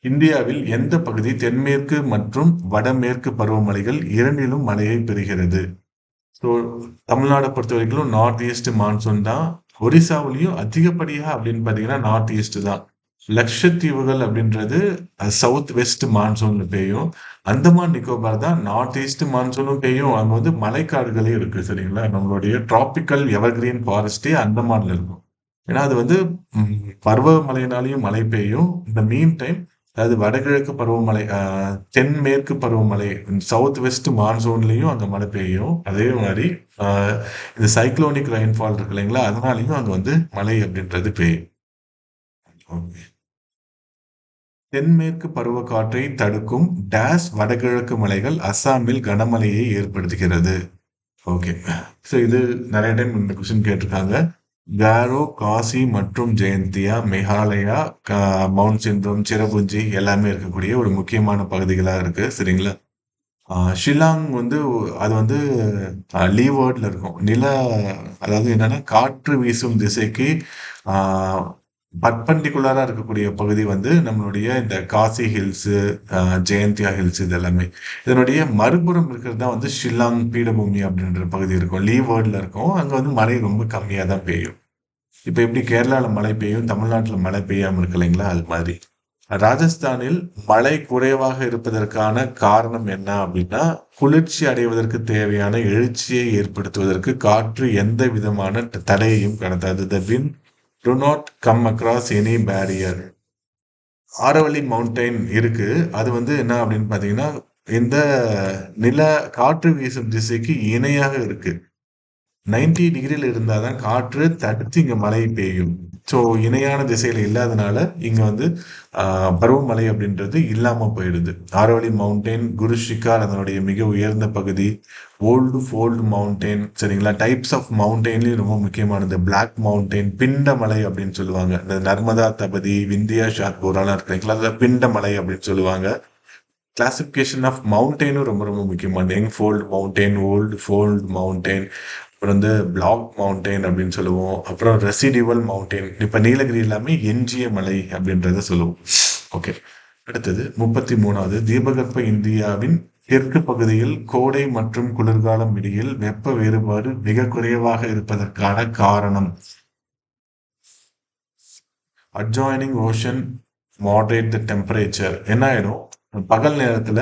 இந்தியாவில் எந்த பகுதி தென்மேற்கு மற்றும் வடமேற்கு பருவமழைகள் இரண்டிலும் மழையை பெறுகிறது? ஸோ தமிழ்நாட பொறுத்தவரைக்கும் நார்த் ஈஸ்ட் மான்சூன் தான். ஒரிசாவுலயும் அதிகப்படியா அப்படின்னு பார்த்தீங்கன்னா, நார்த் ஈஸ்ட் தான். லட்சத்தீவுகள் அப்படின்றது சவுத் வெஸ்ட் மான்சூன்ல பெய்யும். அந்தமான் நிக்கோபார் தான் நார்த் ஈஸ்ட் மான்சூனும் பெய்யும். அங்க வந்து மலைக்காடுகளே இருக்கு. சரிங்களா? நம்மளுடைய டிராபிக்கல் எவர்கிரீன் ஃபாரஸ்ட்டே அந்தமான்ல இருக்கும். ஏன்னா அது வந்து ம் பருவமழையினாலயும் மழை பெய்யும். இந்த மீன் டைம் அதாவது வடகிழக்கு பருவமழை, தென்மேற்கு பருவமழை, சவுத் வெஸ்ட் மான்சூன்லயும் அங்க மழை பெய்யும். அதே மாரி அ இந்த சைக்ளோனிக் ரெயின்ஃபால் இருக்கு இல்லைங்களா? அதனாலயும் அங்க வந்து மழை அப்படின்றது பெய்யும். ஓகே. தென்மேற்கு பருவக்காற்றை தடுக்கும் டேஷ் வடகிழக்கு மலைகள் அஸ்ஸாமில் கனமழையை ஏற்படுத்துகிறது. ஓகே. ஸோ இது நெறைய டைம் இந்த கொஸ்டின் கேட்டிருக்காங்க. காரோ, காசி மற்றும் ஜெயந்தியா, மேகாலயா, மவுண்ட் சின்ட்ரம், சிரபுஞ்சி எல்லாமே இருக்கக்கூடிய ஒரு முக்கியமான பகுதிகளா இருக்கு. சரிங்களா? ஷில்லாங் வந்து அது வந்து லீவர்ட்ல இருக்கும். அதாவது என்னன்னா காற்று வீசும் திசைக்கு ஆ பர்பெண்டிகுலரா இருக்கக்கூடிய பகுதி வந்து நம்மளுடைய இந்த காசி ஹில்ஸு, ஜெயந்தியா ஹில்ஸ் இது எல்லாமே. இதனுடைய மறுபுறம் இருக்கிறது தான் வந்து ஷில்லாங் பீடபூமி அப்படின்ற பகுதி இருக்கும். லீவர்ட்ல இருக்கும். அங்க வந்து மழை ரொம்ப கம்மியா தான் பெய்யும். இப்ப எப்படி கேரளால மழை பெய்யும், தமிழ்நாட்டுல மழை பெய்யாம இருக்கு இல்லைங்களா? அது மாதிரி. ராஜஸ்தானில் மழை குறைவாக இருப்பதற்கான காரணம் என்ன அப்படின்னா, குளிர்ச்சி அடைவதற்கு தேவையான எழுச்சியை ஏற்படுத்துவதற்கு காற்று எந்த விதமான தடையையும் கடத்தாது. The wind do not come across any barrier. Aravalli mountain இருக்கு. அது வந்து என்ன அப்படின்னு பார்த்தீங்கன்னா, இந்த நில காற்று வீசும் திசைக்கு இணையாக இருக்கு. 90 டிகிரில இருந்தா தான் காற்று தடுத்து இங்க மழை பெய்யும். ஸோ இணையான திசையில இல்லாதனால இங்க வந்து பருவமழை அப்படின்றது இல்லாம போயிடுது. ஆரோவிலி மவுண்டைன், குரு ஷிகார் அதனுடைய மிக உயர்ந்த பகுதி. ஓல்டு ஃபோல்டு மவுண்டைன் சரிங்களா? டைப்ஸ் ஆஃப் மவுண்டைன்லயும் ரொம்ப முக்கியமானது. பிளாக் மவுண்டைன், பிண்டமலை அப்படின்னு சொல்லுவாங்க. இந்த நர்மதா தபதி, விந்தியா ஷாத்பூராலாம் இருக்குங்களா? அதில் பிண்டமலை அப்படின்னு சொல்லுவாங்க. கிளாசிஃபிகேஷன் ஆஃப் மவுண்டெயினும் ரொம்ப ரொம்ப முக்கியமானது. Young fold mountain, old fold mountain, அப்புறம் வந்து பிளாக் மவுண்டைன் அப்படின்னு சொல்லுவோம். அப்புறம் ரெசிடிவல் மவுண்டைன். இப்போ நீலகிரி எல்லாமே எஞ்சிய மலை அப்படின்றத சொல்லுவோம். ஓகே, அடுத்தது 33வது. தீபகற்ப இந்தியாவின் தெற்கு பகுதியில் கோடை மற்றும் குளிர்காலம் இடையில் வெப்ப வேறுபாடு மிக குறைவாக இருப்பதற்கான காரணம். அட்ஜாயினிங் ஓஷன் மாடரேட் த டெம்பரேச்சர். என்ன ஆயிடும், பகல் நேரத்துல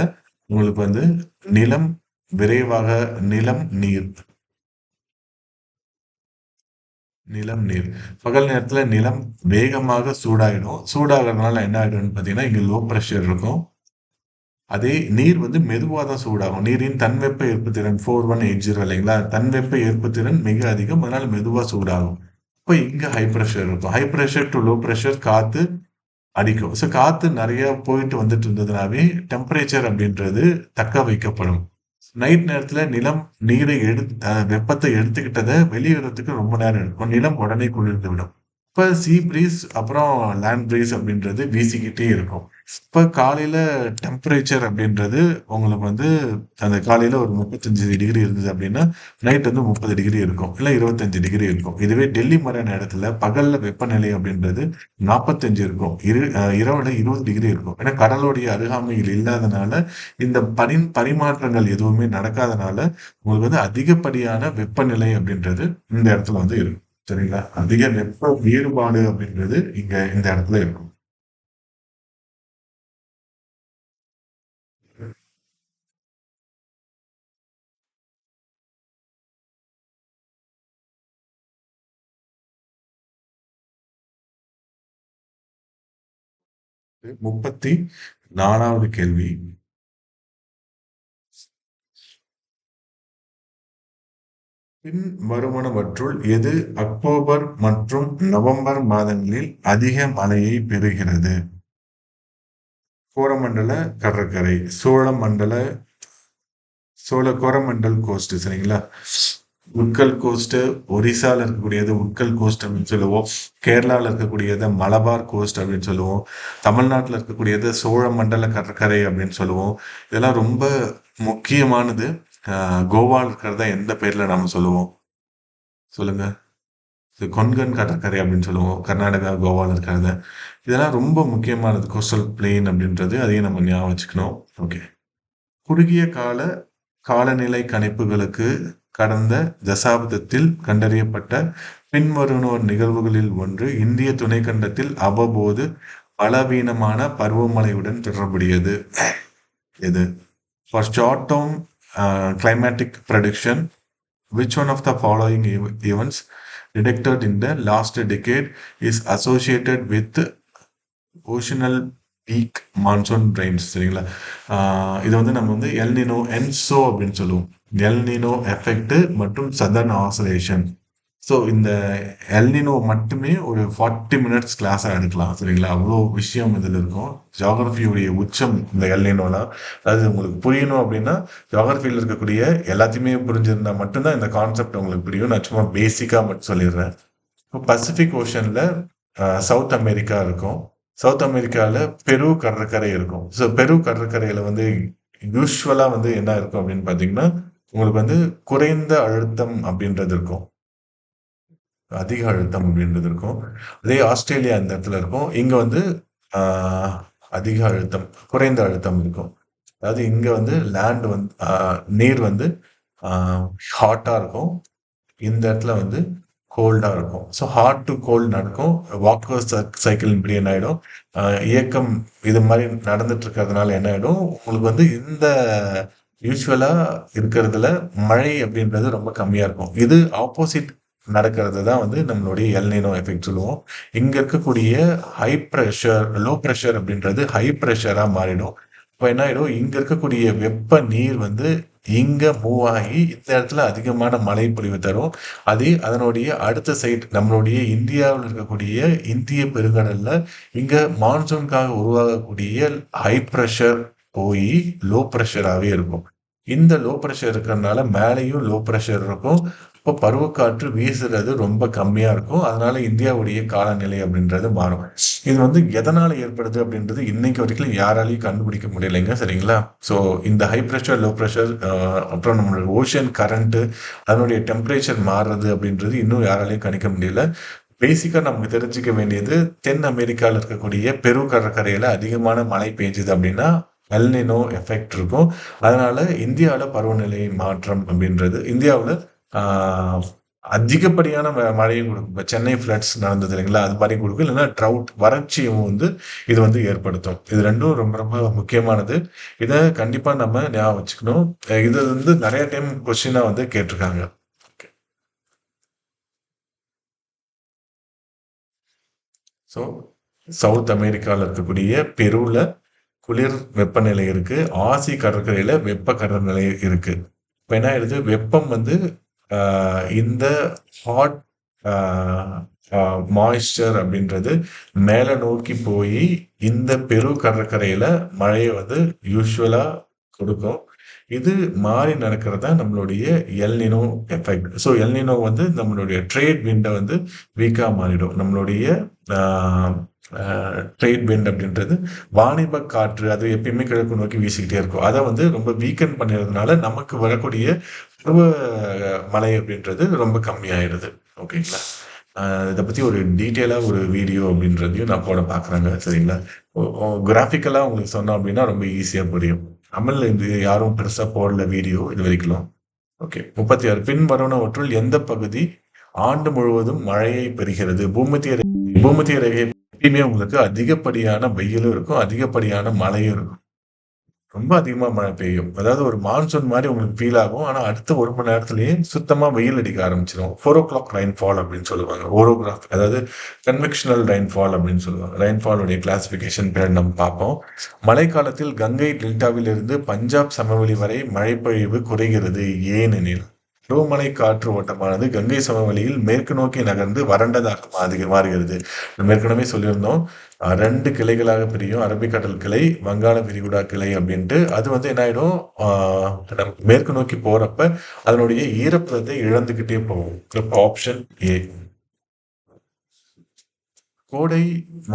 உங்களுக்கு வந்து நிலம் விரைவாக நீர் நிலம் நீர் பகல் நேரத்துல நிலம் வேகமாக சூடாயிடும். சூடாகிறதுனால என்ன ஆயிடும்னு பார்த்தீங்கன்னா, இங்க லோ ப்ரெஷர் இருக்கும். அதே நீர் வந்து மெதுவாக தான் சூடாகும். நீரின் தன்வெப்ப ஏற்புத்திறன் 4180 இல்லைங்களா? தன்வெப்ப ஏற்புத்திறன் மிக அதிகம், அதனால மெதுவாக சூடாகும். இப்போ இங்க ஹை ப்ரெஷர் இருக்கும். High pressure to low pressure காத்து அடிக்கும். ஸோ காத்து நிறைய போயிட்டு வந்துட்டு இருந்ததுனாவே டெம்பரேச்சர் அப்படின்றது தக்க வைக்கப்படும். நைட் நேரத்துல நிலம் நீரை வெப்பத்தை எடுத்துக்கிட்டதை வெளியேறதுக்கு ரொம்ப நேரம் எடுக்கும். நிலம் உடனே குளிர்ந்து விடும். இப்ப சீ பிரீஸ் அப்புறம் லேண்ட் பிரீஸ் அப்படின்றது வீசிக்கிட்டே இருக்கும். இப்ப காலையில டெம்பரேச்சர் அப்படின்றது உங்களுக்கு வந்து அந்த காலையில ஒரு 35 டிகிரி இருந்தது அப்படின்னா நைட் வந்து 30 டிகிரி இருக்கும், இல்ல 25 டிகிரி இருக்கும். இதுவே டெல்லி மாதிரியான இடத்துல பகல்ல வெப்பநிலை அப்படின்றது 45 இருக்கும், இரவுல 20 டிகிரி இருக்கும். ஏன்னா கடலுடைய அருகாமையில் இல்லாதனால இந்த பரிமாற்றங்கள் எதுவுமே நடக்காதனால உங்களுக்கு வந்து அதிகப்படியான வெப்பநிலை அப்படின்றது இந்த இடத்துல வந்து இருக்கும். சரிங்களா? அதிக வெப்ப வேறுபாடு அப்படின்றது இங்க இந்த இடத்துல இருக்கும். 34வது கேள்வி. பின் வருவனவற்றுள் எது அக்டோபர் மற்றும் நவம்பர் மாதங்களில் அதிக மழையை பெறுகிறது? கோரமண்டல கடற்கரை, கோரமண்டல் கோஸ்ட் சரிங்களா? உட்கல் கோஸ்ட், ஒரிசால இருக்கக்கூடியது உட்கல் கோஸ்ட் அப்படின்னு சொல்லுவோம். கேரளால இருக்கக்கூடியது மலபார் கோஸ்ட் அப்படின்னு சொல்லுவோம். தமிழ்நாட்டில் இருக்கக்கூடியது சோழமண்டல கடற்கரை அப்படின்னு சொல்லுவோம். இதெல்லாம் ரொம்ப முக்கியமானது. கோவால இருக்கிறத எந்த பேர்ல நாம சொல்லுவோம் சொல்லுங்க? இது கொன்கன் கடற்கரை அப்படின்னு சொல்லுவோம். கர்நாடகா, கோவால இருக்கிறத. இதெல்லாம் ரொம்ப முக்கியமானது. கோஸ்டல் பிளெயின் அப்படின்றது அதையும் நம்ம ஞாபகம் வச்சுக்கணும். ஓகே. குறுகிய கால காலநிலை கணிப்புகளுக்கு கடந்த தசாப்தத்தில் கண்டறியப்பட்ட பின்வருவன நிகழ்வுகளில் ஒன்று இந்திய துணைக்கண்டத்தில் அவ்வப்போது பலவீனமான பருவமழையுடன் தொடர்புடையது. எது? For short-term climatic prediction, which one of the following events detected in the last decade is associated with occasional peak monsoon rains சரிங்களா? இது வந்து நம்ம வந்து எல்னினோ என்சோ அப்படின்னு சொல்லுவோம். எல்னினோ எஃபெக்ட் மற்றும் சதர்ன் ஆசோலேஷன். ஸோ இந்த எல்னினோ மட்டுமே ஒரு 40 மினிட்ஸ் கிளாஸாக எடுக்கலாம் சரிங்களா? அவ்வளோ விஷயம் இதில் இருக்கும். ஜியாகிரஃபியுடைய உச்சம் இந்த எல்னினோலாம். அதாவது உங்களுக்கு புரியணும் அப்படின்னா ஜியாகிரஃபியில் இருக்கக்கூடிய எல்லாத்தையுமே புரிஞ்சிருந்தா மட்டும்தான் இந்த கான்செப்ட் உங்களுக்கு புரியும். நான் சும்மா பேசிக்காக மட்டும் சொல்லிடுறேன். இப்போ பசிபிக் ஓஷனில் சவுத் அமெரிக்கா இருக்கும். சவுத் அமெரிக்காவில் பெரு கடற்கரை இருக்கும். ஸோ பெரு கடற்கரையில் வந்து யூஸ்வலாக வந்து என்ன இருக்கும் அப்படின்னு பார்த்தீங்கன்னா உங்களுக்கு வந்து குறைந்த அழுத்தம் அப்படின்றது இருக்கும், அதிக அழுத்தம் அப்படின்றது இருக்கும். அதே ஆஸ்திரேலியா இந்த இடத்துல இருக்கும். இங்கே வந்து அதிக அழுத்தம், குறைந்த அழுத்தம் இருக்கும். அதாவது இங்கே வந்து லேண்ட் வந்து நீர் வந்து ஹாட்டாக இருக்கும். இந்த இடத்துல வந்து கோல்டாக இருக்கும். ஸோ ஹாட் டு கோல்டு நடக்கும். வாக்கர் சைக்கிள் இப்படி என்ன ஆகிடும், இயக்கம் இது மாதிரி நடந்துட்டு இருக்கிறதுனால என்ன ஆகிடும், உங்களுக்கு வந்து இந்த யூஸ்வலாக இருக்கிறதுல மழை அப்படின்றது ரொம்ப கம்மியாக இருக்கும். இது ஆப்போசிட் நடக்கிறது தான் வந்து நம்மளுடைய எல்னினோ எஃபெக்ட் சொல்லுவோம். இங்கே இருக்கக்கூடிய ஹை ப்ரெஷர் லோ ப்ரெஷர் அப்படின்றது ஹை ப்ரெஷராக மாறிடும். இப்போ என்ன ஆயிடும், இங்க இருக்கக்கூடிய வெப்ப நீர் வந்து இங்க மூவ் ஆகி இந்த இடத்துல அதிகமான மழை பொழிவு தரும். அதனுடைய அடுத்த சைடு நம்மளுடைய இந்தியாவில் இருக்கக்கூடிய இந்திய பெருங்கடல்ல இங்க மான்சூனுக்காக உருவாகக்கூடிய ஹை பிரஷர் போய் லோ பிரஷராகவே இருக்கும். இந்த லோ பிரஷர் இருக்கிறதுனால மேலேயும் லோ பிரஷர் இருக்கும். இப்போ பருவக்காற்று வீசுறது ரொம்ப கம்மியா இருக்கும். அதனால இந்தியாவுடைய காலநிலை அப்படின்றது மாறும். இது வந்து எதனால ஏற்படுது அப்படின்றது இன்னைக்கு வரைக்கும் யாராலையும் கண்டுபிடிக்க முடியலைங்க. சரிங்களா? ஸோ இந்த ஹை பிரஷர், லோ பிரஷர் அப்புறம் நம்மளோட ஓஷன் கரண்ட் அதனுடைய டெம்பரேச்சர் மாறுறது அப்படின்றது இன்னும் யாராலையும் கணிக்க முடியல. பேசிக்கா நமக்கு தெரிஞ்சுக்க வேண்டியது, தென் அமெரிக்கால இருக்கக்கூடிய பெரு கடற்கரையில அதிகமான மழை பெய்ஞ்சது அப்படின்னா எல்னினோ எஃபெக்ட் இருக்கும். அதனால இந்தியாவுல பருவநிலை மாற்றம் அப்படின்றது இந்தியாவுல ஆஹ், அதிகப்படியான மழையும் கொடுக்கும். இப்போ சென்னை ஃப்ளட்ஸ் நடந்தது இல்லைங்களா, அது மாதிரி கொடுக்கும். இல்லைன்னா ட்ரவுட் வறட்சியும் வந்து இது வந்து ஏற்படுத்தும். இது ரெண்டும் ரொம்ப ரொம்ப முக்கியமானது. இதை கண்டிப்பா நம்ம ஞாபகம் வச்சுக்கணும். இது வந்து நிறைய டைம் கொஸ்டினா வந்து கேட்டிருக்காங்க. ஸோ சவுத் அமெரிக்காவில் இருக்கக்கூடிய பெருவில் குளிர் வெப்பநிலை இருக்கு. ஆசி கடற்கரையில வெப்ப கடற்நிலை இருக்கு. இப்போ என்ன ஆயிடுது, வெப்பம் வந்து இந்த ஹாட் மாய்ஸ்சர் அப்படின்றது மேலே நோக்கி போய் இந்த பெரு கடற்கரையில மழையை வந்து யூஸ்வலா கொடுக்கும். இது மாறி நடக்கிறது தான் நம்மளுடைய எல்னினோ எஃபெக்ட். ஸோ எல்னினோ வந்து நம்மளுடைய ட்ரேட் விண்டை வந்து வீக்காக மாறிடும். நம்மளுடைய ட்ரேட் விண்ட் அப்படின்றது வாணிப காற்று, அது எப்பயுமே கிழக்கு நோக்கி வீசிக்கிட்டே இருக்கும். அதை வந்து ரொம்ப வீக்கன் பண்ணிடுறதுனால நமக்கு வரக்கூடிய பருவ மழை அப்படின்றது ரொம்ப கம்மியாயிடுது. ஓகேங்களா? இதை பற்றி ஒரு டீட்டெயிலாக ஒரு வீடியோ அப்படின்றதையும் நான் போட பார்க்குறேங்க. சரிங்களா? கிராஃபிக்கலாக உங்களுக்கு சொன்னோம் அப்படின்னா ரொம்ப ஈஸியாக புரியும். தமிழ்ல இது யாரும் பெருசாக போடல வீடியோ இது வரைக்கும். ஓகே. 36 பின்வருவனவற்றுள் எந்த பகுதி ஆண்டு முழுவதும் மழையை பெறுகிறது? பூமத்திய ரேகை எப்பயுமே உங்களுக்கு அதிகப்படியான வெயிலும் இருக்கும், அதிகப்படியான மழையும் இருக்கும். ரொம்ப அதிகமா மழை பெய்யும். அதாவது ஒரு மான்சூன் மாரி உங்களுக்கு ஃபீல் ஆகும். ஆனா, அடுத்த 1 மணி நேரத்திலேயே சுத்தமா வெயில் அடிக்க ஆரம்பிச்சுரும். 4:00 ரெயின்ஃபால் அப்படின்னு சொல்லுவாங்க. ஓரோகிராஃப் அதாவது கன்வெக்ஷனல் ரெயின்ஃபால் அப்படின்னு சொல்லுவாங்க. ரெயின்ஃபாலுடைய கிளாசிஃபிகேஷன் பின்னாடி நம்ம பார்ப்போம். மழைக்காலத்தில் கங்கை டெல்டாவில் இருந்து பஞ்சாப் சமவெளி வரை மழைப்பொழிவு குறைகிறது. ஏனெனில், பருவமழை காற்று ஓட்டமானது கங்கை சமவெளியில் மேற்கு நோக்கி நகர்ந்து வறண்டதாக மாறுகிறது. நம்ம ஏற்கனவே சொல்லியிருந்தோம். 2 கிளைகளாக பிரியும். அரபிக்கடல் கிளை, வங்காள விரிகுடா கிளை அப்படின்ட்டு. அது வந்து என்ன ஆயிடும், நமக்கு மேற்கு நோக்கி போறப்ப அதனுடைய ஈரப்பதத்தை இழந்துகிட்டே போகும். Option A. கோடை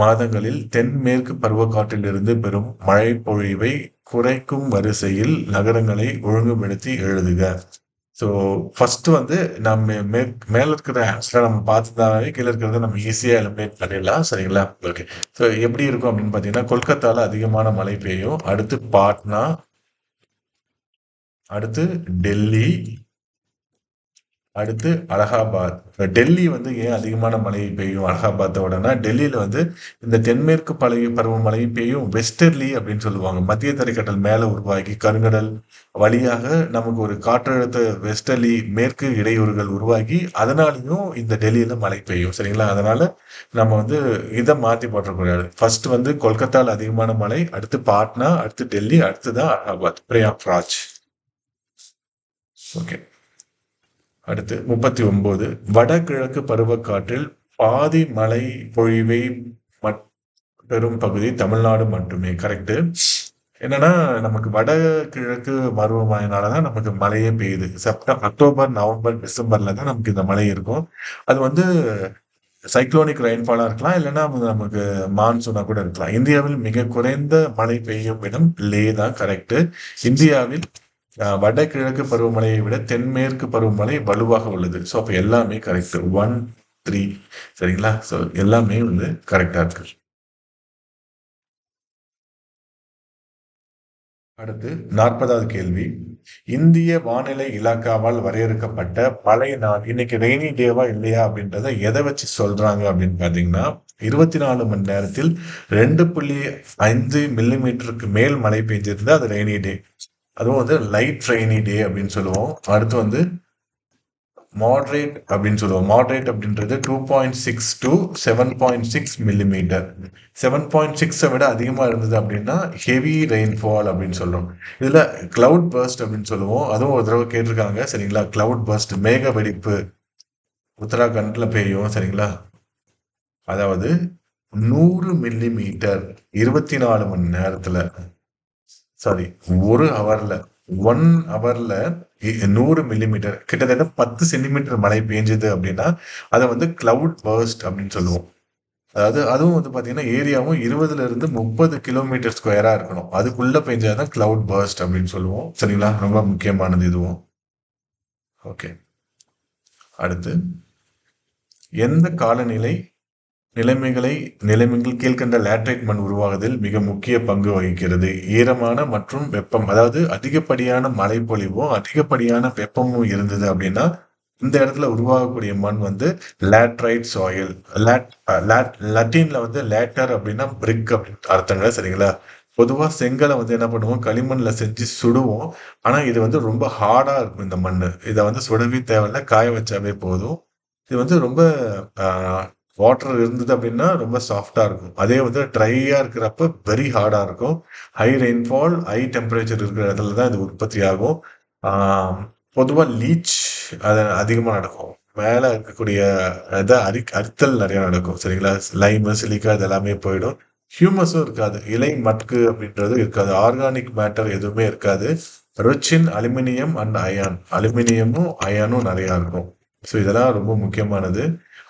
மாதங்களில் தென்மேற்கு பருவக்காற்றிலிருந்து பெறும் மழை பொழிவை குறைக்கும் வரிசையில் நகரங்களை ஒழுங்குபடுத்தி எழுதுக. ஸோ ஃபர்ஸ்ட் வந்து நம்ம மேல இருக்கிற ஆன்சரை நம்ம பார்த்துதாவே கீழே இருக்கிறத நம்ம ஈஸியாக எலிமினேட் பண்ணிடலாம். சரிங்களா? ஓகே. ஸோ எப்படி இருக்கும் அப்படின்னு பார்த்தீங்கன்னா, கொல்கத்தால அதிகமான மழை பெய்யும். அடுத்து பாட்னா, அடுத்து டெல்லி, அடுத்து அலகாபாத். டெல்லி வந்து ஏன் அதிகமான மழை பெய்யும் அலகாபாத்தோடனா, டெல்லியில வந்து இந்த தென்மேற்கு பருவமழை பெய்யும் வெஸ்டர்லி அப்படின்னு சொல்லுவாங்க. மத்திய தரைக்கடல் மேல உருவாகி கருங்கடல் வழியாக நமக்கு ஒரு காற்றழுத்த வெஸ்டர்லி மேற்கு இடையூறுகள் உருவாகி அதனாலையும் இந்த டெல்லியில மழை பெய்யும். சரிங்களா? அதனால நம்ம வந்து இதை மாற்றி போட்டக்கூடாது. ஃபர்ஸ்ட் வந்து கொல்கத்தால அதிகமான மழை, அடுத்து பாட்னா, அடுத்து டெல்லி, அடுத்துதான் அலகாபாத், பிரயாக்ராஜ். ஓகே. அடுத்து 39 வடகிழக்கு பருவக்காற்றில் பாதி மழை பொழிவை பெறும் பகுதி தமிழ்நாடு மட்டுமே. கரெக்டு. என்னன்னா, நமக்கு வடகிழக்கு பருவமழைனாலதான் நமக்கு மழையே பெய்யுது. அக்டோபர், நவம்பர், டிசம்பர்ல தான் நமக்கு இந்த மழை இருக்கும். அது வந்து சைக்ளோனிக் ரெயின்ஃபாலா இருக்கலாம், இல்லைன்னா நமக்கு மான்சூனா கூட இருக்கலாம். இந்தியாவில் மிக குறைந்த மழை பெய்யும் இடம் லே தான். கரெக்டு. இந்தியாவில் வடகிழக்கு பருவமழையை விட தென்மேற்கு பருவமழை வலுவாக உள்ளது. ஸோ அப்போ எல்லாமே கரெக்ட். 1, 3. சரிங்களா? ஸோ எல்லாமே வந்து கரெக்டா இருக்கு. அடுத்து 40வது கேள்வி. இந்திய வானிலை இலாக்காவால் வரையறுக்கப்பட்ட பழைய நாள் இன்னைக்கு ரெய்னி டேவா இல்லையா அப்படின்றத எதை வச்சு சொல்றாங்க அப்படின்னு பாத்தீங்கன்னா, 24 மணி நேரத்தில் 2.5 மில்லிமீட்டருக்கு மேல் மழை பெய்ஞ்சிருந்தா அது ரெய்னி டே. அதுவும் வந்து லைட் ரெய்னி டே அப்படின்னு சொல்லுவோம். அடுத்து வந்து மாட்ரேட் அப்படின்னு சொல்லுவோம். மாட்ரேட் அப்படின்றது 2.6 to 7.6 மில்லிமீட்டர். 7.6 விட அதிகமாக இருந்தது அப்படின்னா ஹெவி ரெயின்ஃபால் அப்படின்னு சொல்றோம். இதில் கிளவுட் பர்ஸ்ட் அப்படின்னு சொல்லுவோம். அதுவும் ஒரு தடவை கேட்டிருக்காங்க சரிங்களா. கிளவுட் பர்ஸ்ட் மேக வெடிப்பு உத்தராகண்ட்ல பெய்யும் சரிங்களா. அதாவது 100 மில்லிமீட்டர் 24 மணி நேரத்துல, சாரி, ஒரு ஹவர்ல, 1 ஹவர்ல 100 மில்லிமீட்டர் கிட்டத்தட்ட 10 சென்டிமீட்டர் மழை பெஞ்சது அப்படின்னா அதை வந்து கிளவுட் பர்ஸ்ட் அப்படின்னு சொல்லுவோம். அதாவது அதுவும் வந்து பாத்தீங்கன்னா ஏரியாவும் 20ல இருந்து 30 கிலோமீட்டர் ஸ்கொயரா இருக்கணும். அதுக்குள்ள பெஞ்சாதான் கிளவுட் பர்ஸ்ட் அப்படின்னு சொல்லுவோம் சரிங்களா. ரொம்ப முக்கியமானது இதுவும். ஓகே, அடுத்து எந்த காலநிலை நிலைமைகள் கீழ்க்கண்ட லேட்டரைட் மண் உருவாகுவதில் மிக முக்கிய பங்கு வகிக்கிறது. ஈரமான மற்றும் வெப்பம், அதாவது அதிகப்படியான மழைப்பொழிவும் அதிகப்படியான வெப்பமும் இருந்தது அப்படின்னா இந்த இடத்துல உருவாகக்கூடிய மண் வந்து லேட்ரைட் சாயில். லத்தீன்ல வந்து லேட்டர் அப்படின்னா பிரிக் அப்படின்னு அர்த்தங்க சரிங்களா. பொதுவா செங்கலை வந்து என்ன பண்ணுவோம், களிமண்ல செஞ்சு சுடுவோம். ஆனா இது வந்து ரொம்ப ஹார்டா இருக்கும் இந்த மண். இதை வந்து சுடவே தேவையில்ல, காய வச்சாவே போதும். இது வந்து ரொம்ப வாட்டர் இருந்தது அப்படின்னா ரொம்ப சாஃப்டா இருக்கும். அதே வந்து ட்ரையா இருக்கிறப்ப வெரி ஹார்டா இருக்கும். ஹை ரெயின்ஃபால், ஹை டெம்பரேச்சர் இருக்கிற இடத்துல தான் இது உற்பத்தி ஆகும். பொதுவாக லீச் அது அதிகமாக நடக்கும். மேலே இருக்கக்கூடிய இதை அரித்தல் நிறைய நடக்கும் சரிங்களா. லைமு சிலிக்கா இது எல்லாமே போயிடும். ஹியூமஸும் இருக்காது. இலை மட்கு அப்படின்றது இருக்காது. ஆர்கானிக் மேட்டர் எதுவுமே இருக்காது. ரிச் அலுமினியம் அண்ட் அயான், அலுமினியமும் அயானும் நிறையா இருக்கும். ஸோ இதெல்லாம் ரொம்ப முக்கியமானது.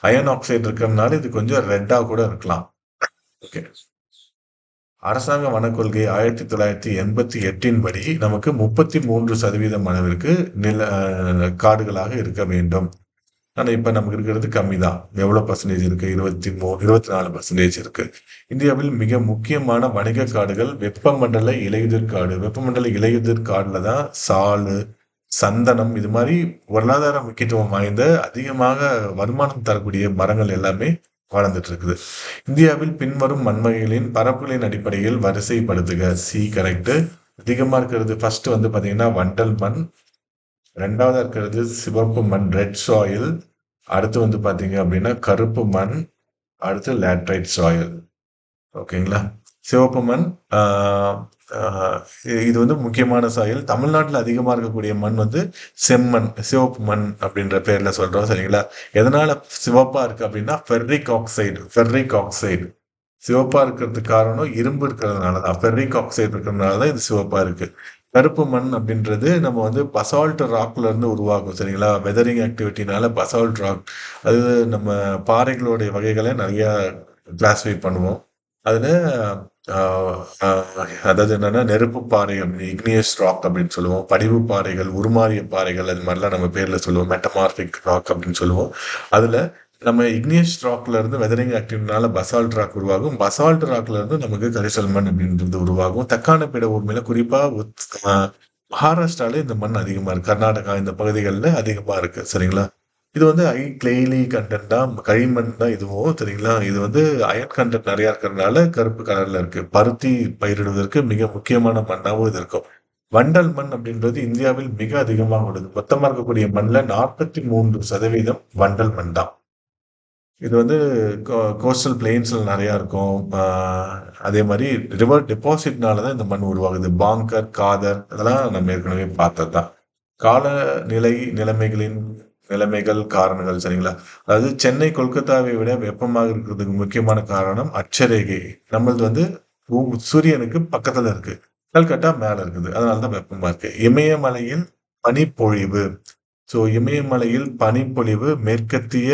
அயன் ஆக்சைடு இருக்கிறதுனால இது கொஞ்சம் ரெட்டா கூட இருக்கலாம். ஓகே, அரசாங்க வனக்கொள்கை 1988 படி நமக்கு 33% அளவிற்கு காடுகளாக இருக்க வேண்டும். ஆனா இப்ப நமக்கு இருக்கிறது கம்மி தான். எவ்வளவு பர்சன்டேஜ் இருக்கு? 24% இருக்கு. இந்தியாவில் மிக முக்கியமான வணிக காடுகள் வெப்பமண்டல இலையுதிர் காடு. வெப்பமண்டல இலையுதிர் காடுல தான் சாலு, சந்தனம் இது மாதிரி பொருளாதார முக்கியத்துவம் வாய்ந்த அதிகமாக வருமானம் தரக்கூடிய மரங்கள் எல்லாமே வளர்ந்துட்டு இருக்குது. இந்தியாவில் பின்வரும் மண்வகைகளின் பரப்புகளின் அடிப்படையில் வரிசைப்படுத்துக. C correct. அதிகமா இருக்கிறது ஃபர்ஸ்ட் வந்து பாத்தீங்கன்னா வண்டல் மண், ரெண்டாவதா இருக்கிறது சிவப்பு மண் ரெட் சாயில், அடுத்து வந்து பாத்தீங்க அப்படின்னா கருப்பு மண், அடுத்து லேட்ரைட் சாயில். ஓகேங்களா. சிவப்பு மண் இது வந்து முக்கியமான சாயில். தமிழ்நாட்டில் அதிகமாக இருக்கக்கூடிய மண் வந்து செம்மண், சிவப்பு மண் அப்படின்ற பேர்ல சொல்றோம் சரிங்களா. எதனால சிவப்பா இருக்கு அப்படின்னா ஃபெர்ரிக் ஆக்சைடு சிவப்பா இருக்கிறதுக்கு காரணம் இரும்பு இருக்கிறதுனால தான். ஃபெர்ரிக் ஆக்சைடு இருக்கிறதுனால தான் இது சிவப்பா இருக்கு. கருப்பு மண் அப்படின்றது நம்ம வந்து பசால்ட் ராக்ல இருந்து உருவாகும் சரிங்களா. வெதரிங் ஆக்டிவிட்டினால பசால்ட் ராக், அது நம்ம பாறைகளுடைய வகைகளை நிறைய கிளாஸிஃபை பண்ணுவோம். அதுல அதாவது என்னன்னா நெருப்பு பாறை அப்படின்னு இக்னியஸ் ராக் அப்படின்னு சொல்லுவோம். படிவு பாறைகள், உருமாறிய பாறைகள், அது மாதிரிலாம் நம்ம பேர்ல சொல்லுவோம். மெட்டமார்பிக் ராக் அப்படின்னு சொல்லுவோம். அதுல நம்ம இக்னியஸ் ராக்ல இருந்து வெதரிங் ஆக்டிவ்னால பசால்ட் ராக் உருவாகும். பசால்ட் ராக்ல இருந்து நமக்கு கரிசல் மண் அப்படின்றது உருவாகும். தக்கான பிட உண்மையில குறிப்பா மகாராஷ்டிரால இந்த மண் அதிகமா இருக்கு. கர்நாடகா இந்த பகுதிகளில் அதிகமா இருக்கு சரிங்களா. இது வந்து கிளெய்லி கண்டென்ட்டா, களிமண் தான் இதுவும் சரிங்களா. இது வந்து அயன் கண்டென்ட் நிறைய இருக்கிறதுனால கருப்பு கலர்ல இருக்கு. பருத்தி பயிரிடுவதற்கு மிக முக்கியமான மண்ணாகவும் இது இருக்கும். வண்டல் மண் அப்படின்றது இந்தியாவில் மிக அதிகமாக உள்ளது. மொத்தமா இருக்கக்கூடிய மண்ணில் 43% வண்டல் மண் தான். இது வந்து கோஸ்டல் பிளெயின்ஸ்ல நிறையா இருக்கும். அதே மாதிரி ரிவர் டெபாசிட்னால தான் இந்த மண் உருவாகுது. பாங்கர், காதர் அதெல்லாம் நம்ம ஏற்கனவே பார்த்தது தான். காலநிலை நிலைமைகள் காரணங்கள் சரிங்களா. அதாவது சென்னை கொல்கத்தாவை விட வெப்பமாக இருக்கிறதுக்கு முக்கியமான காரணம் அட்சரேகை. நம்மளது வந்து சூரியனுக்கு பக்கத்துல இருக்கு, கல்கட்டா மேல இருக்குது, அதனாலதான் வெப்பமா இருக்கு. இமயமலையில் பனிப்பொழிவு. ஸோ இமயமலையில் பனிப்பொழிவு மேற்கத்திய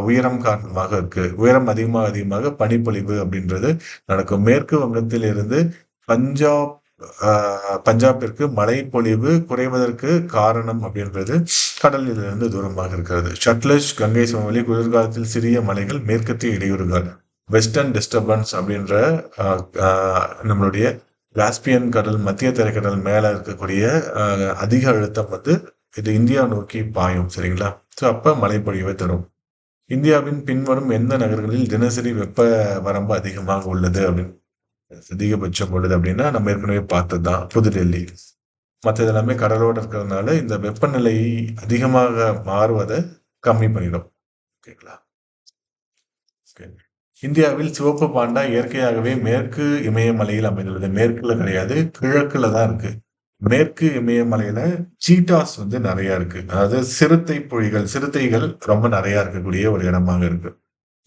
உயரம் காரணமாக இருக்கு. உயரம் அதிகமாக பனிப்பொழிவு அப்படின்றது நடக்கும். மேற்கு வங்கத்தில் இருந்து பஞ்சாப் பஞ்சாபிற்கு மழை பொழிவு குறைவதற்கு காரணம் அப்படின்றது கடலில் இருந்து தூரமாக இருக்கிறது. ஷட்லஜ், கங்கை சமவெளி குளிர்காலத்தில் சிறிய மலைகள், மேற்கத்திய இடையூறுகள், வெஸ்டர்ன் டிஸ்டர்பன்ஸ் அப்படின்ற நம்மளுடைய காஸ்பியன் கடல், மத்திய தரைக்கடல் மேல இருக்கக்கூடிய அதிக அழுத்தம் வந்து இது இந்தியா நோக்கி பாயும் சரிங்களா. ஸோ அப்ப மழைப்பொழிவை தரும். இந்தியாவின் பின்வரும் எந்த நகர்களில் தினசரி வெப்ப வரம்பு அதிகமாக உள்ளது அப்படின்னு அதிகபட்சம் உள்ளது அப்படின்னா நம்ம ஏற்கனவே பார்த்தது தான் புதுடெல்லி. மற்றது எல்லாமே கடலோட இருக்கிறதுனால இந்த வெப்பநிலை அதிகமாக மாறுவதை கம்மி பண்ணிடும். ஓகேங்களா? ஓகே. இந்தியாவில் சிவப்பு பாண்டா இயற்கையாகவே மேற்கு இமயமலையில் அமைந்துள்ளது. மேற்குல கிடையாது, கிழக்குல தான் இருக்கு. மேற்கு இமயமலையில சீட்டாஸ் வந்து நிறைய இருக்கு. அதாவது சிறுத்தை புலிகள், சிறுத்தைகள் ரொம்ப நிறைய இருக்கக்கூடிய ஒரு இடமாக இருக்கு.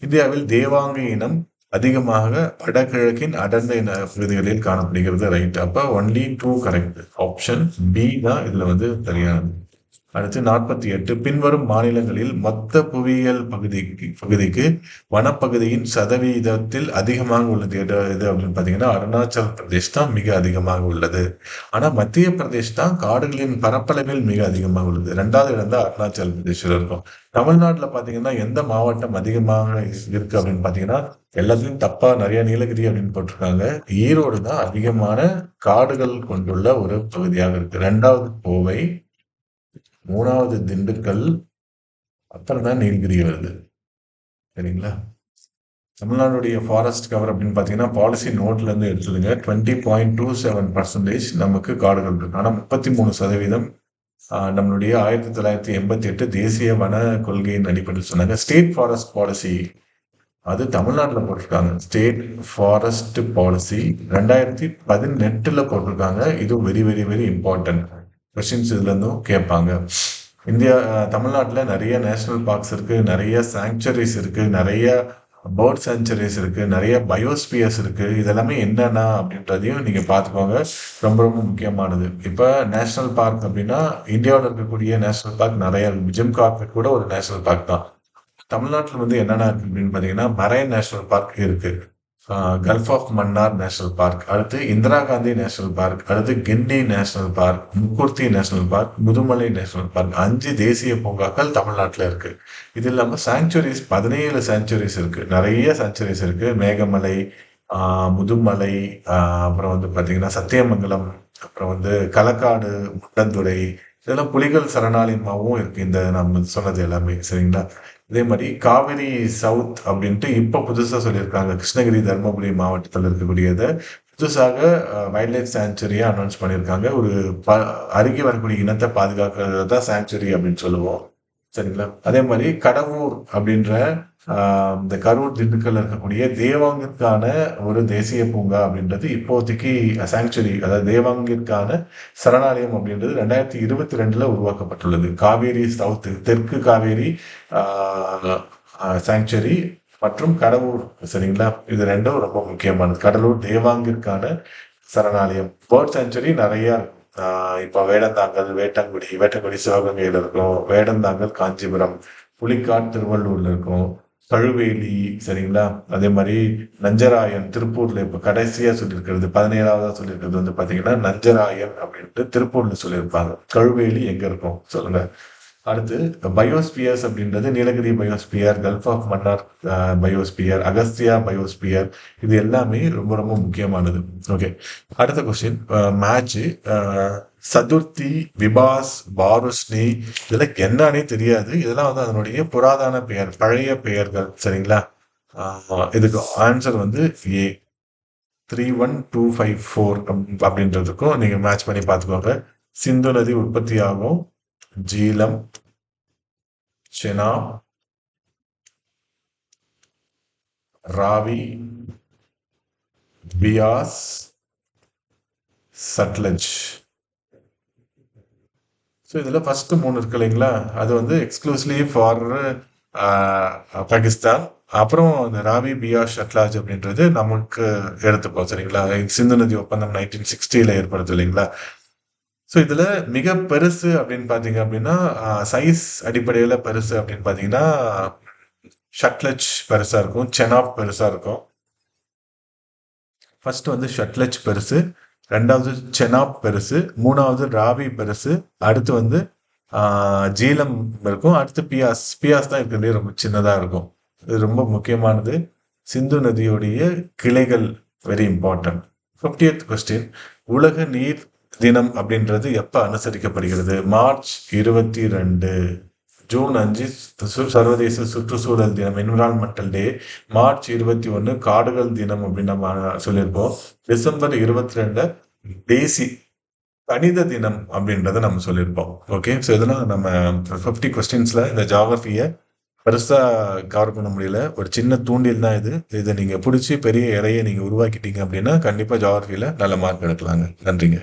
இந்தியாவில் தேவாங்கு இனம் அதிகமாக வடகிழக்கின் அடர்ந்த இன பகுதிகளில் காணப்படுகிறது. ரைட். அப்ப only two correct. Option B தான் இதுல வந்து சரியானது. அடுத்து 48 பின்வரும் மாநிலங்களில் மொத்த புவியியல் பகுதிக்கு வனப்பகுதியின் சதவீதத்தில் அதிகமாக உள்ளது எது அப்படின்னு பார்த்தீங்கன்னா அருணாச்சல் பிரதேஷ் தான் மிக அதிகமாக உள்ளது. ஆனால் மத்திய பிரதேஷ் தான் காடுகளின் பரப்பளவில் மிக அதிகமாக உள்ளது. ரெண்டாவது இடம் தான் அருணாச்சல் பிரதேஷில் இருக்கும். தமிழ்நாட்டில் பார்த்தீங்கன்னா எந்த மாவட்டம் அதிகமாக இருக்கு அப்படின்னு பார்த்தீங்கன்னா எல்லாத்துலயும் தப்பா நிறைய நீலகிரி அப்படின்னு போட்டிருக்காங்க. ஈரோடு தான் அதிகமான காடுகள் கொண்டுள்ள ஒரு பகுதியாக இருக்கு. ரெண்டாவது கோவை, மூணாவது திண்டுக்கல், அப்புறம் தான் நீலகிரி வருது. சரிங்களா? தமிழ்நாடுடைய ஃபாரஸ்ட் கவர் அப்படின்னு பார்த்தீங்கன்னா பாலிசி நோட்ல இருந்து எடுத்துடுங்க. 20.27% நமக்கு காடுகள் இருக்கு. ஆனால் 33% நம்மளுடைய 1988 தேசிய வன கொள்கையின் அடிப்படையில் சொன்னாங்க. ஸ்டேட் ஃபாரஸ்ட் பாலிசி அது தமிழ்நாட்டில் போட்டிருக்காங்க. ஸ்டேட் ஃபாரஸ்ட் பாலிசி 2018 போட்டிருக்காங்க. இது very very very important questions இதுல இருந்தும் கேட்பாங்க. இந்தியா தமிழ்நாட்டில் நிறைய நேஷனல் பார்க்ஸ் இருக்கு, நிறைய சாங்சுரிஸ் இருக்கு, நிறைய பேர்ட் சாங்சுரிஸ் இருக்கு, நிறைய பயோஸ்பியர்ஸ் இருக்கு. இதெல்லாமே என்னென்ன அப்படின்றதையும் நீங்க பார்த்துக்கோங்க. ரொம்ப ரொம்ப முக்கியமானது. இப்போ நேஷனல் பார்க் அப்படின்னா இந்தியாவில் இருக்கக்கூடிய நேஷனல் பார்க் நிறைய இருக்கு. ஜிம் கார்பெட் கூட ஒரு நேஷனல் பார்க் தான். தமிழ்நாட்டில் வந்து என்னென்ன இருக்கு அப்படின்னு பார்த்தீங்கன்னா மரைன் நேஷனல் பார்க் இருக்கு. Gulf of Mannar national park, அடுத்து இந்திரா காந்தி நேஷனல் பார்க், அடுத்து Guindy national park, Mukurthi national park, Mudumalai national park. 5 தேசிய பூங்காக்கள் தமிழ்நாட்டில் இருக்கு. இது இல்லாமல் சாங்சுரிஸ் 17 சாங்சுரிஸ் இருக்கு. நிறைய சாங்சுரிஸ் இருக்கு. மேகமலை, முதுமலை, அப்புறம் வந்து பார்த்தீங்கன்னா சத்தியமங்கலம், அப்புறம் வந்து களக்காடு, முட்டந்துறை, இதெல்லாம் புலிகள் சரணாலயமாகவும் இருக்கு. இந்த நம்ம சொன்னது எல்லாமே சரிங்களா? இதே மாதிரி காவிரி சவுத் அப்படின்ட்டு இப்போ புதுசாக சொல்லியிருக்காங்க. கிருஷ்ணகிரி, தருமபுரி மாவட்டத்தில் இருக்கக்கூடியதை புதுசாக வைல்ட் லைஃப் சாங்சுரியா அனௌன்ஸ் பண்ணியிருக்காங்க. ஒரு அருகே வரக்கூடிய இனத்தை பாதுகாக்கிறது தான் சாங்சுரி அப்படின்னு சொல்லுவோம். சரிங்களா? அதே மாதிரி கடவுர் அப்படின்ற இந்த கரூர், திண்டுக்கல்ல இருக்கக்கூடிய தேவாங்கிற்கான ஒரு தேசிய பூங்கா அப்படின்றது இப்போதைக்கு சாங்சுரி, அதாவது தேவாங்கிற்கான சரணாலயம் அப்படின்றது 2022 உருவாக்கப்பட்டுள்ளது. காவேரி சவுத், தெற்கு காவேரி சாங்சுரி மற்றும் கடவுர். சரிங்களா? இது ரெண்டும் ரொம்ப முக்கியமானது. கடலூர் தேவாங்கிற்கான சரணாலயம். பேர்ட் சாங்சுரி நிறைய இப்போ வேடந்தாங்கல், வேட்டங்குடி சிவகங்கையில் இருக்கும். வேடந்தாங்கல் காஞ்சிபுரம், புலிக்காட் திருவள்ளூர்ல இருக்கும். கழுவேலி. சரிங்களா? அதே மாதிரி நஞ்சராயன் திருப்பூர்ல இப்ப கடைசியா சொல்லியிருக்கிறது 17ஆவதா சொல்லியிருக்கிறது வந்து பாத்தீங்கன்னா நஞ்சராயன் அப்படின்ட்டு திருப்பூர்ல சொல்லியிருப்பாங்க. கழுவேலி எங்க இருக்கும் சொல்லுங்க. அடுத்து பயோஸ்பியர்ஸ் அப்படின்றது Nilgiri biosphere, gulf of Mannar biosphere, Agastya biosphere. இது எல்லாமே ரொம்ப ரொம்ப முக்கியமானது. ஓகே. அடுத்த கொஸ்டின் மேட்ச். சதுர்த்தி, விபாஸ், பாருஸ்னி இதெல்லாம் என்னன்னே தெரியாது. இதெல்லாம் வந்து அதனுடைய புராதன பெயர், பழைய பெயர்கள். சரிங்களா? இதுக்கு ஆன்சர் வந்து ஏ 31254 அப்படின்றதுக்கும் நீங்க மேட்ச் பண்ணி பார்த்துக்கோங்க. சிந்து நதி உற்பத்தி ஆகும் ஜீலம், செனாப், ராவி, பியாஸ், சட்லஜ். ஸோ இதில் ஃபர்ஸ்ட் 3 இருக்கு இல்லைங்களா? அது வந்து எக்ஸ்க்ளூசிவ்லி ஃபார் பாகிஸ்தான். அப்புறம் இந்த ராவி, பியாஸ், சட்லாஜ் அப்படின்றது நமக்கு எடுத்துப்போம். சரிங்களா? சிந்து நதி ஒப்பந்தம் 1960 ஏற்படுது இல்லைங்களா? ஸோ இதில் மிக பெருசு அப்படின்னு பார்த்தீங்க அப்படின்னா சைஸ் அடிப்படையில் பெருசு அப்படின்னு பார்த்தீங்கன்னா ஷட்லஜ் பெருசாக இருக்கும், செனாப் பெருசாக இருக்கும். ஃபர்ஸ்ட் வந்து ஷட்லஜ் பெருசு, ரெண்டாவது செனாப் பெருசு, மூணாவது ராவி பெருசு, அடுத்து வந்து ஜீலம் இருக்கும், அடுத்து பியாஸ். பியாஸ் தான் இருக்கிறதே ரொம்ப சின்னதாக இருக்கும். இது ரொம்ப முக்கியமானது. சிந்து நதியுடைய கிளைகள் வெரி இம்பார்ட்டன்ட். 50th question. உலக நீர் தினம் அப்படின்றது எப்ப அனுசரிக்கப்படுகிறது? மார்ச் 22. ஜூன் 5 சர்வதேச சுற்றுச்சூழல் தினம், என்விரான்மெண்டல் டே. மார்ச் 21 காடுகள் தினம் அப்படின்னு நம்ம சொல்லியிருப்போம். டிசம்பர் 22 தேசி கணித தினம் அப்படின்றத நம்ம சொல்லியிருப்போம். ஓகே. ஸோ இதெல்லாம் நம்ம 50 கொஸ்டின்ஸ்ல இந்த ஜியோகிராஃபிய பெருசா கவர் பண்ண முடியல. ஒரு சின்ன தூண்டில் தான் இது. இத நீங்க புடிச்சு பெரிய இலைய நீங்க உருவாக்கிட்டீங்க அப்படின்னா, கண்டிப்பா ஜியோகிராஃபில நல்ல மார்க் எடுக்கலாங்க. நன்றிங்க.